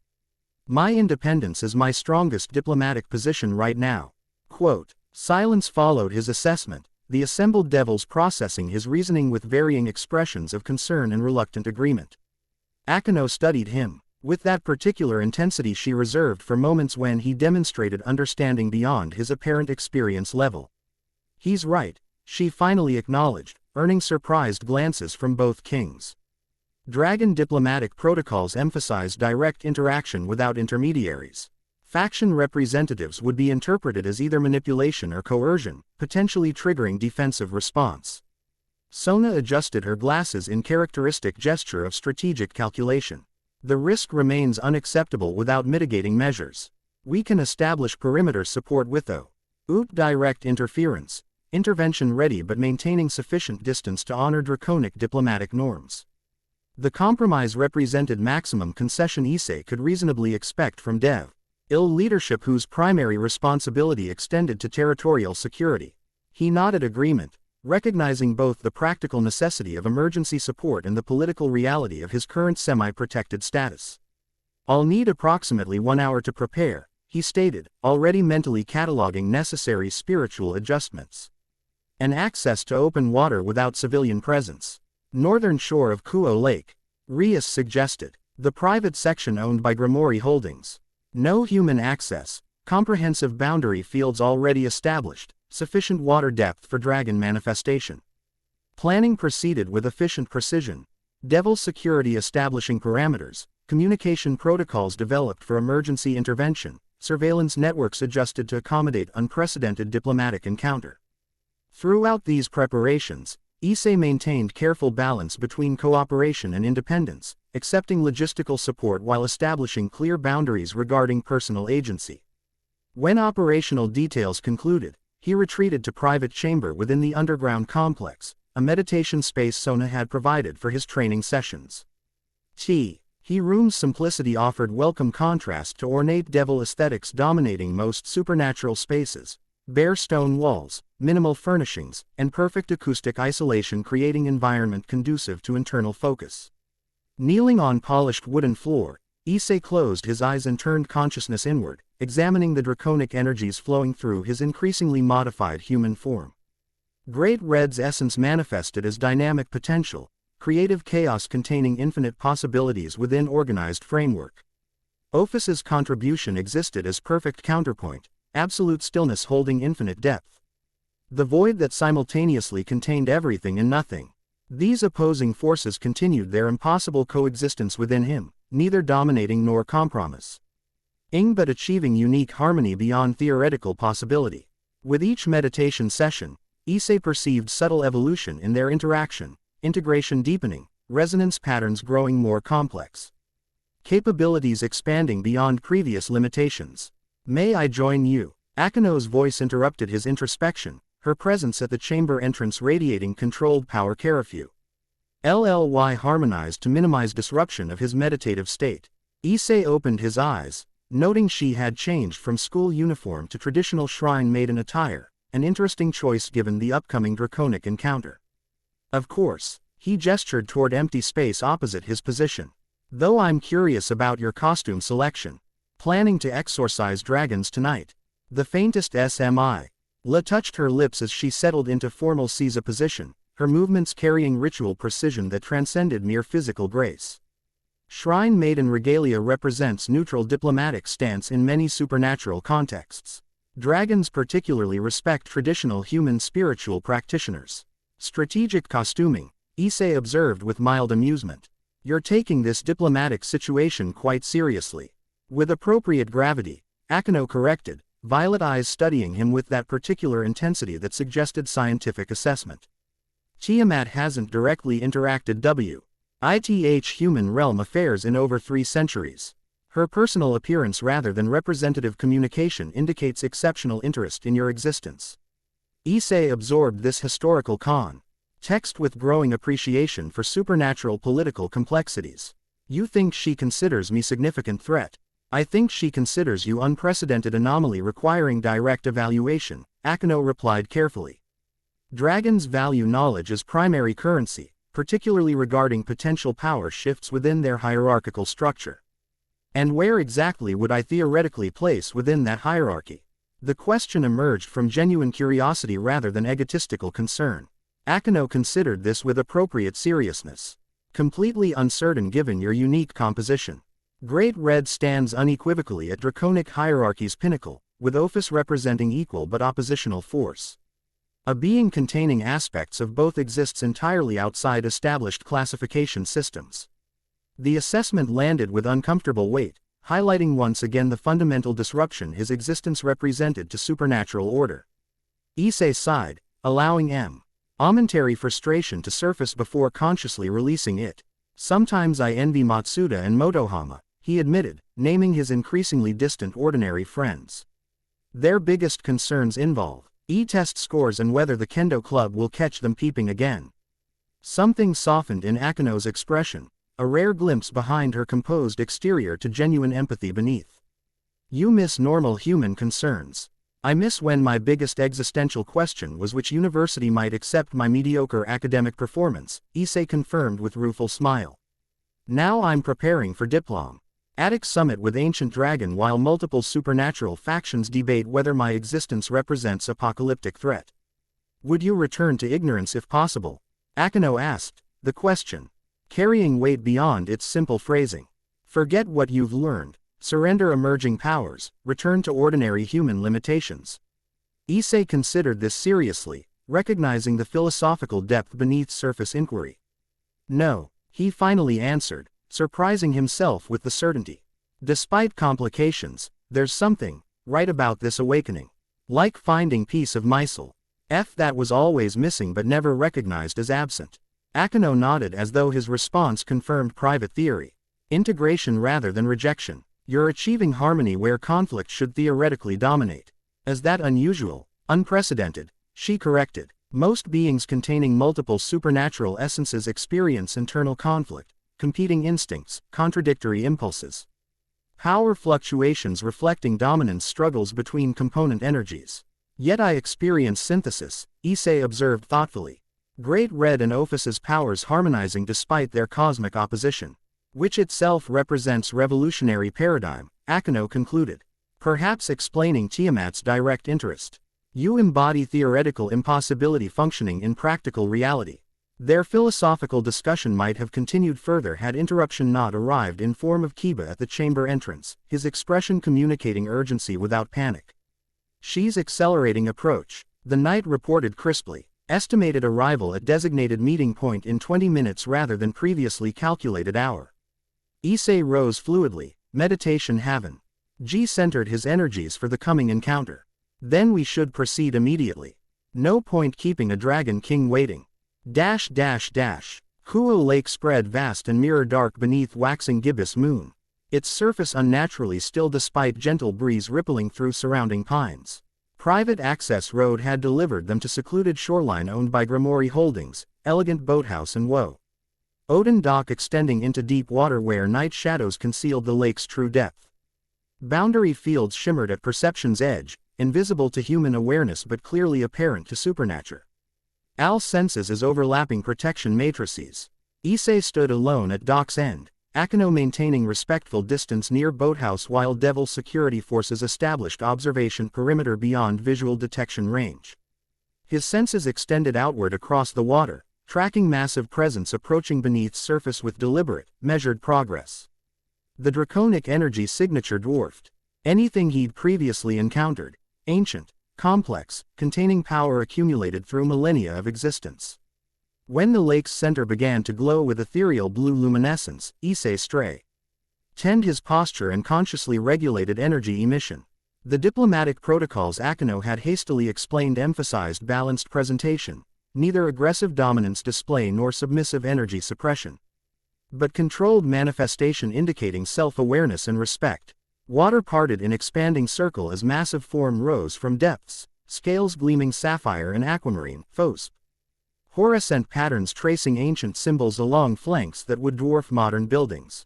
My independence is my strongest diplomatic position right now. Quote. Silence followed his assessment, the assembled devils processing his reasoning with varying expressions of concern and reluctant agreement. Akino studied him, with that particular intensity she reserved for moments when he demonstrated understanding beyond his apparent experience level. He's right, she finally acknowledged, earning surprised glances from both kings. Dragon diplomatic protocols emphasize direct interaction without intermediaries. Faction representatives would be interpreted as either manipulation or coercion, potentially triggering defensive response. Sona adjusted her glasses in characteristic gesture of strategic calculation. The risk remains unacceptable without mitigating measures. We can establish perimeter support with OOT direct interference, intervention ready but maintaining sufficient distance to honor draconic diplomatic norms. The compromise represented maximum concession Issei could reasonably expect from ill leadership whose primary responsibility extended to territorial security. He nodded agreement, recognizing both the practical necessity of emergency support and the political reality of his current semi-protected status. "I'll need approximately 1 hour to prepare," he stated, already mentally cataloging necessary spiritual adjustments. "And access to open water without civilian presence. Northern shore of Kuo Lake," Rias suggested. "The private section owned by Grimoire Holdings. No human access, comprehensive boundary fields already established, sufficient water depth for dragon manifestation." Planning proceeded with efficient precision. Devil security establishing parameters, communication protocols developed for emergency intervention, surveillance networks adjusted to accommodate unprecedented diplomatic encounter. Throughout these preparations, Issei maintained careful balance between cooperation and independence, accepting logistical support while establishing clear boundaries regarding personal agency. When operational details concluded, he retreated to private chamber within the underground complex, a meditation space Sona had provided for his training sessions. Room's simplicity offered welcome contrast to ornate devil aesthetics dominating most supernatural spaces. Bare stone walls, minimal furnishings, and perfect acoustic isolation creating environment conducive to internal focus. Kneeling on polished wooden floor, Issei closed his eyes and turned consciousness inward, examining the draconic energies flowing through his increasingly modified human form. Great Red's essence manifested as dynamic potential, creative chaos containing infinite possibilities within organized framework. Ophis's contribution existed as perfect counterpoint, absolute stillness holding infinite depth. The void that simultaneously contained everything and nothing. These opposing forces continued their impossible coexistence within him, neither dominating nor compromise, but achieving unique harmony beyond theoretical possibility. With each meditation session, Issei perceived subtle evolution in their interaction, integration deepening, resonance patterns growing more complex, capabilities expanding beyond previous limitations. "May I join you?" Akino's voice interrupted his introspection, her presence at the chamber entrance radiating controlled power curfew. LLY harmonized to minimize disruption of his meditative state. Issei opened his eyes, noting she had changed from school uniform to traditional shrine maiden attire, an interesting choice given the upcoming draconic encounter. "Of course," he gestured toward empty space opposite his position. "Though I'm curious about your costume selection. Planning to exorcise dragons tonight?" The faintest SMI. La touched her lips as she settled into formal Caesar position, her movements carrying ritual precision that transcended mere physical grace. Shrine maiden regalia represents neutral diplomatic stance in many supernatural contexts. Dragons particularly respect traditional human spiritual practitioners. Strategic costuming, Issei observed with mild amusement. "You're taking this diplomatic situation quite seriously." With appropriate gravity, Akino corrected, violet eyes studying him with that particular intensity that suggested scientific assessment. Tiamat hasn't directly interacted with human realm affairs in over 3 centuries. Her personal appearance rather than representative communication indicates exceptional interest in your existence. Issei absorbed this historical context with growing appreciation for supernatural political complexities. "You think she considers me significant threat? I think she considers you unprecedented anomaly requiring direct evaluation," Akino replied carefully. "Dragons value knowledge as primary currency, particularly regarding potential power shifts within their hierarchical structure. And where exactly would I theoretically place within that hierarchy?" The question emerged from genuine curiosity rather than egotistical concern. Akino considered this with appropriate seriousness. "Completely uncertain given your unique composition. Great Red stands unequivocally at draconic hierarchy's pinnacle, with Ophis representing equal but oppositional force. A being containing aspects of both exists entirely outside established classification systems." The assessment landed with uncomfortable weight, highlighting once again the fundamental disruption his existence represented to supernatural order. Issei sighed, allowing momentary frustration to surface before consciously releasing it. Sometimes I envy Matsuda and Motohama, he admitted, naming his increasingly distant ordinary friends. Their biggest concerns involve E-test scores and whether the kendo club will catch them peeping again. Something softened in Akino's expression, a rare glimpse behind her composed exterior to genuine empathy beneath. You miss normal human concerns. I miss when my biggest existential question was which university might accept my mediocre academic performance, Issei confirmed with rueful smile. Now I'm preparing for diplom. Attic summit with ancient dragon while multiple supernatural factions debate whether my existence represents apocalyptic threat. Would you return to ignorance if possible? Akino asked, the question carrying weight beyond its simple phrasing. Forget what you've learned, surrender emerging powers, return to ordinary human limitations. Issei considered this seriously, recognizing the philosophical depth beneath surface inquiry. No, he finally answered, surprising himself with the certainty. Despite complications, there's something right about this awakening. Like finding piece of missile. That was always missing but never recognized as absent. Akino nodded as though his response confirmed private theory. Integration rather than rejection. You're achieving harmony where conflict should theoretically dominate. Is that unusual, unprecedented? She corrected. Most beings containing multiple supernatural essences experience internal conflict, competing instincts, contradictory impulses. Power fluctuations reflecting dominance struggles between component energies. Yet I experience synthesis, Issei observed thoughtfully. Great Red and Ophis's powers harmonizing despite their cosmic opposition. Which itself represents revolutionary paradigm, Akino concluded. Perhaps explaining Tiamat's direct interest. You embody theoretical impossibility functioning in practical reality. Their philosophical discussion might have continued further had interruption not arrived in form of Kiba at the chamber entrance, his expression communicating urgency without panic. She's accelerating approach, the knight reported crisply. Estimated arrival at designated meeting point in 20 minutes rather than previously calculated hour. Issei rose fluidly, meditation haven. G centered his energies for the coming encounter. Then we should proceed immediately. No point keeping a dragon king waiting. Kuo Lake spread vast and mirror dark beneath waxing gibbous moon. Its surface unnaturally still despite gentle breeze rippling through surrounding pines. Private access road had delivered them to secluded shoreline owned by Grimory Holdings, elegant boathouse and Odin dock extending into deep water where night shadows concealed the lake's true depth. Boundary fields shimmered at perception's edge, invisible to human awareness but clearly apparent to supernature. Al's senses as overlapping protection matrices. Issei stood alone at dock's end, Akino maintaining respectful distance near boathouse while Devil security forces established observation perimeter beyond visual detection range. His senses extended outward across the water, tracking massive presence approaching beneath surface with deliberate, measured progress. The draconic energy signature dwarfed anything he'd previously encountered, ancient, complex, containing power accumulated through millennia of existence. When the lake's center began to glow with ethereal blue luminescence, Issei straightened his posture and consciously regulated energy emission. The diplomatic protocols Akino had hastily explained emphasized balanced presentation, neither aggressive dominance display nor submissive energy suppression, but controlled manifestation indicating self-awareness and respect. Water parted in expanding circle as massive form rose from depths, scales gleaming sapphire and aquamarine, phosphor. Horrescent patterns tracing ancient symbols along flanks that would dwarf modern buildings.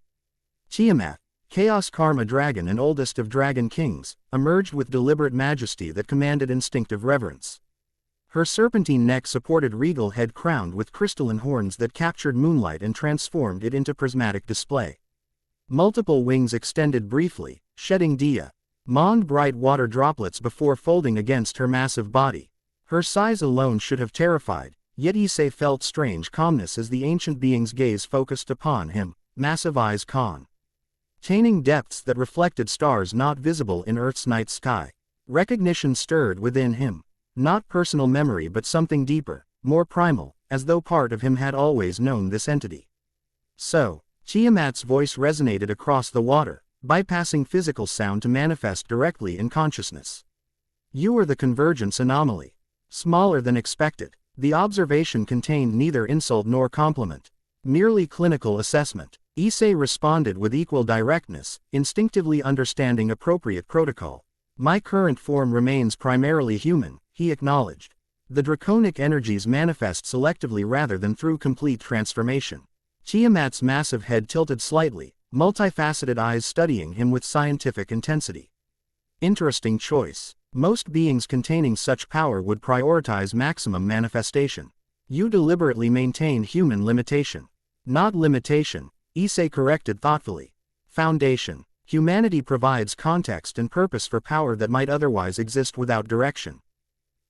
Tiamat, Chaos Karma Dragon and oldest of Dragon Kings, emerged with deliberate majesty that commanded instinctive reverence. Her serpentine neck supported regal head crowned with crystalline horns that captured moonlight and transformed it into prismatic display. Multiple wings extended briefly, shedding diamond bright water droplets before folding against her massive body. Her size alone should have terrified, yet Issei felt strange calmness as the ancient being's gaze focused upon him, massive eyes containing depths that reflected stars not visible in Earth's night sky. Recognition stirred within him. Not personal memory but something deeper, more primal, as though part of him had always known this entity. So, Tiamat's voice resonated across the water, bypassing physical sound to manifest directly in consciousness. You are the convergence anomaly. Smaller than expected. The observation contained neither insult nor compliment. Merely clinical assessment. Issei responded with equal directness, instinctively understanding appropriate protocol. My current form remains primarily human, he acknowledged. The draconic energies manifest selectively rather than through complete transformation. Tiamat's massive head tilted slightly, multifaceted eyes studying him with scientific intensity. Interesting choice. Most beings containing such power would prioritize maximum manifestation. You deliberately maintain human limitation. Not limitation, Issei corrected thoughtfully. Foundation. Humanity provides context and purpose for power that might otherwise exist without direction.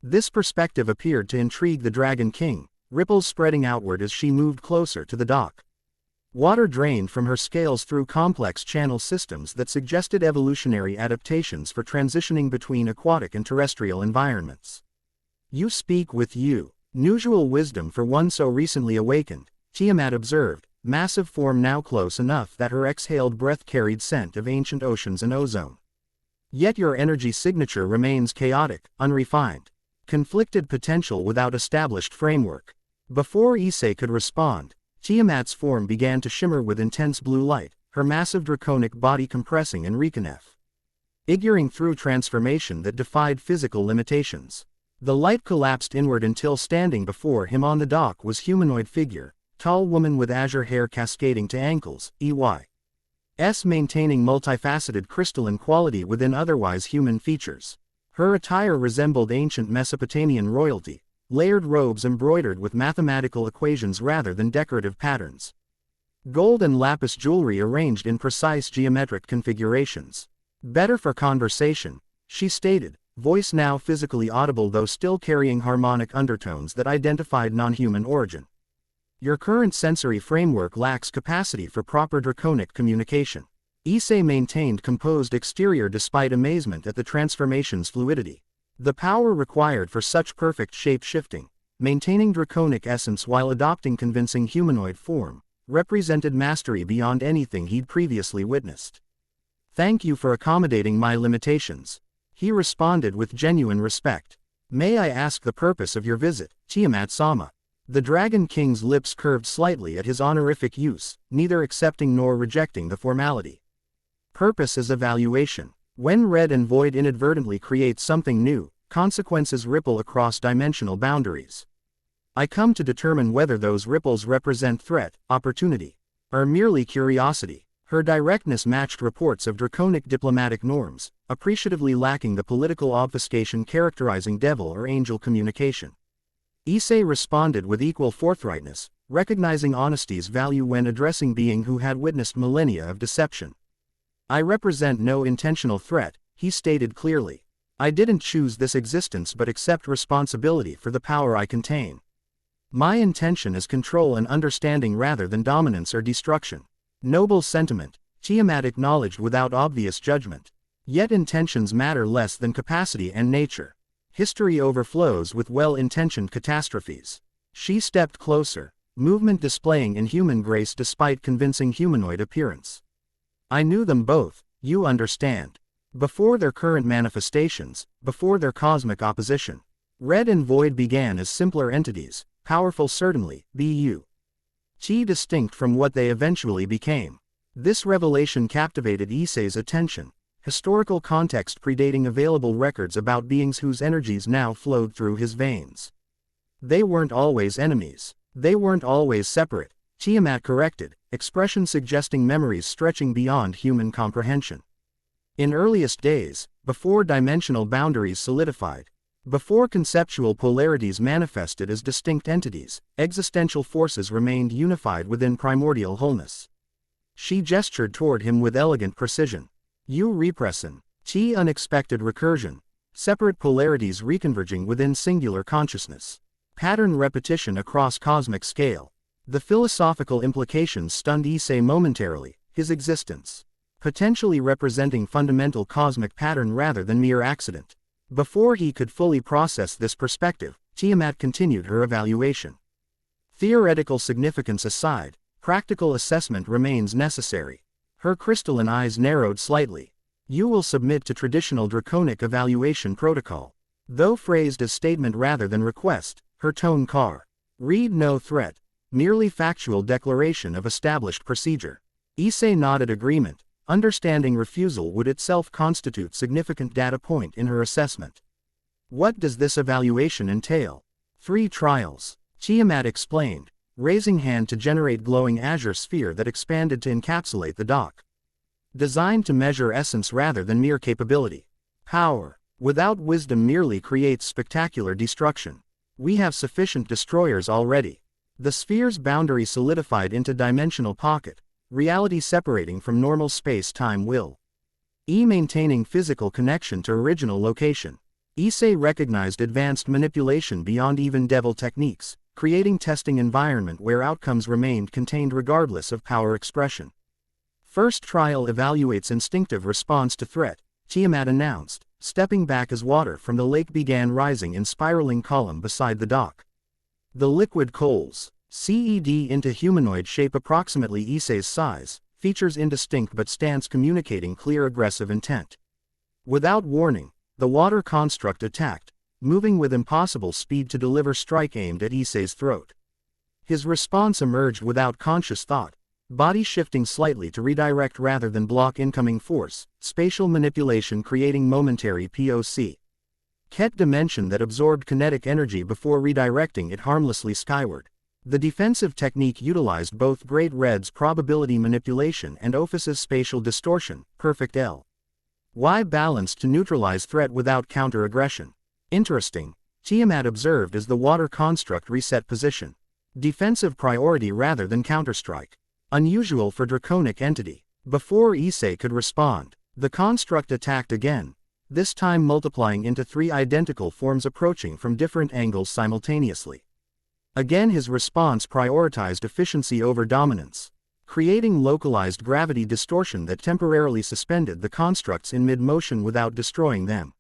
This perspective appeared to intrigue the Dragon King, ripples spreading outward as she moved closer to the dock. Water drained from her scales through complex channel systems that suggested evolutionary adaptations for transitioning between aquatic and terrestrial environments. You speak with unusual wisdom for one so recently awakened, Tiamat observed, massive form now close enough that her exhaled breath carried scent of ancient oceans and ozone. Yet your energy signature remains chaotic, unrefined. Conflicted potential without established framework. Before Issei could respond, Tiamat's form began to shimmer with intense blue light, her massive draconic body compressing and figuring through transformation that defied physical limitations. The light collapsed inward until standing before him on the dock was humanoid figure, tall woman with azure hair cascading to ankles, EY's maintaining multifaceted crystalline quality within otherwise human features. Her attire resembled ancient Mesopotamian royalty, layered robes embroidered with mathematical equations rather than decorative patterns. Gold and lapis jewelry arranged in precise geometric configurations. Better for conversation, she stated, voice now physically audible though still carrying harmonic undertones that identified non-human origin. Your current sensory framework lacks capacity for proper draconic communication. Issei maintained composed exterior despite amazement at the transformation's fluidity. The power required for such perfect shape-shifting, maintaining draconic essence while adopting convincing humanoid form, represented mastery beyond anything he'd previously witnessed. Thank you for accommodating my limitations. He responded with genuine respect. May I ask the purpose of your visit, Tiamat-sama? The Dragon King's lips curved slightly at his honorific use, neither accepting nor rejecting the formality. Purpose is evaluation. When red and void inadvertently create something new, consequences ripple across dimensional boundaries. I come to determine whether those ripples represent threat, opportunity, or merely curiosity. Her directness matched reports of draconic diplomatic norms, appreciatively lacking the political obfuscation characterizing devil or angel communication. Issei responded with equal forthrightness, recognizing honesty's value when addressing being who had witnessed millennia of deception. I represent no intentional threat, he stated clearly. I didn't choose this existence but accept responsibility for the power I contain. My intention is control and understanding rather than dominance or destruction. Noble sentiment, Tiamat acknowledged without obvious judgment. Yet intentions matter less than capacity and nature. History overflows with well-intentioned catastrophes. She stepped closer, movement displaying inhuman grace despite convincing humanoid appearance. I knew them both, you understand. Before their current manifestations, before their cosmic opposition. Red and Void began as simpler entities, powerful certainly, but distinct from what they eventually became. This revelation captivated Issei's attention, historical context predating available records about beings whose energies now flowed through his veins. They weren't always enemies. They weren't always separate, Tiamat corrected, expression suggesting memories stretching beyond human comprehension. In earliest days, before dimensional boundaries solidified, before conceptual polarities manifested as distinct entities, existential forces remained unified within primordial wholeness. She gestured toward him with elegant precision. You repression, unexpected recursion, separate polarities reconverging within singular consciousness. Pattern repetition across cosmic scale. The philosophical implications stunned Issei momentarily, his existence potentially representing fundamental cosmic pattern rather than mere accident. Before he could fully process this perspective, Tiamat continued her evaluation. Theoretical significance aside, practical assessment remains necessary. Her crystalline eyes narrowed slightly. You will submit to traditional draconic evaluation protocol. Though phrased as statement rather than request, her tone read no threat, merely factual declaration of established procedure. Issei nodded agreement, understanding refusal would itself constitute significant data point in her assessment. What does this evaluation entail? 3 trials. Tiamat explained, raising hand to generate glowing azure sphere that expanded to encapsulate the dock. Designed to measure essence rather than mere capability. Power, without wisdom, merely creates spectacular destruction. We have sufficient destroyers already. The sphere's boundary solidified into dimensional pocket, reality separating from normal space-time will. Maintaining physical connection to original location. Issei recognized advanced manipulation beyond even devil techniques, creating testing environment where outcomes remained contained regardless of power expression. First trial evaluates instinctive response to threat, Tiamat announced, stepping back as water from the lake began rising in spiraling column beside the dock. The liquid coals, CED into humanoid shape approximately Issei's size, features indistinct but stance communicating clear aggressive intent. Without warning, the water construct attacked, moving with impossible speed to deliver strike aimed at Issei's throat. His response emerged without conscious thought, body shifting slightly to redirect rather than block incoming force, spatial manipulation creating momentary POC. Ket dimension that absorbed kinetic energy before redirecting it harmlessly skyward. The defensive technique utilized both Great Red's probability manipulation and Ophis's spatial distortion, perfect L.Y. balance to neutralize threat without counter-aggression. Interesting, Tiamat observed as the water construct reset position. Defensive priority rather than counterstrike. Unusual for draconic entity. Before Issei could respond, the construct attacked again, this time multiplying into 3 identical forms approaching from different angles simultaneously. Again his response prioritized efficiency over dominance, creating localized gravity distortion that temporarily suspended the constructs in mid-motion without destroying them.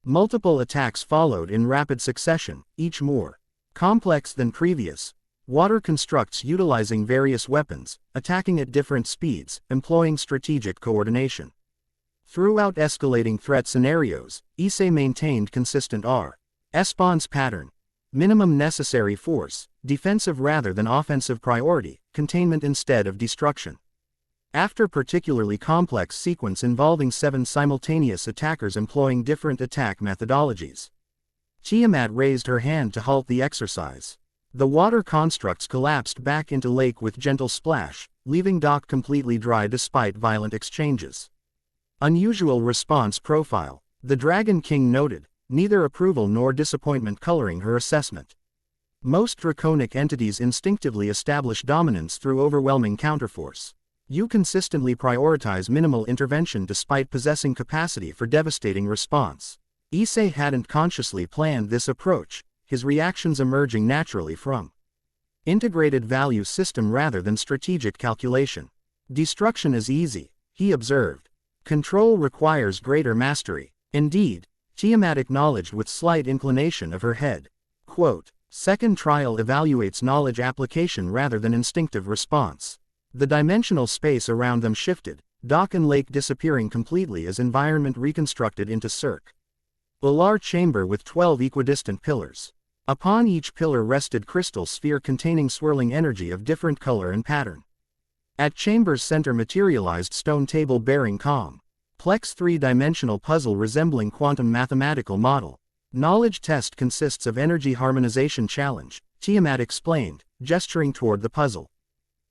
Multiple attacks followed in rapid succession, each more complex than previous. Water constructs utilizing various weapons, attacking at different speeds, employing strategic coordination. Throughout escalating threat scenarios, Issei maintained consistent response pattern. Minimum necessary force, defensive rather than offensive priority, containment instead of destruction. After particularly complex sequence involving 7 simultaneous attackers employing different attack methodologies, Tiamat raised her hand to halt the exercise. The water constructs collapsed back into lake with gentle splash, leaving dock completely dry despite violent exchanges. Unusual response profile, the Dragon King noted, neither approval nor disappointment coloring her assessment. Most draconic entities instinctively establish dominance through overwhelming counterforce. You consistently prioritize minimal intervention despite possessing capacity for devastating response. Issei hadn't consciously planned this approach, his reactions emerging naturally from integrated value system rather than strategic calculation. Destruction is easy, he observed. Control requires greater mastery. Indeed, Tiamat acknowledged with slight inclination of her head. Quote, second trial evaluates knowledge application rather than instinctive response. The dimensional space around them shifted, dock and lake disappearing completely as environment reconstructed into a large chamber with 12 equidistant pillars. Upon each pillar rested crystal sphere containing swirling energy of different color and pattern. At chamber's center materialized stone table bearing complex 3-dimensional puzzle resembling quantum mathematical model. Knowledge test consists of energy harmonization challenge, Tiamat explained, gesturing toward the puzzle.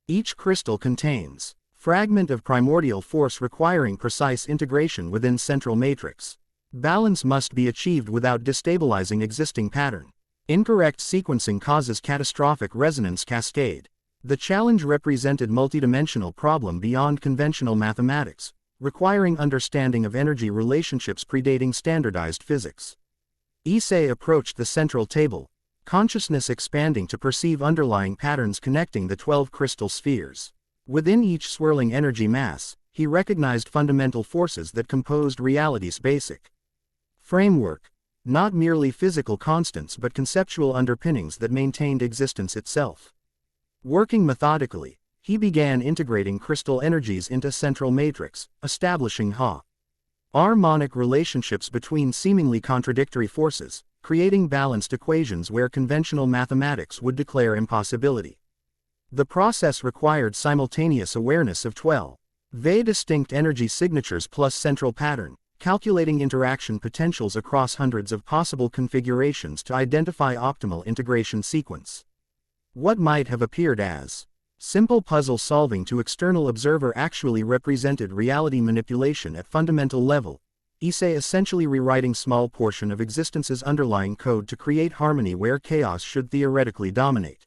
Each crystal contains fragment of primordial force requiring precise integration within central matrix. Balance must be achieved without destabilizing existing pattern. Incorrect sequencing causes catastrophic resonance cascade. The challenge represented multidimensional problem beyond conventional mathematics, requiring understanding of energy relationships predating standardized physics. Issei approached the central table, consciousness expanding to perceive underlying patterns connecting the 12 crystal spheres. Within each swirling energy mass, he recognized fundamental forces that composed reality's basic framework, not merely physical constants but conceptual underpinnings that maintained existence itself. Working methodically, he began integrating crystal energies into central matrix, establishing harmonic relationships between seemingly contradictory forces, creating balanced equations where conventional mathematics would declare impossibility. The process required simultaneous awareness of 12 distinct energy signatures plus central pattern, calculating interaction potentials across hundreds of possible configurations to identify optimal integration sequence. What might have appeared as simple puzzle solving to external observer actually represented reality manipulation at fundamental level, Issei essentially rewriting small portion of existence's underlying code to create harmony where chaos should theoretically dominate.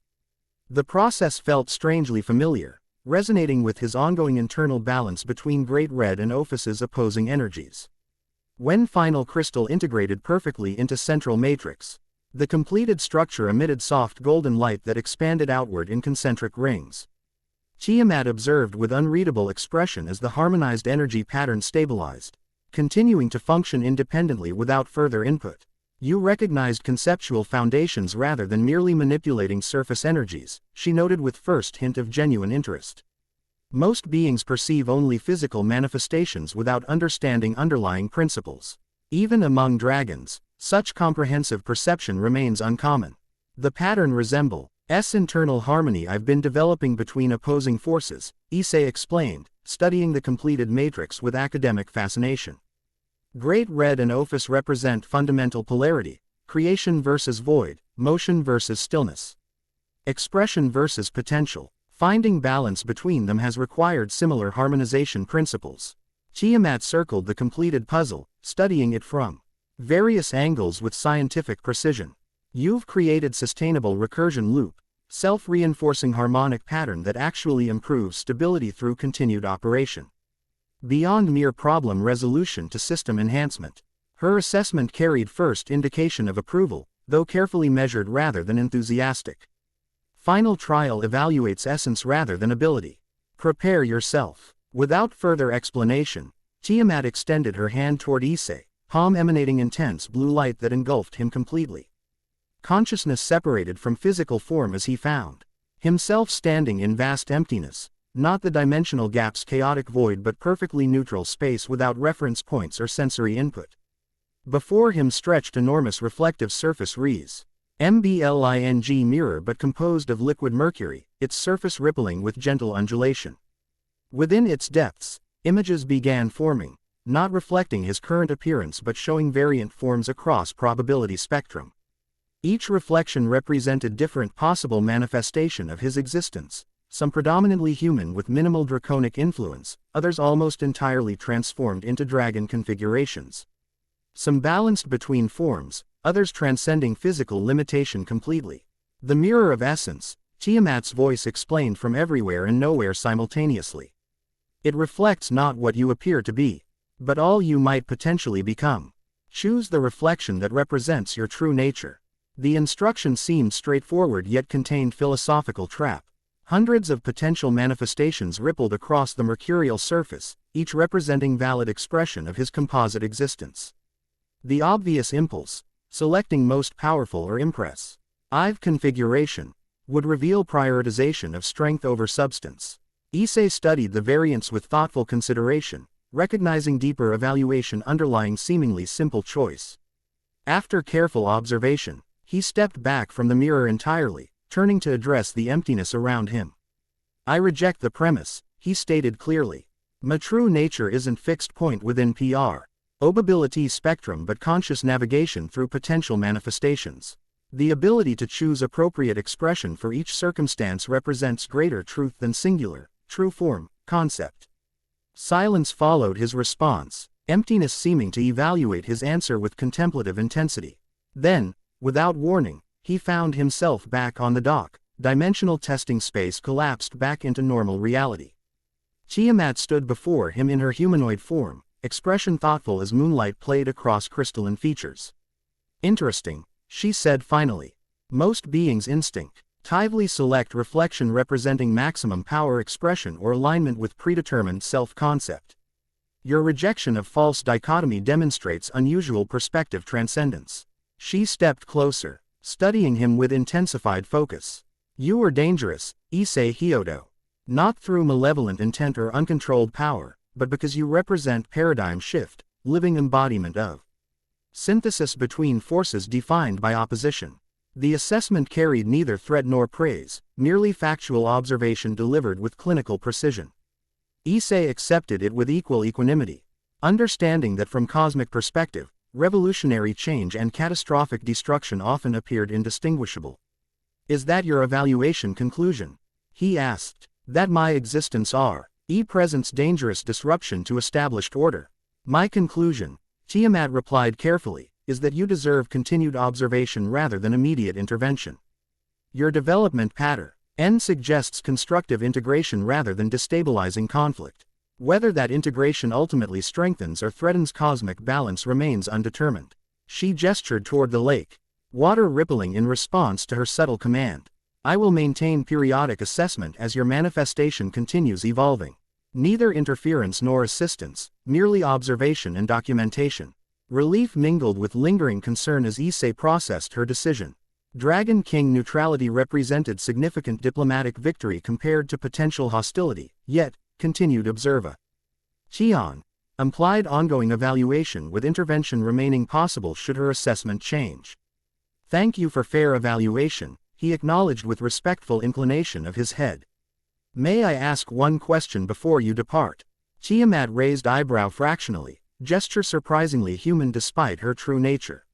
The process felt strangely familiar, resonating with his ongoing internal balance between Great Red and Ophis's opposing energies. When final crystal integrated perfectly into central matrix, the completed structure emitted soft golden light that expanded outward in concentric rings. Tiamat observed with unreadable expression as the harmonized energy pattern stabilized, continuing to function independently without further input. You recognized conceptual foundations rather than merely manipulating surface energies, she noted with first hint of genuine interest. Most beings perceive only physical manifestations without understanding underlying principles. Even among dragons, such comprehensive perception remains uncommon. The pattern resembles internal harmony I've been developing between opposing forces, Issei explained, studying the completed matrix with academic fascination. Great Red and Ophis represent fundamental polarity, creation versus void, motion versus stillness, expression versus potential. Finding balance between them has required similar harmonization principles. Tiamat circled the completed puzzle, studying it from various angles with scientific precision. You've created sustainable recursion loop, self-reinforcing harmonic pattern that actually improves stability through continued operation. Beyond mere problem resolution to system enhancement. Her assessment carried first indication of approval, though carefully measured rather than enthusiastic. Final trial evaluates essence rather than ability. Prepare yourself. Without further explanation, Tiamat extended her hand toward Issei, palm emanating intense blue light that engulfed him completely. Consciousness separated from physical form as he found himself standing in vast emptiness. Not the dimensional gap's chaotic void but perfectly neutral space without reference points or sensory input. Before him stretched enormous reflective surface MBLING mirror but composed of liquid mercury, its surface rippling with gentle undulation. Within its depths, images began forming, not reflecting his current appearance but showing variant forms across probability spectrum. Each reflection represented different possible manifestation of his existence. Some predominantly human with minimal draconic influence, others almost entirely transformed into dragon configurations. Some balanced between forms, others transcending physical limitation completely. The mirror of essence, Tiamat's voice explained from everywhere and nowhere simultaneously. It reflects not what you appear to be, but all you might potentially become. Choose the reflection that represents your true nature. The instruction seemed straightforward yet contained philosophical trap. Hundreds of potential manifestations rippled across the mercurial surface, each representing valid expression of his composite existence. The obvious impulse, selecting most powerful or impress configuration, would reveal prioritization of strength over substance. Issei studied the variants with thoughtful consideration, recognizing deeper evaluation underlying seemingly simple choice. After careful observation, he stepped back from the mirror entirely, turning to address the emptiness around him. I reject the premise, he stated clearly. My true nature isn't fixed point within obability spectrum but conscious navigation through potential manifestations. The ability to choose appropriate expression for each circumstance represents greater truth than singular, true form, concept. Silence followed his response, emptiness seeming to evaluate his answer with contemplative intensity. Then, without warning, he found himself back on the dock. Dimensional testing space collapsed back into normal reality. Tiamat stood before him in her humanoid form, expression thoughtful as moonlight played across crystalline features. Interesting, she said finally. Most beings instinctively select reflection representing maximum power expression or alignment with predetermined self-concept. Your rejection of false dichotomy demonstrates unusual perspective transcendence. She stepped closer, studying him with intensified focus. You are dangerous, Issei Hyodo. Not through malevolent intent or uncontrolled power, but because you represent paradigm shift, living embodiment of synthesis between forces defined by opposition. The assessment carried neither threat nor praise, merely factual observation delivered with clinical precision. Issei accepted it with equal equanimity, understanding that from cosmic perspective, revolutionary change and catastrophic destruction often appeared indistinguishable. "Is that your evaluation conclusion?" he asked. "That my existence presents dangerous disruption to established order. My conclusion," Tiamat replied carefully, "is that you deserve continued observation rather than immediate intervention. Your development pattern suggests constructive integration rather than destabilizing conflict. Whether that integration ultimately strengthens or threatens cosmic balance remains undetermined." She gestured toward the lake, water rippling in response to her subtle command. "I will maintain periodic assessment as your manifestation continues evolving. Neither interference nor assistance, merely observation and documentation." Relief mingled with lingering concern as Issei processed her decision. Dragon King neutrality represented significant diplomatic victory compared to potential hostility, yet, continued observer Qian, implied ongoing evaluation with intervention remaining possible should her assessment change. "Thank you for fair evaluation," he acknowledged with respectful inclination of his head. "May I ask one question before you depart?" Tiamat raised eyebrow fractionally, gesture surprisingly human despite her true nature.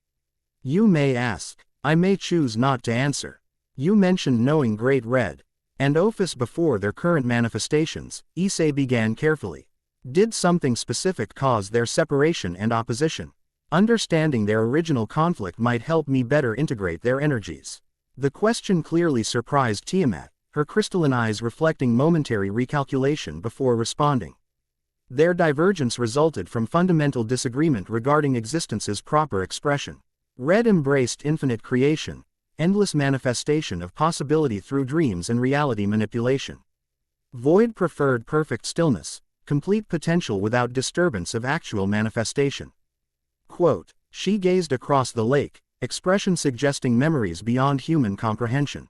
"You may ask. I may choose not to answer. You mentioned knowing Great Red and Ophis before their current manifestations," Issei began carefully. "Did something specific cause their separation and opposition? Understanding their original conflict might help me better integrate their energies." The question clearly surprised Tiamat, her crystalline eyes reflecting momentary recalculation before responding. Their divergence resulted from fundamental disagreement regarding existence's proper expression. Red embraced infinite creation, endless manifestation of possibility through dreams and reality manipulation. Void preferred perfect stillness, complete potential without disturbance of actual manifestation. Quote, she gazed across the lake, expression suggesting memories beyond human comprehension.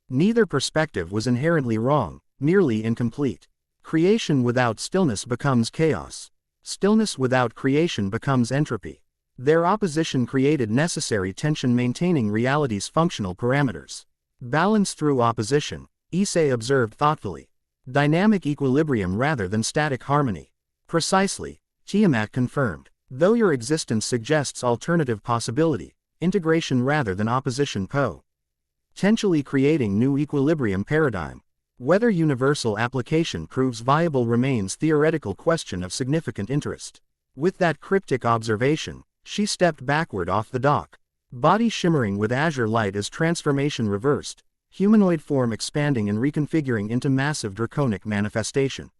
Neither perspective was inherently wrong, merely incomplete. Creation without stillness becomes chaos. Stillness without creation becomes entropy. Their opposition created necessary tension maintaining reality's functional parameters. Balance through opposition, Issei observed thoughtfully. Dynamic equilibrium rather than static harmony. Precisely, Tiamat confirmed. Though your existence suggests alternative possibility, integration rather than opposition potentially creating new equilibrium paradigm. Whether universal application proves viable remains theoretical question of significant interest. With that cryptic observation, she stepped backward off the dock. Body shimmering with azure light as transformation reversed, humanoid form expanding and reconfiguring into massive draconic manifestation.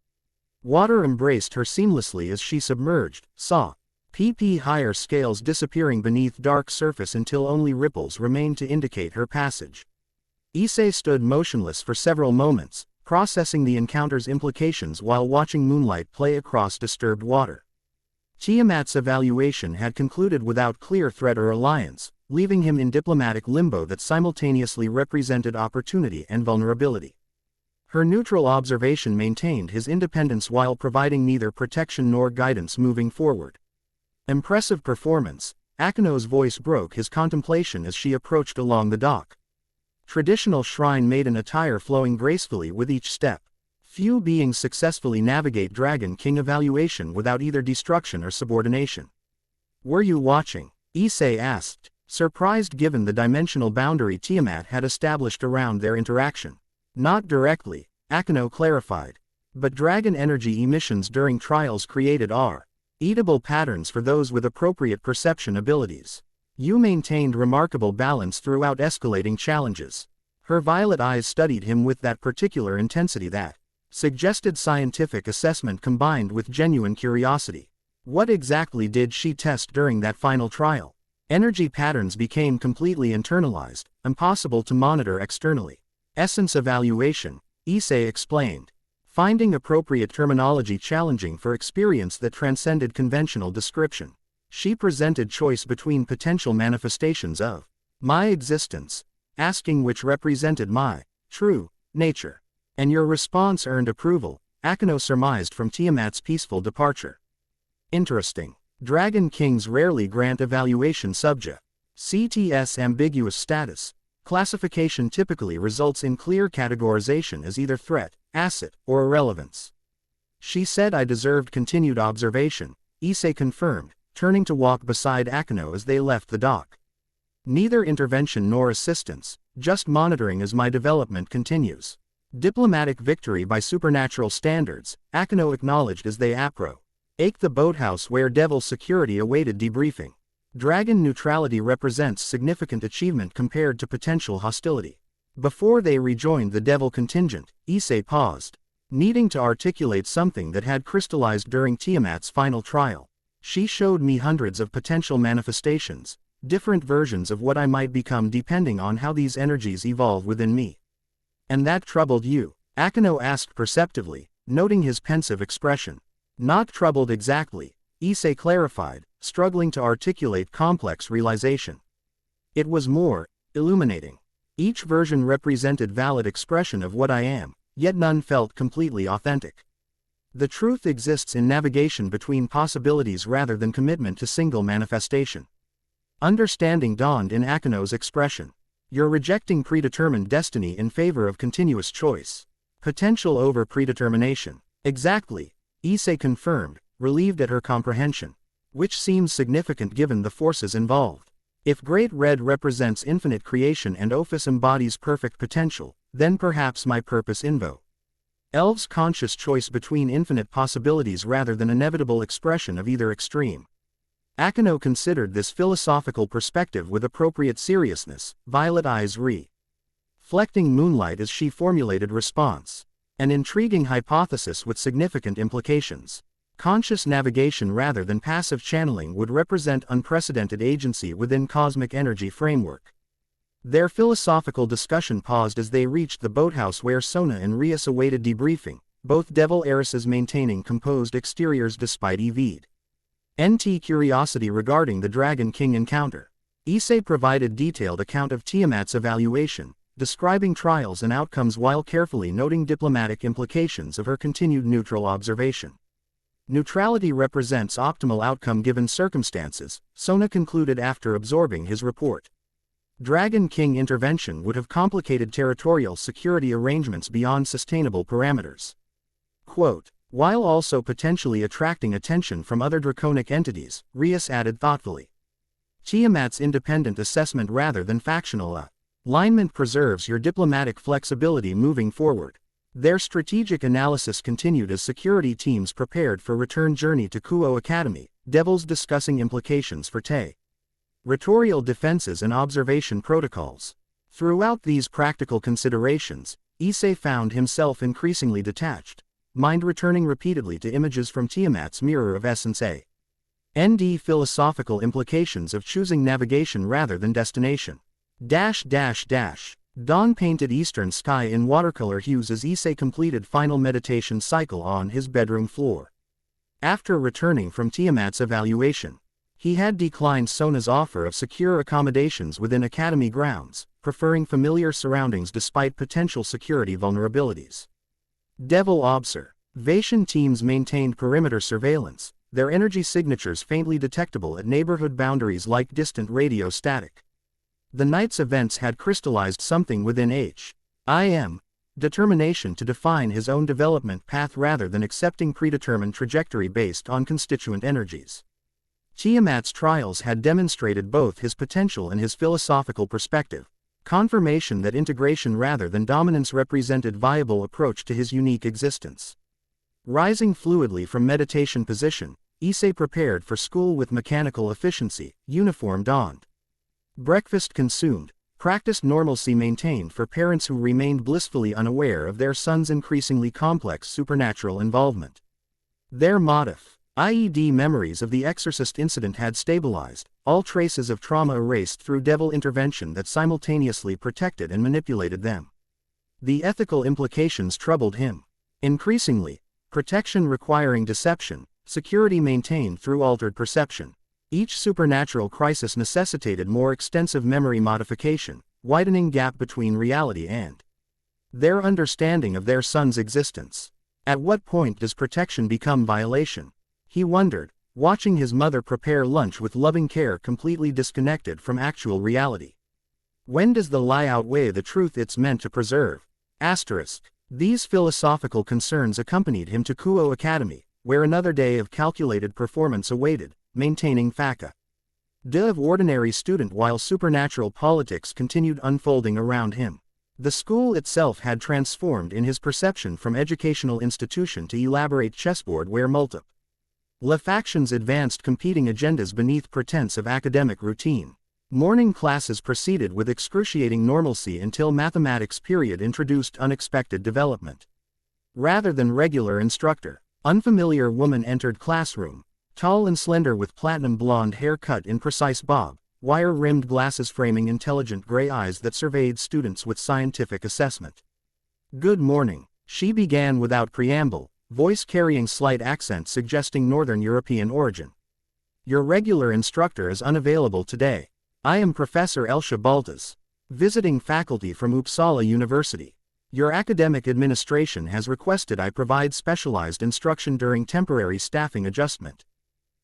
Water embraced her seamlessly as she submerged, saw higher scales disappearing beneath dark surface until only ripples remained to indicate her passage. Issei stood motionless for several moments, processing the encounter's implications while watching moonlight play across disturbed water. Tiamat's evaluation had concluded without clear threat or alliance, leaving him in diplomatic limbo that simultaneously represented opportunity and vulnerability. Her neutral observation maintained his independence while providing neither protection nor guidance moving forward. Impressive performance, Akino's voice broke his contemplation as she approached along the dock. Traditional shrine maiden attire flowing gracefully with each step. Few beings successfully navigate Dragon King evaluation without either destruction or subordination. Were you watching? Issei asked, surprised given the dimensional boundary Tiamat had established around their interaction. Not directly, Akino clarified. But dragon energy emissions during trials created eatable patterns for those with appropriate perception abilities. You maintained remarkable balance throughout escalating challenges. Her violet eyes studied him with that particular intensity that suggested scientific assessment combined with genuine curiosity. What exactly did she test during that final trial? Energy patterns became completely internalized, impossible to monitor externally. Essence evaluation, Issei explained. Finding appropriate terminology challenging for experience that transcended conventional description. She presented choice between potential manifestations of my existence, asking which represented my true nature. And your response earned approval, Akino surmised from Tiamat's peaceful departure. Interesting. Dragon Kings rarely grant evaluation subject. CTS ambiguous status, Classification typically results in clear categorization as either threat, asset, or irrelevance. She said I deserved continued observation, Issei confirmed, turning to walk beside Akino as they left the dock. Neither intervention nor assistance, just monitoring as my development continues. Diplomatic victory by supernatural standards, Akino acknowledged as they approached the boathouse where Devil security awaited debriefing. Dragon neutrality represents significant achievement compared to potential hostility. Before they rejoined the Devil contingent, Issei paused, needing to articulate something that had crystallized during Tiamat's final trial. She showed me hundreds of potential manifestations, different versions of what I might become depending on how these energies evolve within me. And that troubled you? Akino asked perceptively, noting his pensive expression. Not troubled exactly, Issei clarified, struggling to articulate complex realization. It was more illuminating. Each version represented valid expression of what I am, yet none felt completely authentic. The truth exists in navigation between possibilities rather than commitment to single manifestation. Understanding dawned in Akino's expression. You're rejecting predetermined destiny in favor of continuous choice. Potential over predetermination. Exactly, Issei confirmed, relieved at her comprehension. Which seems significant given the forces involved. If Great Red represents infinite creation and Ophis embodies perfect potential, then perhaps my purpose involves conscious choice between infinite possibilities rather than inevitable expression of either extreme. Akino considered this philosophical perspective with appropriate seriousness, violet eyes reflecting moonlight as she formulated response. An intriguing hypothesis with significant implications. Conscious navigation rather than passive channeling would represent unprecedented agency within cosmic energy framework. Their philosophical discussion paused as they reached the boathouse where Sona and Rias awaited debriefing, both Devil heiresses maintaining composed exteriors despite evade. NT curiosity regarding the Dragon King encounter. Issei provided detailed account of Tiamat's evaluation, describing trials and outcomes while carefully noting diplomatic implications of her continued neutral observation. Neutrality represents optimal outcome given circumstances, Sona concluded after absorbing his report. Dragon King intervention would have complicated territorial security arrangements beyond sustainable parameters. Quote, while also potentially attracting attention from other draconic entities, Rias added thoughtfully. Tiamat's independent assessment rather than factional alignment preserves your diplomatic flexibility moving forward. Their strategic analysis continued as security teams prepared for return journey to Kuo Academy, Devils discussing implications for territorial defenses and observation protocols. Throughout these practical considerations, Issei found himself increasingly detached, mind returning repeatedly to images from Tiamat's mirror of essence ND philosophical implications of choosing navigation rather than destination. Dawn painted eastern sky in watercolor hues as Issei completed final meditation cycle on his bedroom floor. After returning from Tiamat's evaluation, he had declined Sona's offer of secure accommodations within Academy grounds, preferring familiar surroundings despite potential security vulnerabilities. Devil observation teams maintained perimeter surveillance, their energy signatures faintly detectable at neighborhood boundaries like distant radio static. The night's events had crystallized something within H.I.M. determination to define his own development path rather than accepting predetermined trajectory based on constituent energies. Tiamat's trials had demonstrated both his potential and his philosophical perspective, confirmation that integration rather than dominance represented viable approach to his unique existence. Rising fluidly from meditation position, Issei prepared for school with mechanical efficiency, uniform donned. Breakfast consumed, practiced normalcy maintained for parents who remained blissfully unaware of their son's increasingly complex supernatural involvement. Their motif, IED memories of the Exorcist incident had stabilized, all traces of trauma erased through devil intervention that simultaneously protected and manipulated them. The ethical implications troubled him. Increasingly, protection requiring deception, security maintained through altered perception. Each supernatural crisis necessitated more extensive memory modification, widening gap between reality and their understanding of their son's existence. At what point does protection become violation? He wondered, watching his mother prepare lunch with loving care completely disconnected from actual reality. When does the lie outweigh the truth it's meant to preserve? Asterisk. These philosophical concerns accompanied him to Kuo Academy, where another day of calculated performance awaited, maintaining Faka of ordinary student while supernatural politics continued unfolding around him. The school itself had transformed in his perception from educational institution to elaborate chessboard where multiple factions advanced competing agendas beneath pretense of academic routine. Morning classes proceeded with excruciating normalcy until mathematics period introduced unexpected development. Rather than regular instructor, unfamiliar woman entered classroom, tall and slender with platinum blonde hair cut in precise bob, wire-rimmed glasses framing intelligent gray eyes that surveyed students with scientific assessment. "Good morning," she began without preamble, voice carrying slight accent suggesting Northern European origin. "Your regular instructor is unavailable today. I am Professor Elsha Baltas, visiting faculty from Uppsala University. Your academic administration has requested I provide specialized instruction during temporary staffing adjustment."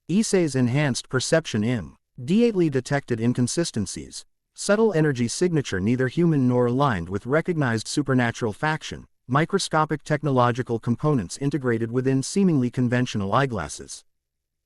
Issei's enhanced perception immediately detected inconsistencies, subtle energy signature neither human nor aligned with recognized supernatural faction, microscopic technological components integrated within seemingly conventional eyeglasses.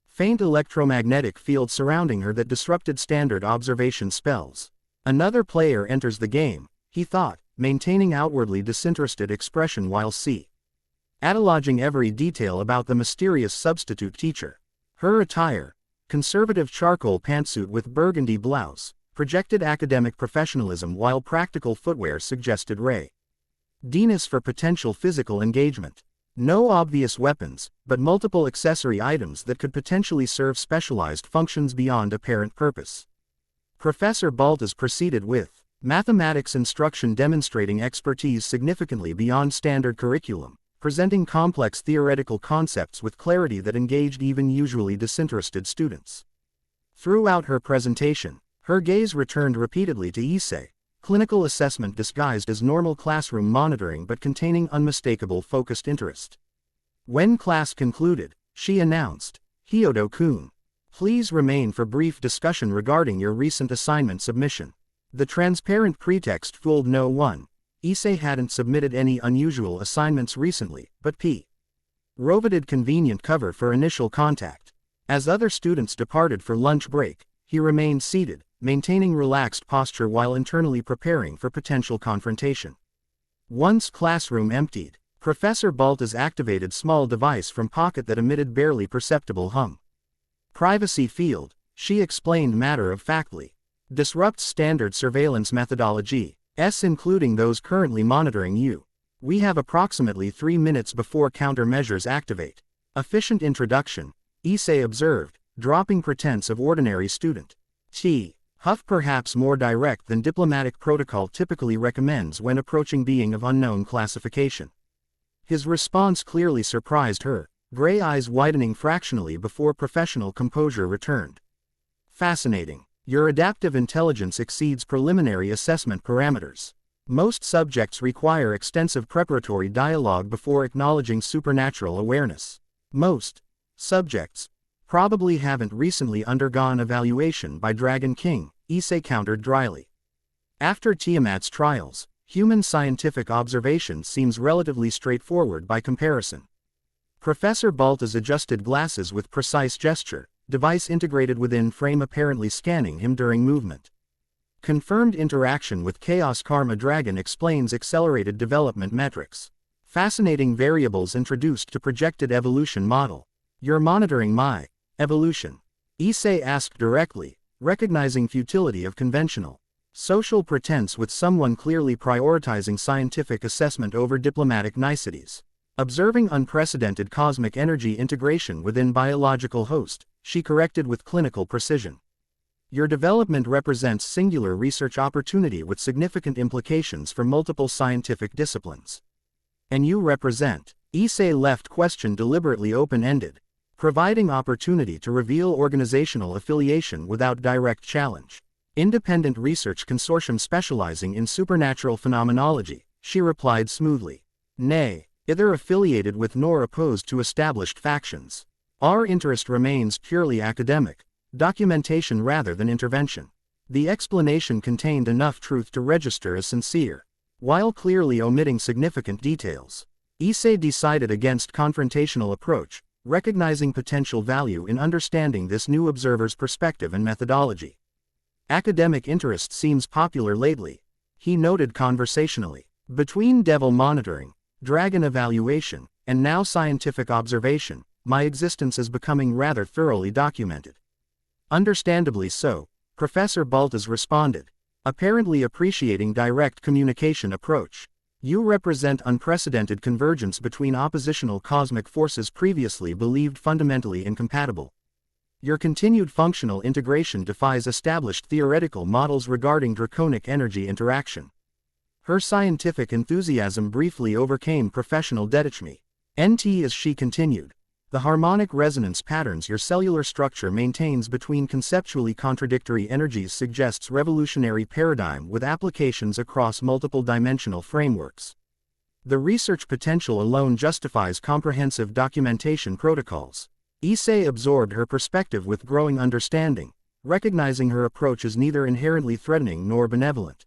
Faint electromagnetic field surrounding her that disrupted standard observation spells. Another player enters the game, he thought, maintaining outwardly disinterested expression while cataloging every detail about the mysterious substitute teacher. Her attire, conservative charcoal pantsuit with burgundy blouse, projected academic professionalism while practical footwear suggested readiness for potential physical engagement. No obvious weapons, but multiple accessory items that could potentially serve specialized functions beyond apparent purpose. Professor Baltas proceeded with mathematics instruction demonstrating expertise significantly beyond standard curriculum, presenting complex theoretical concepts with clarity that engaged even usually disinterested students. Throughout her presentation, her gaze returned repeatedly to Issei, clinical assessment disguised as normal classroom monitoring but containing unmistakable focused interest. When class concluded, she announced, "Hyodo-kun, please remain for brief discussion regarding your recent assignment submission." The transparent pretext fooled no one. Issei hadn't submitted any unusual assignments recently, but provided convenient cover for initial contact. As other students departed for lunch break, he remained seated, maintaining relaxed posture while internally preparing for potential confrontation. Once classroom emptied, Professor Baltas activated small device from pocket that emitted barely perceptible hum. "Privacy field," she explained matter-of-factly. "Disrupts standard surveillance methodology. Including those currently monitoring you. We have approximately 3 minutes before countermeasures activate." Efficient introduction, Issei observed, dropping pretense of ordinary student. Huff perhaps more direct than diplomatic protocol typically recommends when approaching being of unknown classification. His response clearly surprised her, gray eyes widening fractionally before professional composure returned. "Fascinating. Your adaptive intelligence exceeds preliminary assessment parameters. Most subjects require extensive preparatory dialogue before acknowledging supernatural awareness. Most subjects probably haven't recently undergone evaluation by Dragon King," Issei countered dryly. "After Tiamat's trials, human scientific observation seems relatively straightforward by comparison." Professor Baltas adjusted glasses with precise gesture, device integrated within frame apparently scanning him during movement. Confirmed interaction with Chaos Karma Dragon explains accelerated development metrics. Fascinating variables introduced to projected evolution model. "You're monitoring my evolution?" Issei asked directly, recognizing futility of conventional social pretense with someone clearly prioritizing scientific assessment over diplomatic niceties. Observing unprecedented cosmic energy integration within biological host, she corrected with clinical precision. "Your development represents singular research opportunity with significant implications for multiple scientific disciplines." "And you represent?" Issei left question deliberately open-ended, providing opportunity to reveal organizational affiliation without direct challenge. "Independent research consortium specializing in supernatural phenomenology," she replied smoothly. "Nay, either affiliated with nor opposed to established factions. Our interest remains purely academic, documentation rather than intervention." The explanation contained enough truth to register as sincere, while clearly omitting significant details. Issei decided against confrontational approach, recognizing potential value in understanding this new observer's perspective and methodology. Academic interest seems popular lately, he noted conversationally. Between devil monitoring, dragon evaluation, and now scientific observation, my existence is becoming rather thoroughly documented. Understandably so, Professor Baltas responded, apparently appreciating direct communication approach. You represent unprecedented convergence between oppositional cosmic forces previously believed fundamentally incompatible. Your continued functional integration defies established theoretical models regarding draconic energy interaction. Her scientific enthusiasm briefly overcame professional detachment. As she continued, the harmonic resonance patterns your cellular structure maintains between conceptually contradictory energies suggests revolutionary paradigm with applications across multiple dimensional frameworks. The research potential alone justifies comprehensive documentation protocols. Issei absorbed her perspective with growing understanding, recognizing her approach as neither inherently threatening nor benevolent.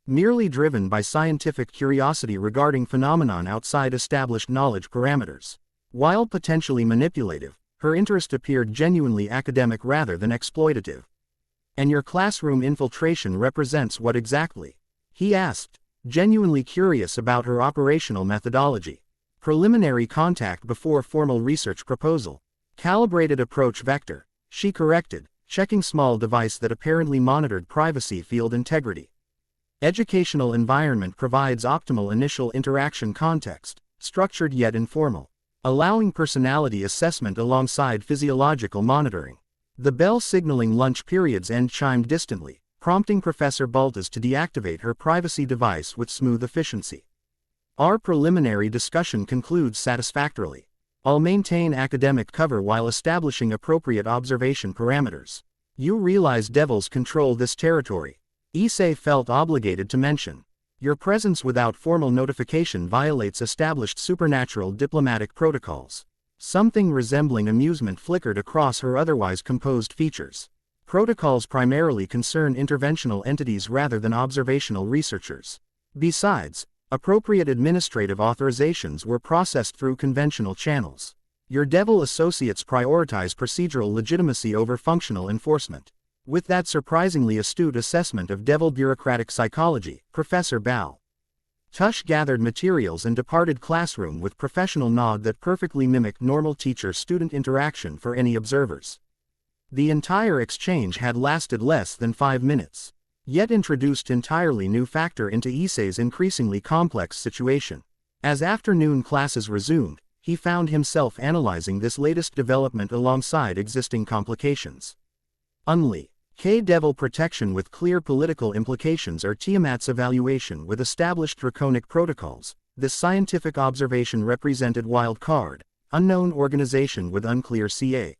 Merely driven by scientific curiosity regarding phenomenon outside established knowledge parameters. While potentially manipulative, her interest appeared genuinely academic rather than exploitative. And your classroom infiltration represents what exactly? He asked, genuinely curious about her operational methodology. Preliminary contact before formal research proposal. Calibrated approach vector, she corrected, checking small device that apparently monitored privacy field integrity. Educational environment provides optimal initial interaction context, structured yet informal, allowing personality assessment alongside physiological monitoring. The bell signaling lunch period's end chimed distantly, prompting Professor Baltas to deactivate her privacy device with smooth efficiency. Our preliminary discussion concludes satisfactorily. I'll maintain academic cover while establishing appropriate observation parameters. You realize devils control this territory. Issei felt obligated to mention. Your presence without formal notification violates established supernatural diplomatic protocols. Something resembling amusement flickered across her otherwise composed features. Protocols primarily concern interventional entities rather than observational researchers. Besides, appropriate administrative authorizations were processed through conventional channels. Your devil associates prioritize procedural legitimacy over functional enforcement. With that surprisingly astute assessment of devil bureaucratic psychology, Professor Bao Tush gathered materials and departed classroom with professional nod that perfectly mimicked normal teacher-student interaction for any observers. The entire exchange had lasted less than 5 minutes, yet introduced entirely new factor into Issei's increasingly complex situation. As afternoon classes resumed, he found himself analyzing this latest development alongside existing complications. Unli. K-Devil protection with clear political implications or Tiamat's evaluation with established draconic protocols. This scientific observation represented wild card, unknown organization with unclear CA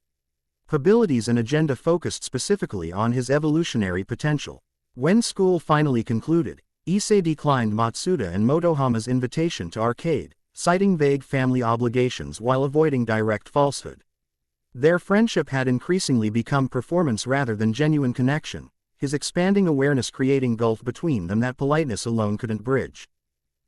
abilities and agenda focused specifically on his evolutionary potential. When school finally concluded, Issei declined Matsuda and Motohama's invitation to arcade, citing vague family obligations while avoiding direct falsehood. Their friendship had increasingly become performance rather than genuine connection, his expanding awareness creating gulf between them that politeness alone couldn't bridge.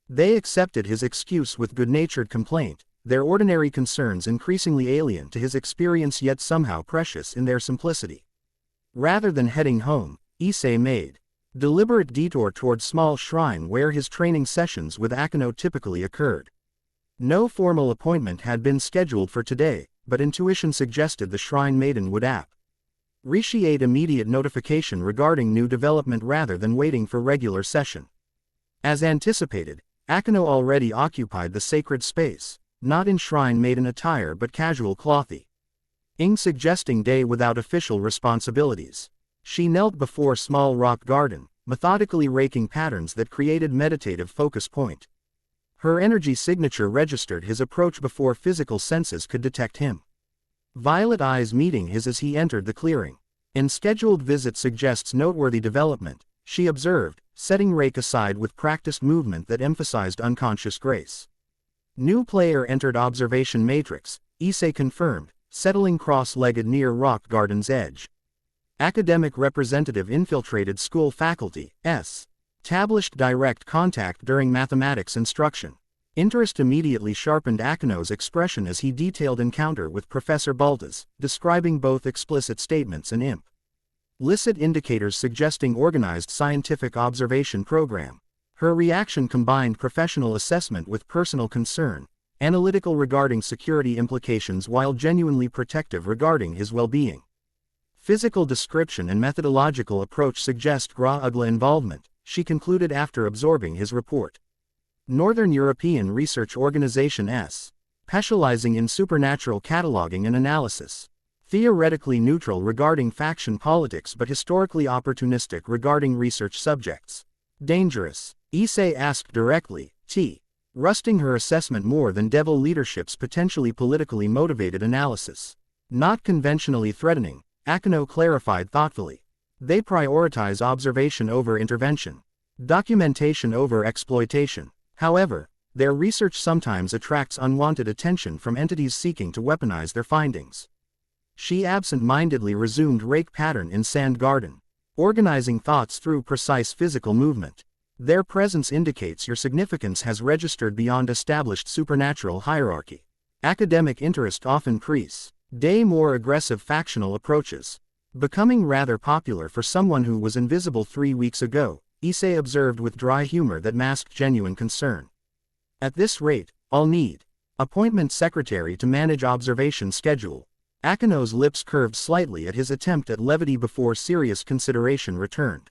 They accepted his excuse with good-natured complaint, their ordinary concerns increasingly alien to his experience yet somehow precious in their simplicity. Rather than heading home, Issei made deliberate detour toward small shrine where his training sessions with Akano typically occurred. No formal appointment had been scheduled for today, but intuition suggested the shrine maiden would appreciate immediate notification regarding new development rather than waiting for regular session. As anticipated, Akano already occupied the sacred space, not in shrine maiden attire but casual clothing, suggesting day without official responsibilities. She knelt before small rock garden, methodically raking patterns that created meditative focus point. Her energy signature registered his approach before physical senses could detect him. Violet eyes meeting his as he entered the clearing. An scheduled visit suggests noteworthy development, she observed, setting rake aside with practiced movement that emphasized unconscious grace. New player entered observation matrix, Issei confirmed, settling cross-legged near rock garden's edge. Academic representative infiltrated school faculty, established direct contact during mathematics instruction. Interest immediately sharpened Akino's expression as he detailed encounter with Professor Baltas, describing both explicit statements and implicit indicators suggesting organized scientific observation program. Her reaction combined professional assessment with personal concern, analytical regarding security implications while genuinely protective regarding his well-being. Physical description and methodological approach suggest Gra-Ugla involvement, she concluded after absorbing his report. Northern European Research Organization specializing in supernatural cataloging and analysis. Theoretically neutral regarding faction politics but historically opportunistic regarding research subjects. Dangerous, Issei asked directly, rusting her assessment more than devil leadership's potentially politically motivated analysis. Not conventionally threatening, Akino clarified thoughtfully. They prioritize observation over intervention, documentation over exploitation. However, their research sometimes attracts unwanted attention from entities seeking to weaponize their findings. She absent-mindedly resumed rake pattern in sand garden, organizing thoughts through precise physical movement. Their presence indicates your significance has registered beyond established supernatural hierarchy. Academic interest often increase. More aggressive factional approaches. Becoming rather popular for someone who was invisible 3 weeks ago, Issei observed with dry humor that masked genuine concern. At this rate, I'll need appointment secretary to manage observation schedule. Akino's lips curved slightly at his attempt at levity before serious consideration returned.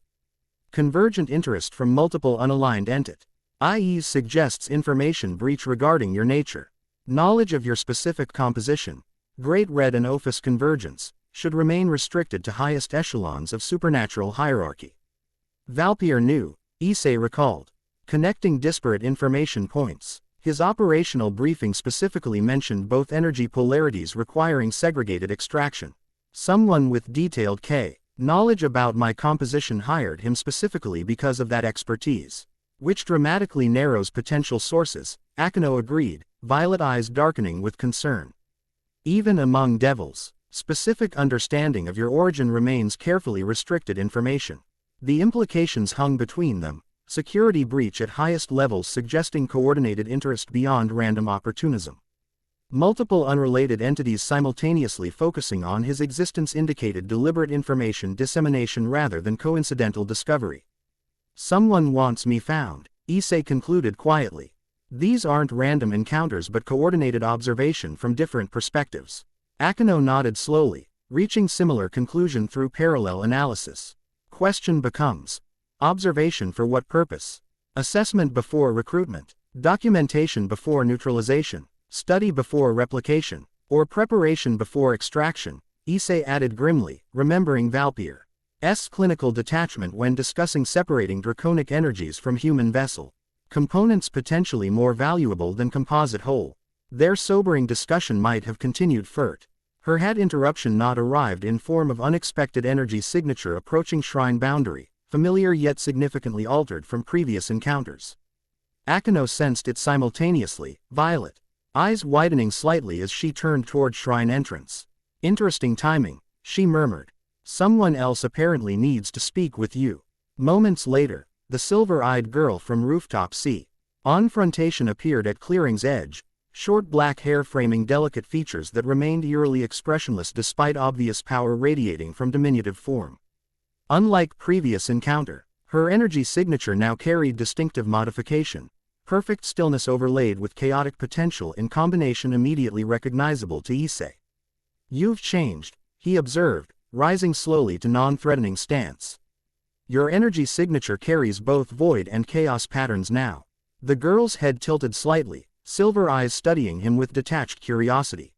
Convergent interest from multiple unaligned entities suggests information breach regarding your nature. Knowledge of your specific composition, Great Red and Ophis convergence, should remain restricted to highest echelons of supernatural hierarchy. Valpier knew, Issei recalled, connecting disparate information points. His operational briefing specifically mentioned both energy polarities requiring segregated extraction. Someone with detailed knowledge about my composition hired him specifically because of that expertise, which dramatically narrows potential sources, Akino agreed, violet eyes darkening with concern. Even among devils, specific understanding of your origin remains carefully restricted information. The implications hung between them, security breach at highest levels suggesting coordinated interest beyond random opportunism. Multiple unrelated entities simultaneously focusing on his existence indicated deliberate information dissemination rather than coincidental discovery. Someone wants me found, Issei concluded quietly. These aren't random encounters but coordinated observation from different perspectives. Akino nodded slowly, reaching similar conclusion through parallel analysis. Question becomes: observation for what purpose? Assessment before recruitment, documentation before neutralization, study before replication, or preparation before extraction, Issei added grimly, remembering Valpier's clinical detachment when discussing separating draconic energies from human vessel. Components potentially more valuable than composite whole. Their sobering discussion might have continued furt. Her had interruption not arrived in form of unexpected energy signature approaching shrine boundary, familiar yet significantly altered from previous encounters. Akino sensed it simultaneously, violet eyes widening slightly as she turned toward shrine entrance. Interesting timing, she murmured. Someone else apparently needs to speak with you. Moments later, the silver-eyed girl from rooftop C. Confrontation appeared at clearing's edge, short black hair framing delicate features that remained eerily expressionless despite obvious power radiating from diminutive form. Unlike previous encounter, her energy signature now carried distinctive modification, perfect stillness overlaid with chaotic potential in combination immediately recognizable to Issei. You've changed, he observed, rising slowly to non-threatening stance. Your energy signature carries both void and chaos patterns now. The girl's head tilted slightly, silver eyes studying him with detached curiosity.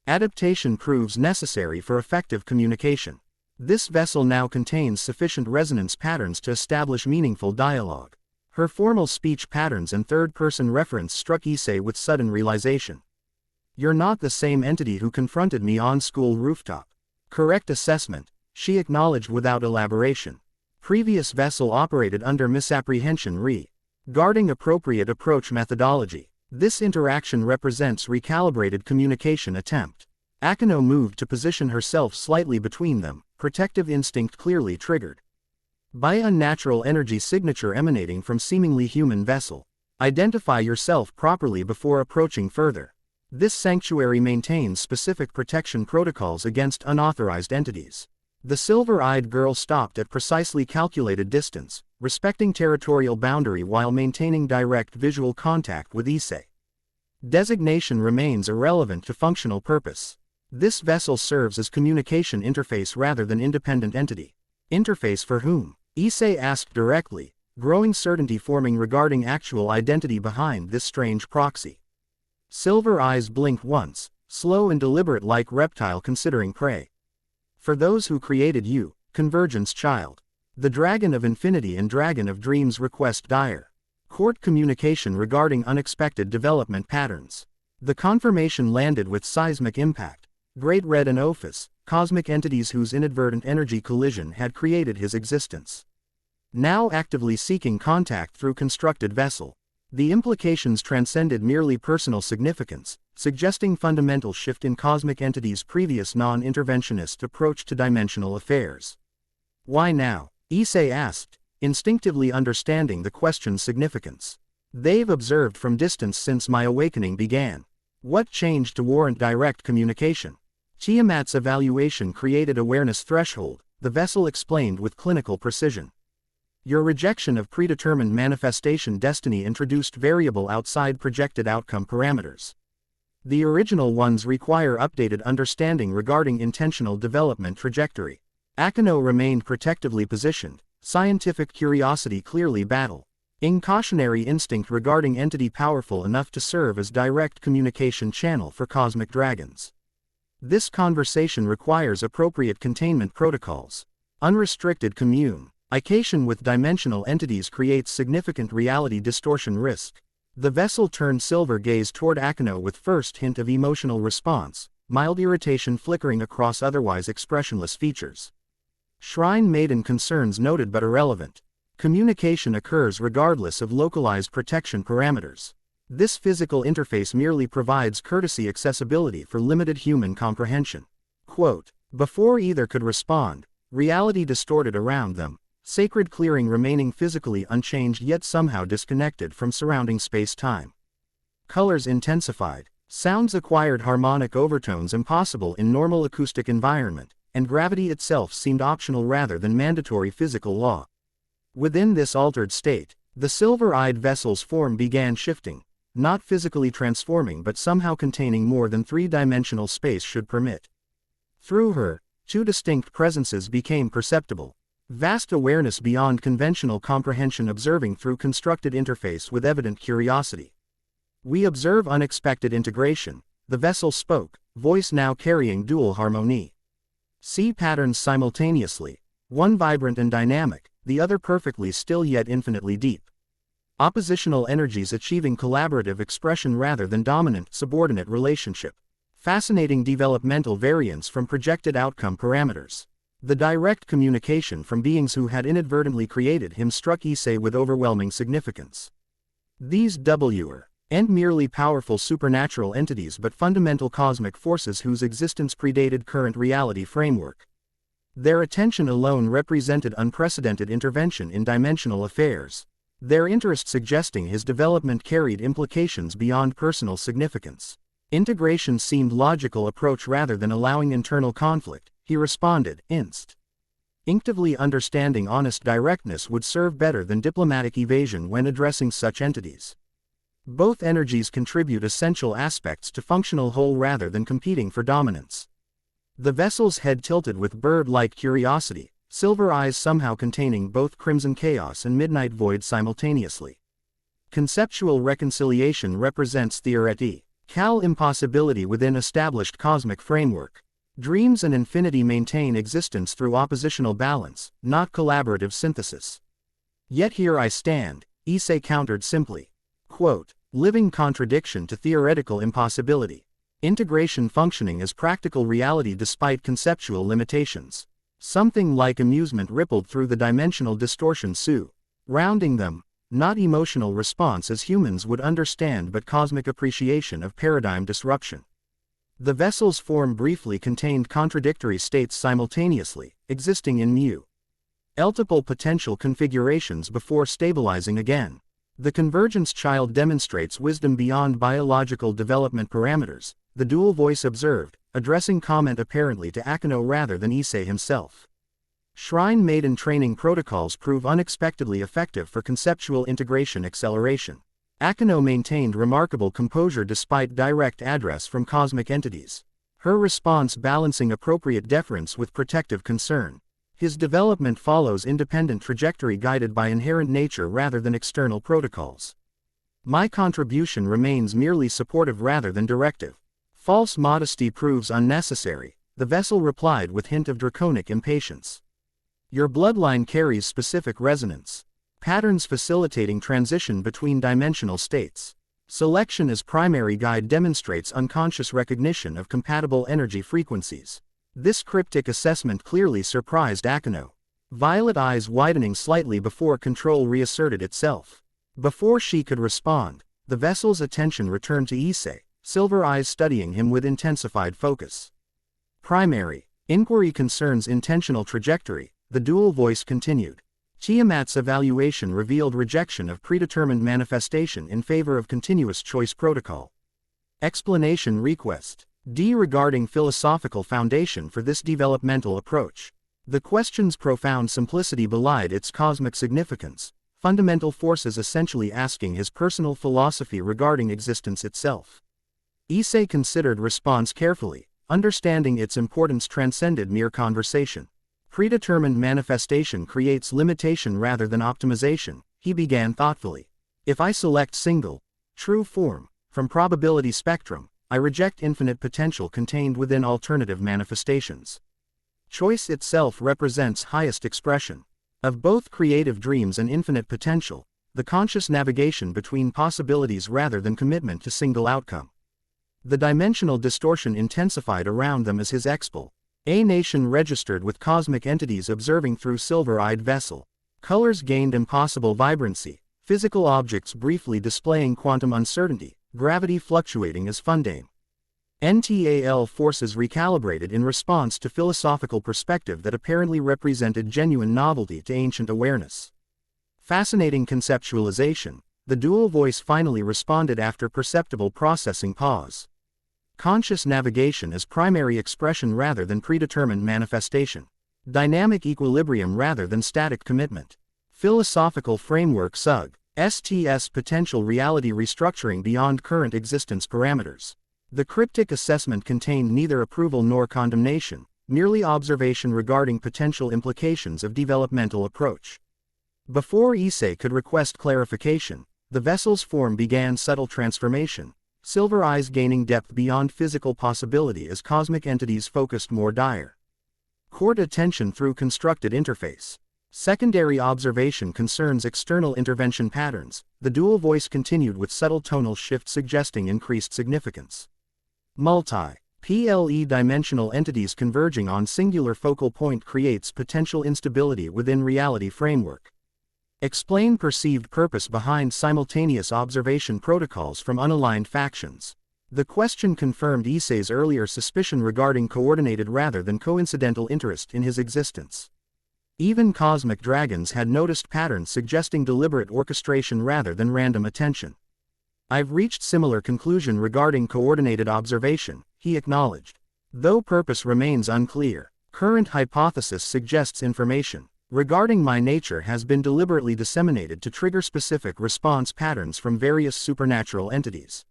Adaptation proves necessary for effective communication. This vessel now contains sufficient resonance patterns to establish meaningful dialogue. Her formal speech patterns and third-person reference struck Issei with sudden realization. You're not the same entity who confronted me on school rooftop. Correct assessment, she acknowledged without elaboration. Previous vessel operated under misapprehension regarding appropriate approach methodology. This interaction represents recalibrated communication attempt. Akino moved to position herself slightly between them, protective instinct clearly triggered. By unnatural energy signature emanating from seemingly human vessel. Identify yourself properly before approaching further. This sanctuary maintains specific protection protocols against unauthorized entities. The silver-eyed girl stopped at precisely calculated distance, respecting territorial boundary while maintaining direct visual contact with Issei. Designation remains irrelevant to functional purpose. This vessel serves as communication interface rather than independent entity. Interface for whom? Issei asked directly, growing certainty forming regarding actual identity behind this strange proxy. Silver eyes blinked once, slow and deliberate like reptile considering prey. For those who created you, Convergence Child. The Dragon of Infinity and Dragon of Dreams request dire. Court communication regarding unexpected development patterns. The confirmation landed with seismic impact. Great Red and Ophis, cosmic entities whose inadvertent energy collision had created his existence. Now actively seeking contact through constructed vessel. The implications transcended merely personal significance, suggesting fundamental shift in cosmic entities' previous non-interventionist approach to dimensional affairs. Why now? Issei asked, instinctively understanding the question's significance. They've observed from distance since my awakening began. What changed to warrant direct communication? Tiamat's evaluation created awareness threshold, the vessel explained with clinical precision. Your rejection of predetermined manifestation destiny introduced variable outside projected outcome parameters. The original ones require updated understanding regarding intentional development trajectory. Akino remained protectively positioned, scientific curiosity clearly battle. Cautionary instinct regarding entity powerful enough to serve as direct communication channel for cosmic dragons. This conversation requires appropriate containment protocols. Unrestricted communication with dimensional entities creates significant reality distortion risk. The vessel turned silver gaze toward Akino with first hint of emotional response, mild irritation flickering across otherwise expressionless features. Shrine Maiden concerns noted but irrelevant. Communication occurs regardless of localized protection parameters. This physical interface merely provides courtesy accessibility for limited human comprehension. Quote, before either could respond, reality distorted around them, sacred clearing remaining physically unchanged yet somehow disconnected from surrounding space-time. Colors intensified, sounds acquired harmonic overtones impossible in normal acoustic environment, and gravity itself seemed optional rather than mandatory physical law. Within this altered state, the silver-eyed vessel's form began shifting, not physically transforming but somehow containing more than three-dimensional space should permit. Through her, two distinct presences became perceptible. Vast awareness beyond conventional comprehension observing through constructed interface with evident curiosity. We observe unexpected integration, the vessel spoke, voice now carrying dual harmony. See patterns simultaneously, one vibrant and dynamic, the other perfectly still yet infinitely deep. Oppositional energies achieving collaborative expression rather than dominant subordinate relationship. Fascinating developmental variance from projected outcome parameters. The direct communication from beings who had inadvertently created him struck Issei with overwhelming significance. These weren't merely powerful supernatural entities but fundamental cosmic forces whose existence predated current reality framework. Their attention alone represented unprecedented intervention in dimensional affairs. Their interest suggesting his development carried implications beyond personal significance. Integration seemed logical approach rather than allowing internal conflict, he responded, instinctively understanding honest directness would serve better than diplomatic evasion when addressing such entities. Both energies contribute essential aspects to functional whole rather than competing for dominance. The vessel's head tilted with bird-like curiosity, silver eyes somehow containing both crimson chaos and midnight void simultaneously. Conceptual reconciliation represents theoretical impossibility within established cosmic framework. Dreams and infinity maintain existence through oppositional balance, not collaborative synthesis. Yet here I stand, Issei countered simply. Quote, living contradiction to theoretical impossibility. Integration functioning as practical reality despite conceptual limitations. Something like amusement rippled through the dimensional distortion surrounding them, not emotional response as humans would understand but cosmic appreciation of paradigm disruption. The vessel's form briefly contained contradictory states simultaneously, existing in multiple potential configurations before stabilizing again. The convergence child demonstrates wisdom beyond biological development parameters, the dual voice observed, addressing comment apparently to Akeno rather than Issei himself. Shrine maiden training protocols prove unexpectedly effective for conceptual integration acceleration. Akeno maintained remarkable composure despite direct address from cosmic entities. Her response balancing appropriate deference with protective concern. His development follows independent trajectory guided by inherent nature rather than external protocols. My contribution remains merely supportive rather than directive. False modesty proves unnecessary, the vessel replied with hint of draconic impatience. Your bloodline carries specific resonance. Patterns facilitating transition between dimensional states. Selection as primary guide demonstrates unconscious recognition of compatible energy frequencies. This cryptic assessment clearly surprised Akeno. Violet eyes widening slightly before control reasserted itself. Before she could respond, the vessel's attention returned to Issei, silver eyes studying him with intensified focus. Primary inquiry concerns intentional trajectory, the dual voice continued. Tiamat's evaluation revealed rejection of predetermined manifestation in favor of continuous choice protocol. Explanation request. D. Regarding philosophical foundation for this developmental approach. The question's profound simplicity belied its cosmic significance, fundamental forces essentially asking his personal philosophy regarding existence itself. Issei considered response carefully, understanding its importance transcended mere conversation. Predetermined manifestation creates limitation rather than optimization, he began thoughtfully. If I select single, true form, from probability spectrum, I reject infinite potential contained within alternative manifestations. Choice itself represents highest expression of both creative dreams and infinite potential, the conscious navigation between possibilities rather than commitment to single outcome. The dimensional distortion intensified around them as his expel. A nation registered with cosmic entities observing through silver-eyed vessel. Colors gained impossible vibrancy, physical objects briefly displaying quantum uncertainty, gravity fluctuating as fundame. NTAL forces recalibrated in response to philosophical perspective that apparently represented genuine novelty to ancient awareness. Fascinating conceptualization, the dual voice finally responded after perceptible processing pause. Conscious navigation as primary expression rather than predetermined manifestation. Dynamic equilibrium rather than static commitment. Philosophical framework SUG. STS potential reality restructuring beyond current existence parameters. The cryptic assessment contained neither approval nor condemnation, merely observation regarding potential implications of developmental approach. Before Issei could request clarification, the vessel's form began subtle transformation. Silver eyes gaining depth beyond physical possibility as cosmic entities focused more dire. Court attention through constructed interface. Secondary observation concerns external intervention patterns, the dual voice continued with subtle tonal shift suggesting increased significance. Multi-PLE dimensional entities converging on singular focal point creates potential instability within reality framework. Explain perceived purpose behind simultaneous observation protocols from unaligned factions. The question confirmed Issei's earlier suspicion regarding coordinated rather than coincidental interest in his existence. Even cosmic dragons had noticed patterns suggesting deliberate orchestration rather than random attention. I've reached similar conclusion regarding coordinated observation, he acknowledged. Though purpose remains unclear, current hypothesis suggests information regarding my nature has been deliberately disseminated to trigger specific response patterns from various supernatural entities.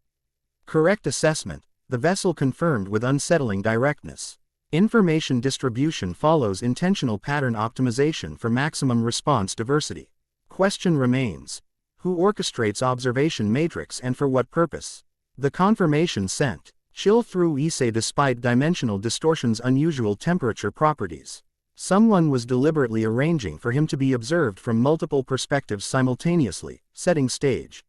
Correct assessment, the vessel confirmed with unsettling directness. Information distribution follows intentional pattern optimization for maximum response diversity. Question remains: who orchestrates observation matrix and for what purpose? The confirmation sent chill through Issei despite dimensional distortion's unusual temperature properties. Someone was deliberately arranging for him to be observed from multiple perspectives simultaneously, setting stage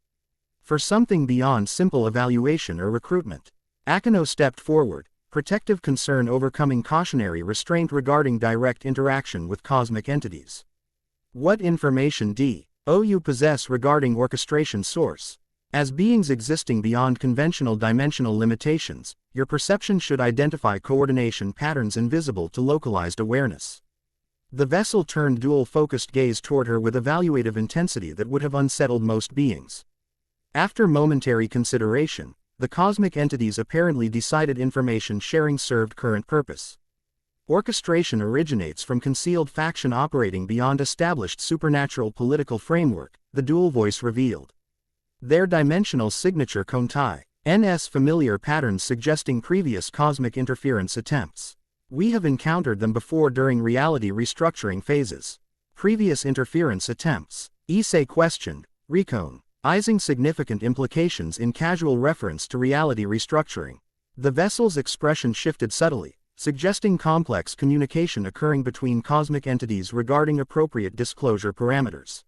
for something beyond simple evaluation or recruitment. Akeno stepped forward, protective concern overcoming cautionary restraint regarding direct interaction with cosmic entities. What information do you possess regarding orchestration source? As beings existing beyond conventional dimensional limitations, your perception should identify coordination patterns invisible to localized awareness. The vessel turned dual-focused gaze toward her with evaluative intensity that would have unsettled most beings. After momentary consideration, the cosmic entities apparently decided information sharing served current purpose. Orchestration originates from concealed faction operating beyond established supernatural political framework, the dual voice revealed. Their dimensional signature contain NS familiar patterns suggesting previous cosmic interference attempts. We have encountered them before during reality restructuring phases. Previous interference attempts, Issei questioned, recognizing significant implications in casual reference to reality restructuring. The vessel's expression shifted subtly, suggesting complex communication occurring between cosmic entities regarding appropriate disclosure parameters.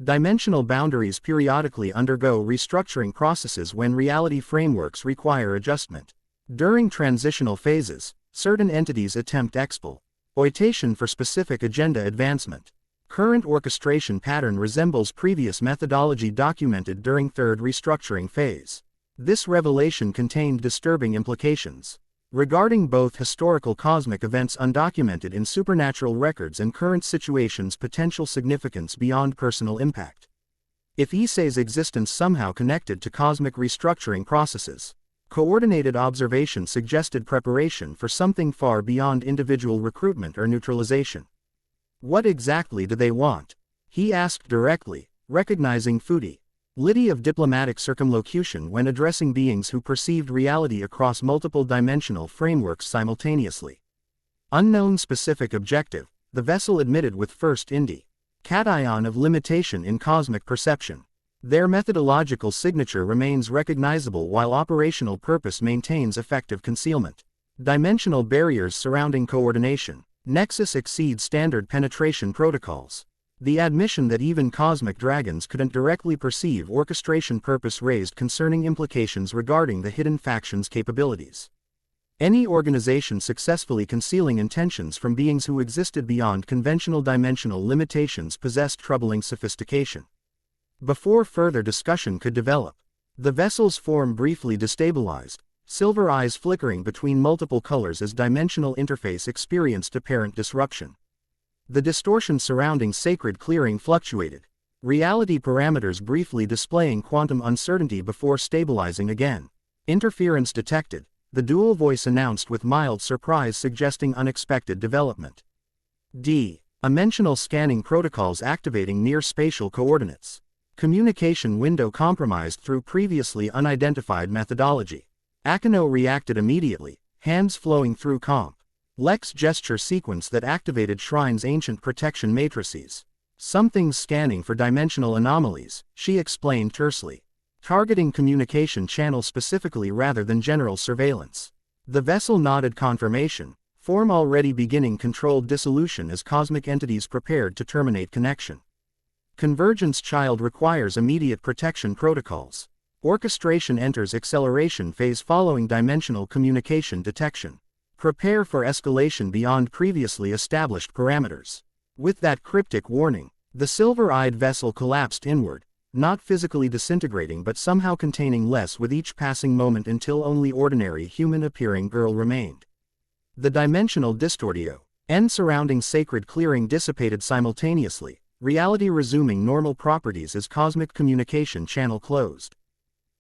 Dimensional boundaries periodically undergo restructuring processes when reality frameworks require adjustment. During transitional phases, certain entities attempt exploitation for specific agenda advancement. Current orchestration pattern resembles previous methodology documented during third restructuring phase. This revelation contained disturbing implications regarding both historical cosmic events undocumented in supernatural records and current situations' potential significance beyond personal impact. If Issei's existence somehow connected to cosmic restructuring processes, coordinated observation suggested preparation for something far beyond individual recruitment or neutralization. What exactly do they want? He asked directly, recognizing futility of diplomatic circumlocution when addressing beings who perceived reality across multiple dimensional frameworks simultaneously. Unknown specific objective, the vessel admitted with first indication of limitation in cosmic perception. Their methodological signature remains recognizable while operational purpose maintains effective concealment. Dimensional barriers surrounding coordination. Nexus exceeds standard penetration protocols. The admission that even cosmic dragons couldn't directly perceive orchestration purpose raised concerning implications regarding the hidden faction's capabilities. Any organization successfully concealing intentions from beings who existed beyond conventional dimensional limitations possessed troubling sophistication. Before further discussion could develop, the vessel's form briefly destabilized, silver eyes flickering between multiple colors as dimensional interface experienced apparent disruption. The distortion surrounding sacred clearing fluctuated, reality parameters briefly displaying quantum uncertainty before stabilizing again. Interference detected, the dual voice announced with mild surprise suggesting unexpected development. Dimensional scanning protocols activating near spatial coordinates. Communication window compromised through previously unidentified methodology. Akino reacted immediately, hands flowing through complex gesture sequence that activated Shrine's ancient protection matrices. Something's scanning for dimensional anomalies, she explained tersely. Targeting communication channels specifically rather than general surveillance. The vessel nodded confirmation, form already beginning controlled dissolution as cosmic entities prepared to terminate connection. Convergence child requires immediate protection protocols. Orchestration enters acceleration phase following dimensional communication detection. Prepare for escalation beyond previously established parameters. With that cryptic warning, the silver-eyed vessel collapsed inward, not physically disintegrating but somehow containing less with each passing moment until only ordinary human-appearing girl remained. The dimensional distortio and surrounding sacred clearing dissipated simultaneously, reality resuming normal properties as cosmic communication channel closed.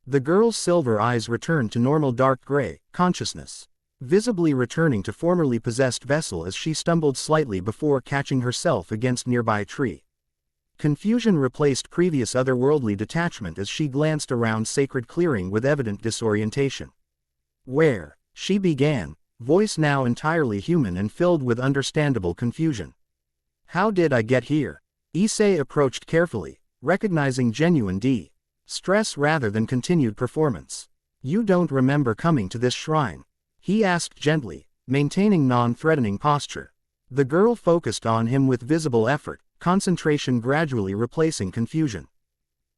The girl's silver eyes returned to normal dark gray, consciousness visibly returning to formerly possessed vessel as she stumbled slightly before catching herself against nearby tree. Confusion replaced previous otherworldly detachment as she glanced around sacred clearing with evident disorientation. Where? She began, voice now entirely human and filled with understandable confusion. How did I get here? Issei approached carefully, recognizing genuine stress rather than continued performance. You don't remember coming to this shrine? He asked gently, maintaining non-threatening posture. The girl focused on him with visible effort, concentration gradually replacing confusion.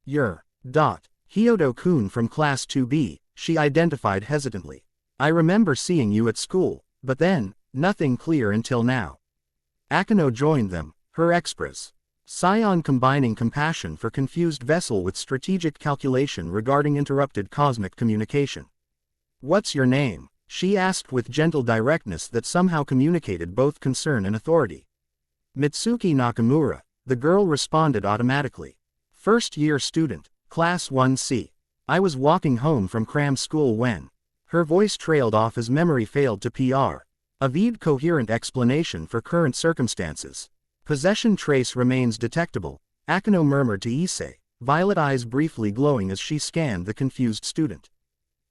You're Hyodo-kun from Class 2B, she identified hesitantly. I remember seeing you at school, but then, nothing clear until now. Akino joined them, her express Scion combining compassion for confused vessel with strategic calculation regarding interrupted cosmic communication. "What's your name?" she asked with gentle directness that somehow communicated both concern and authority. "Mitsuki Nakamura," the girl responded automatically. "First-year student, Class 1C. I was walking home from cram school when..." Her voice trailed off as memory failed to evade coherent explanation for current circumstances. "Possession trace remains detectable," Akino murmured to Issei, violet eyes briefly glowing as she scanned the confused student.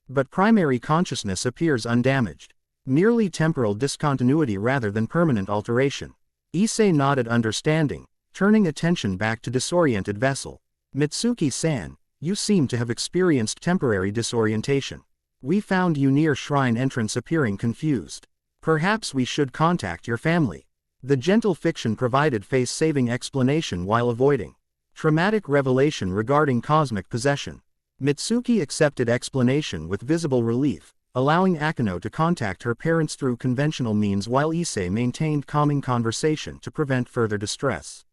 "But primary consciousness appears undamaged. Merely temporal discontinuity rather than permanent alteration." Issei nodded understanding, turning attention back to disoriented vessel. "Mitsuki-san, you seem to have experienced temporary disorientation. We found you near shrine entrance appearing confused. Perhaps we should contact your family." The gentle fiction provided face-saving explanation while avoiding traumatic revelation regarding cosmic possession. Mitsuki accepted explanation with visible relief, allowing Akino to contact her parents through conventional means while Issei maintained calming conversation to prevent further distress.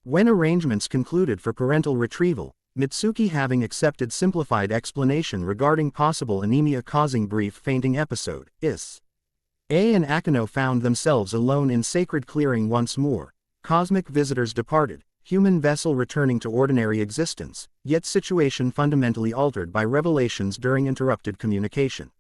When arrangements concluded for parental retrieval, Mitsuki having accepted simplified explanation regarding possible anemia causing brief fainting episode, Issei and Akino found themselves alone in sacred clearing once more. Cosmic visitors departed, human vessel returning to ordinary existence, yet situation fundamentally altered by revelations during interrupted communication.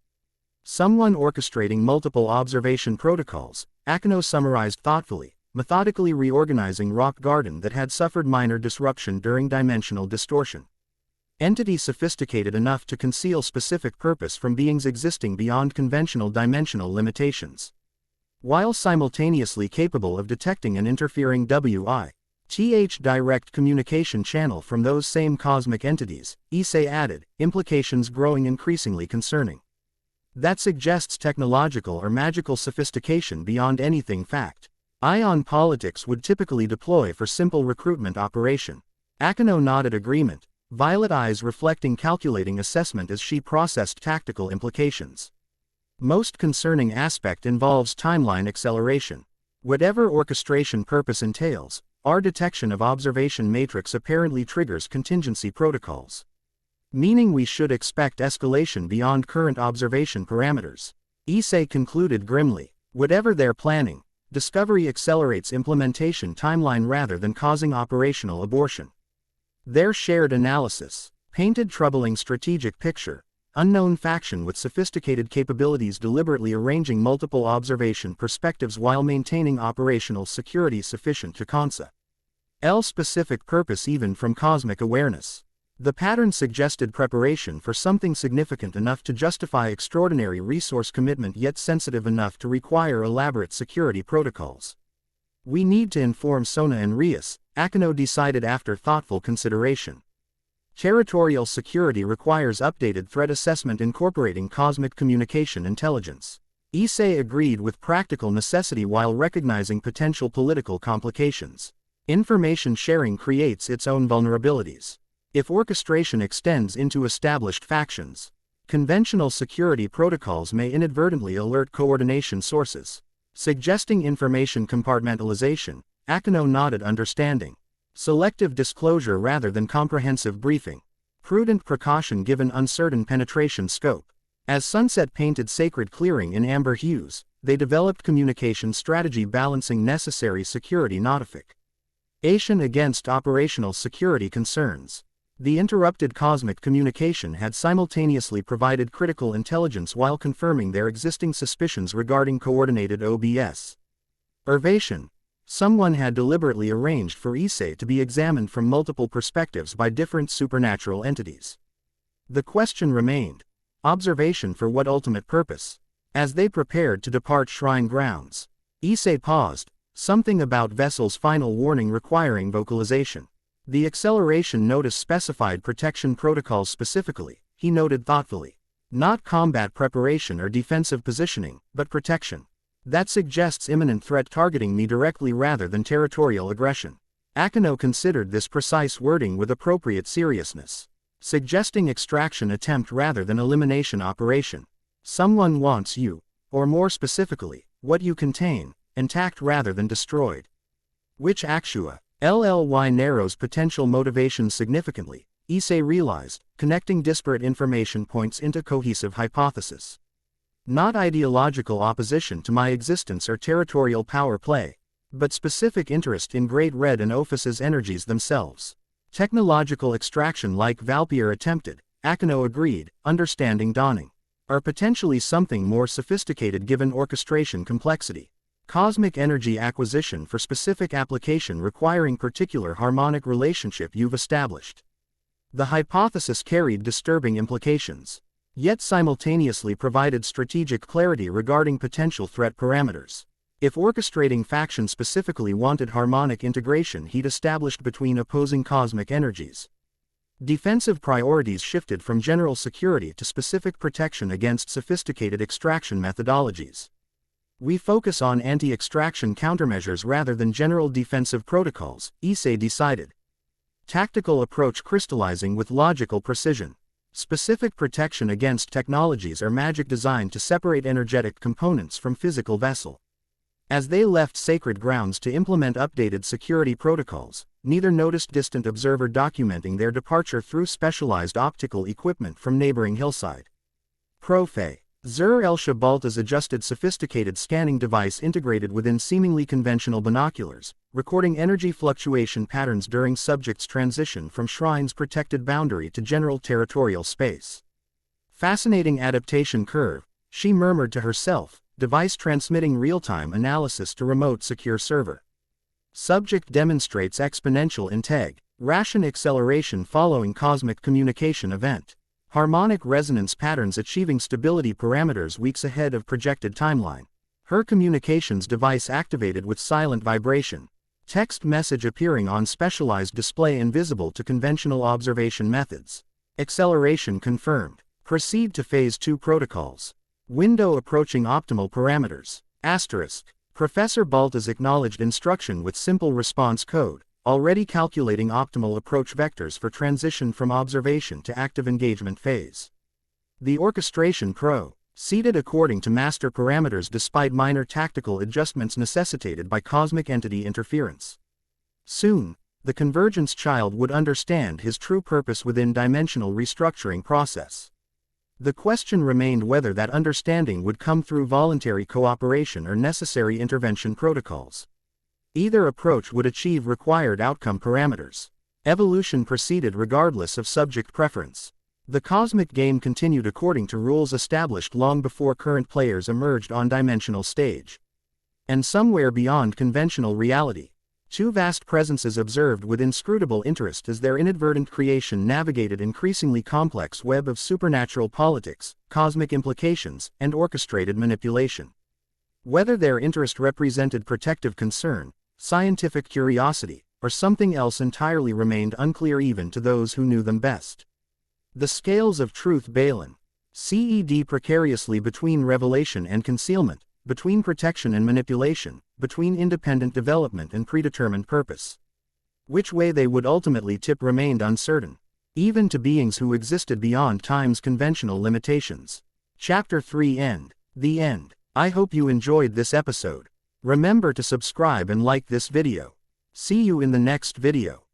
"Someone orchestrating multiple observation protocols," Akino summarized thoughtfully, methodically reorganizing rock garden that had suffered minor disruption during dimensional distortion. "Entity sophisticated enough to conceal specific purpose from beings existing beyond conventional dimensional limitations, while simultaneously capable of detecting an interfering WITH direct communication channel from those same cosmic entities," Issei added, implications growing increasingly concerning. "That suggests technological or magical sophistication beyond anything fact. Ion politics would typically deploy for simple recruitment operation." Akino nodded agreement, violet eyes reflecting calculating assessment as she processed tactical implications. "Most concerning aspect involves timeline acceleration. Whatever orchestration purpose entails, our detection of observation matrix apparently triggers contingency protocols. Meaning we should expect escalation beyond current observation parameters." Issei concluded grimly. "Whatever they're planning, discovery accelerates implementation timeline rather than causing operational abortion." Their shared analysis painted troubling strategic picture, unknown faction with sophisticated capabilities deliberately arranging multiple observation perspectives while maintaining operational security sufficient to conceal specific purpose even from cosmic awareness. The pattern suggested preparation for something significant enough to justify extraordinary resource commitment yet sensitive enough to require elaborate security protocols. "We need to inform Sona and Rias," Akino decided after thoughtful consideration. "Territorial security requires updated threat assessment incorporating cosmic communication intelligence." Issei agreed with practical necessity while recognizing potential political complications. Information sharing creates its own vulnerabilities. If orchestration extends into established factions, conventional security protocols may inadvertently alert coordination sources. Suggesting information compartmentalization, Akino nodded understanding. "Selective disclosure rather than comprehensive briefing. Prudent precaution given uncertain penetration scope." As sunset painted sacred clearing in amber hues, they developed communication strategy balancing necessary security notification against operational security concerns. The interrupted cosmic communication had simultaneously provided critical intelligence while confirming their existing suspicions regarding coordinated observation. Someone had deliberately arranged for Issei to be examined from multiple perspectives by different supernatural entities. The question remained, observation for what ultimate purpose? As they prepared to depart shrine grounds, Issei paused, something about vessel's final warning requiring vocalization. The acceleration notice specified protection protocols specifically, he noted thoughtfully. Not combat preparation or defensive positioning, but protection. That suggests imminent threat targeting me directly rather than territorial aggression. Akino considered this precise wording with appropriate seriousness, suggesting extraction attempt rather than elimination operation. Someone wants you, or more specifically, what you contain, intact rather than destroyed. Which Akshua? LLY narrows potential motivations significantly, Issei realized, connecting disparate information points into cohesive hypothesis. Not ideological opposition to my existence or territorial power play, but specific interest in Great Red and Ophis's energies themselves. Technological extraction like Valpier attempted, Akino agreed, understanding dawning, are potentially something more sophisticated given orchestration complexity. Cosmic energy acquisition for specific application requiring particular harmonic relationship you've established. The hypothesis carried disturbing implications, yet simultaneously provided strategic clarity regarding potential threat parameters. If orchestrating faction specifically wanted harmonic integration he'd established between opposing cosmic energies, defensive priorities shifted from general security to specific protection against sophisticated extraction methodologies. We focus on anti-extraction countermeasures rather than general defensive protocols, Issei decided. Tactical approach crystallizing with logical precision. Specific protection against technologies or magic designed to separate energetic components from physical vessel. As they left sacred grounds to implement updated security protocols, neither noticed distant observer documenting their departure through specialized optical equipment from neighboring hillside. Profe. Zur el-Shabalta's adjusted sophisticated scanning device integrated within seemingly conventional binoculars, recording energy fluctuation patterns during subject's transition from shrine's protected boundary to general territorial space. Fascinating adaptation curve, she murmured to herself, device transmitting real-time analysis to remote secure server. Subject demonstrates exponential ration acceleration following cosmic communication event. Harmonic resonance patterns achieving stability parameters weeks ahead of projected timeline. Her communications device activated with silent vibration. Text message appearing on specialized display invisible to conventional observation methods. Acceleration confirmed. Proceed to Phase 2 protocols. Window approaching optimal parameters. Asterisk. Professor Balta's acknowledged instruction with simple response code, already calculating optimal approach vectors for transition from observation to active engagement phase. The orchestration proceeded according to master parameters despite minor tactical adjustments necessitated by cosmic entity interference. Soon, the convergence child would understand his true purpose within dimensional restructuring process. The question remained whether that understanding would come through voluntary cooperation or necessary intervention protocols. Either approach would achieve required outcome parameters. Evolution proceeded regardless of subject preference. The cosmic game continued according to rules established long before current players emerged on dimensional stage. And somewhere beyond conventional reality, two vast presences observed with inscrutable interest as their inadvertent creation navigated increasingly complex web of supernatural politics, cosmic implications, and orchestrated manipulation. Whether their interest represented protective concern, scientific curiosity, or something else entirely remained unclear even to those who knew them best. The scales of truth Balin. CED precariously between revelation and concealment, between protection and manipulation, between independent development and predetermined purpose. Which way they would ultimately tip remained uncertain, even to beings who existed beyond time's conventional limitations. Chapter 3 End. The End. I hope you enjoyed this episode. Remember to subscribe and like this video. See you in the next video.